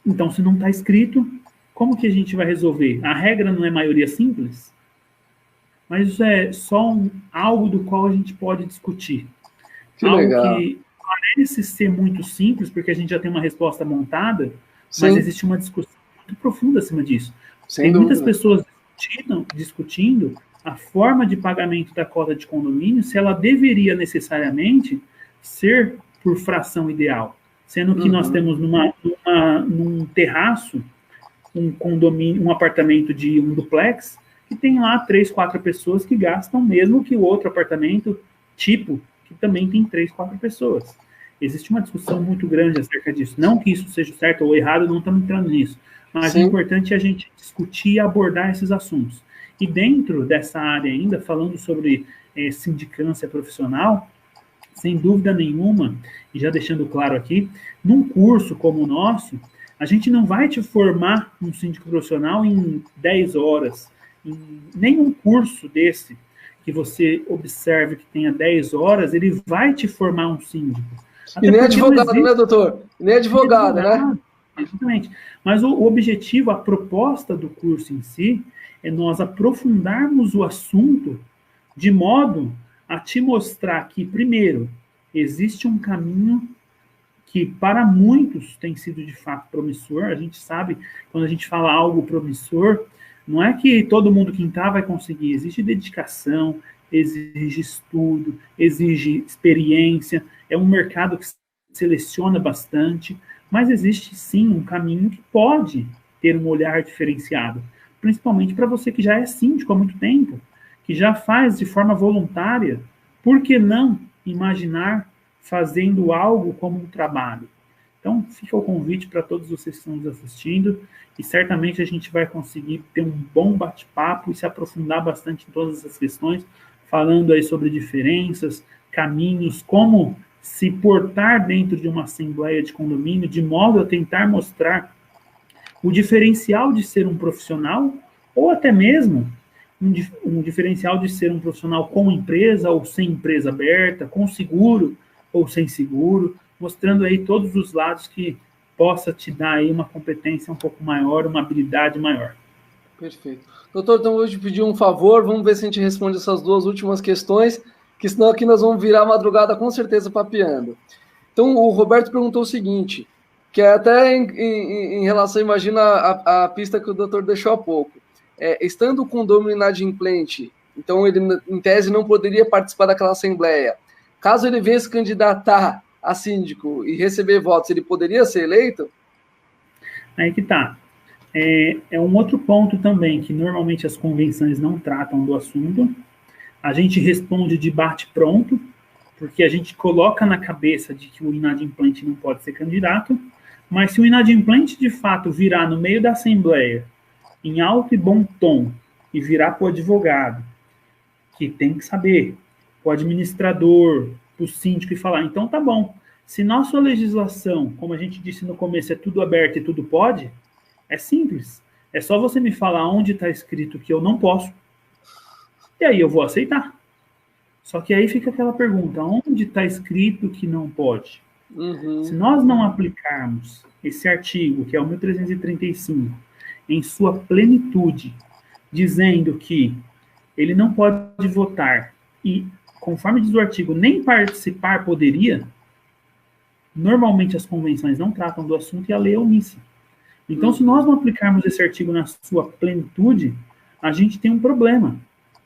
Então, se não está escrito, como que a gente vai resolver? A regra não é maioria simples? Mas isso é só algo do qual a gente pode discutir. Que legal. Que parece ser muito simples, porque a gente já tem uma resposta montada, mas existe uma discussão muito profunda acima disso. Tem muitas pessoas discutindo a forma de pagamento da cota de condomínio, se ela deveria necessariamente ser por fração ideal, sendo que nós temos num terraço um condomínio, um apartamento de um duplex, que tem lá 3, 4 pessoas que gastam mesmo que o outro apartamento tipo, que também tem 3, 4 pessoas. Existe uma discussão muito grande acerca disso. Não que isso seja certo ou errado, não estamos entrando nisso. Mas Sim. o importante é a gente discutir e abordar esses assuntos. E dentro dessa área ainda, falando sobre sindicância profissional, sem dúvida nenhuma, e já deixando claro aqui, num curso como o nosso, a gente não vai te formar um síndico profissional em 10 horas. Em nenhum curso desse que você observe que tenha 10 horas, ele vai te formar um síndico. Até e nem advogado, né, doutor? Nem advogado, né? Exatamente. Mas o objetivo, a proposta do curso em si, é nós aprofundarmos o assunto de modo a te mostrar que, primeiro, existe um caminho que para muitos tem sido de fato promissor. A gente sabe, quando a gente fala algo promissor, não é que todo mundo que entrar vai conseguir. Existe dedicação, exige estudo, exige experiência. É um mercado que seleciona bastante, mas existe sim um caminho que pode ter um olhar diferenciado, principalmente para você que já é síndico há muito tempo, que já faz de forma voluntária. Por que não imaginar fazendo algo como um trabalho? Então, fica o convite para todos vocês que estão nos assistindo, e certamente a gente vai conseguir ter um bom bate-papo e se aprofundar bastante em todas essas questões, falando aí sobre diferenças, caminhos, como se portar dentro de uma assembleia de condomínio, de modo a tentar mostrar o diferencial de ser um profissional, ou até mesmo um diferencial de ser um profissional com empresa ou sem empresa aberta, com seguro ou sem seguro, mostrando aí todos os lados que possa te dar aí uma competência um pouco maior, uma habilidade maior. Perfeito. Doutor, então eu vou te pedir um favor, vamos ver se a gente responde essas 2 últimas questões, que senão aqui nós vamos virar a madrugada com certeza papeando. Então, o Roberto perguntou o seguinte, que é até em relação, imagina a pista que o doutor deixou há pouco. Estando o condomínio inadimplente, então ele, em tese, não poderia participar daquela assembleia. Caso ele venha se candidatar a síndico e receber votos, ele poderia ser eleito? Aí que tá. É um outro ponto também, que normalmente as convenções não tratam do assunto. A gente responde de bate-pronto, porque a gente coloca na cabeça de que o inadimplente não pode ser candidato, mas se o inadimplente de fato virar no meio da assembleia, em alto e bom tom, e virar para o advogado, que tem que saber, o administrador, o síndico, e falar, então tá bom, se nossa legislação, como a gente disse no começo, é tudo aberto e tudo pode, é simples. É só você me falar onde está escrito que eu não posso, e aí eu vou aceitar. Só que aí fica aquela pergunta, onde está escrito que não pode? Uhum. Se nós não aplicarmos esse artigo, que é o 1335, em sua plenitude, dizendo que ele não pode votar e, conforme diz o artigo, nem participar poderia, normalmente as convenções não tratam do assunto e a lei é omissa. Então, se nós não aplicarmos esse artigo na sua plenitude, a gente tem um problema.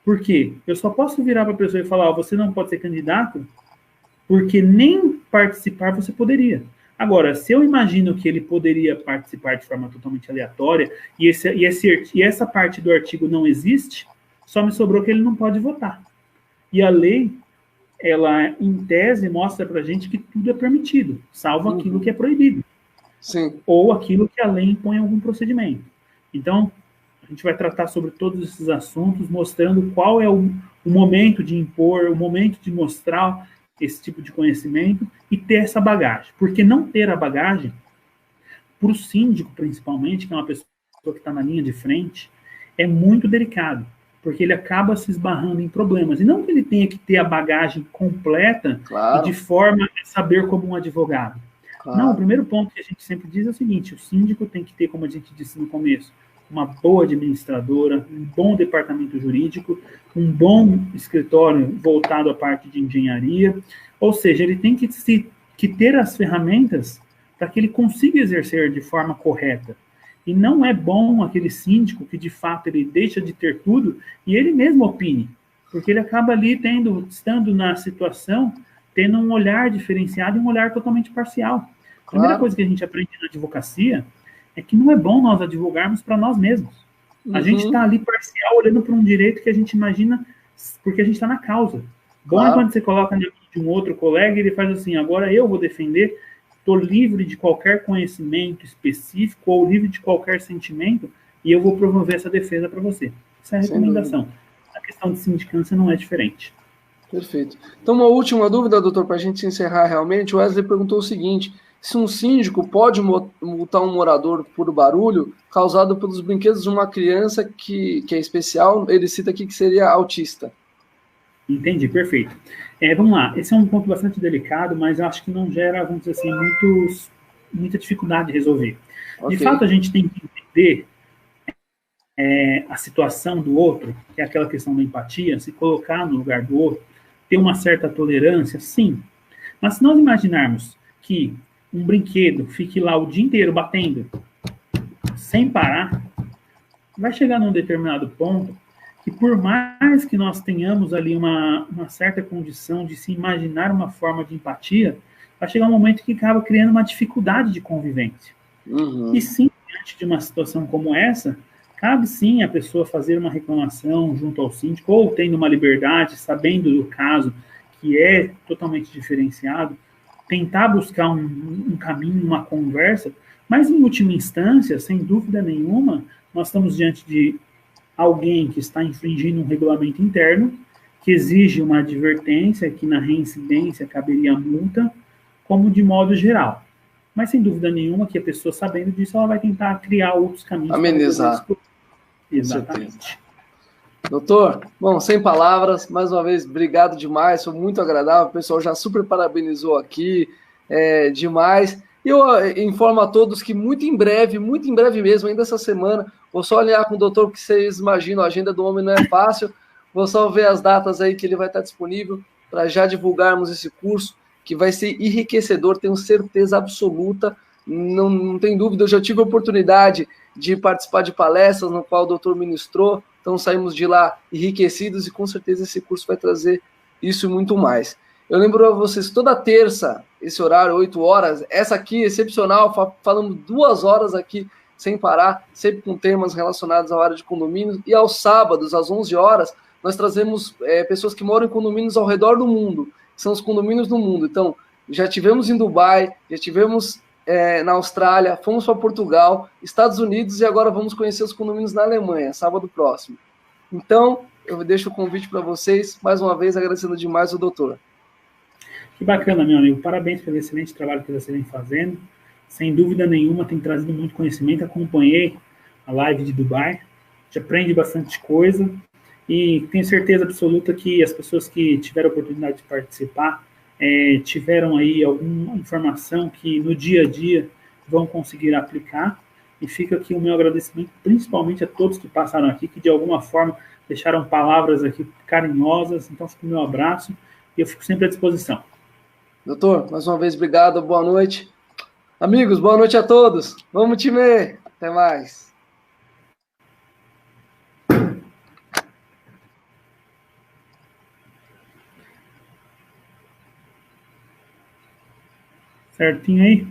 Por quê? Eu só posso virar para a pessoa e falar, você não pode ser candidato, porque nem participar você poderia. Agora, se eu imagino que ele poderia participar de forma totalmente aleatória, e essa parte do artigo não existe, só me sobrou que ele não pode votar. E a lei, ela, em tese, mostra para a gente que tudo é permitido, salvo aquilo que é proibido. Sim. Ou aquilo que a lei impõe algum procedimento. Então, a gente vai tratar sobre todos esses assuntos, mostrando qual é o momento de impor, o momento de mostrar esse tipo de conhecimento e ter essa bagagem. Porque não ter a bagagem, para o síndico, principalmente, que é uma pessoa que está na linha de frente, é muito delicado, porque ele acaba se esbarrando em problemas. E não que ele tenha que ter a bagagem completa e de forma a saber como um advogado. Não, o primeiro ponto que a gente sempre diz é o seguinte, o síndico tem que ter, como a gente disse no começo, uma boa administradora, um bom departamento jurídico, um bom escritório voltado à parte de engenharia, ou seja, ele tem que ter as ferramentas para que ele consiga exercer de forma correta. E não é bom aquele síndico que, de fato, ele deixa de ter tudo e ele mesmo opine, porque ele acaba ali estando na situação, tendo um olhar diferenciado e um olhar totalmente parcial. A primeira coisa que a gente aprende na advocacia é que não é bom nós advogarmos para nós mesmos. A gente está ali parcial, olhando para um direito que a gente imagina, porque a gente está na causa. Bom é quando você coloca na mão de um outro colega e ele faz assim, agora eu vou defender, estou livre de qualquer conhecimento específico ou livre de qualquer sentimento e eu vou promover essa defesa para você. Essa é a recomendação. A questão de sindicância não é diferente. Perfeito. Então, uma última dúvida, doutor, para a gente encerrar realmente. O Wesley perguntou o seguinte: se um síndico pode multar um morador por barulho causado pelos brinquedos de uma criança que é especial, ele cita aqui que seria autista. Entendi, perfeito. Vamos lá, esse é um ponto bastante delicado, mas eu acho que não gera, vamos dizer assim, muita dificuldade de resolver. Okay. De fato, a gente tem que entender a situação do outro, que é aquela questão da empatia, se colocar no lugar do outro, ter uma certa tolerância, sim. Mas se nós imaginarmos que um brinquedo fique lá o dia inteiro batendo, sem parar, vai chegar num determinado ponto que por mais que nós tenhamos ali uma certa condição de se imaginar uma forma de empatia, vai chegar um momento que acaba criando uma dificuldade de convivência. E sim, diante de uma situação como essa, cabe sim a pessoa fazer uma reclamação junto ao síndico, ou tendo uma liberdade, sabendo do caso, que é totalmente diferenciado, tentar buscar um caminho, uma conversa, mas em última instância, sem dúvida nenhuma, nós estamos diante de alguém que está infringindo um regulamento interno, que exige uma advertência, que na reincidência caberia multa, como de modo geral. Mas, sem dúvida nenhuma, que a pessoa, sabendo disso, ela vai tentar criar outros caminhos. Amenizar. Exatamente. Doutor, bom, sem palavras, mais uma vez, obrigado demais, foi muito agradável, o pessoal já super parabenizou aqui, demais. E eu informo a todos que muito em breve mesmo, ainda essa semana, vou só olhar com o doutor, porque vocês imaginam, a agenda do homem não é fácil, vou só ver as datas aí que ele vai estar disponível para já divulgarmos esse curso, que vai ser enriquecedor, tenho certeza absoluta, não tem dúvida, eu já tive a oportunidade de participar de palestras no qual o doutor ministrou, então saímos de lá enriquecidos e com certeza esse curso vai trazer isso e muito mais. Eu lembro a vocês, toda terça, esse horário, 8 horas, essa aqui, excepcional, falamos 2 horas aqui sem parar, sempre com temas relacionados à área de condomínios, e aos sábados, às 11 horas, nós trazemos pessoas que moram em condomínios ao redor do mundo, que são os condomínios do mundo. Então, já tivemos em Dubai, já tivemos na Austrália, fomos para Portugal, Estados Unidos e agora vamos conhecer os condomínios na Alemanha, sábado próximo. Então, eu deixo o convite para vocês, mais uma vez agradecendo demais o doutor. Que bacana, meu amigo. Parabéns pelo excelente trabalho que você vem fazendo. Sem dúvida nenhuma, tem trazido muito conhecimento. Acompanhei a live de Dubai, a gente aprende bastante coisa e tenho certeza absoluta que as pessoas que tiveram a oportunidade de participar tiveram aí alguma informação que no dia a dia vão conseguir aplicar, e fica aqui o meu agradecimento principalmente a todos que passaram aqui, que de alguma forma deixaram palavras aqui carinhosas. Então fica o meu abraço e eu fico sempre à disposição. Doutor, mais uma vez obrigado, boa noite. Amigos, boa noite a todos. Vamos, time! Até mais. Certinho aí?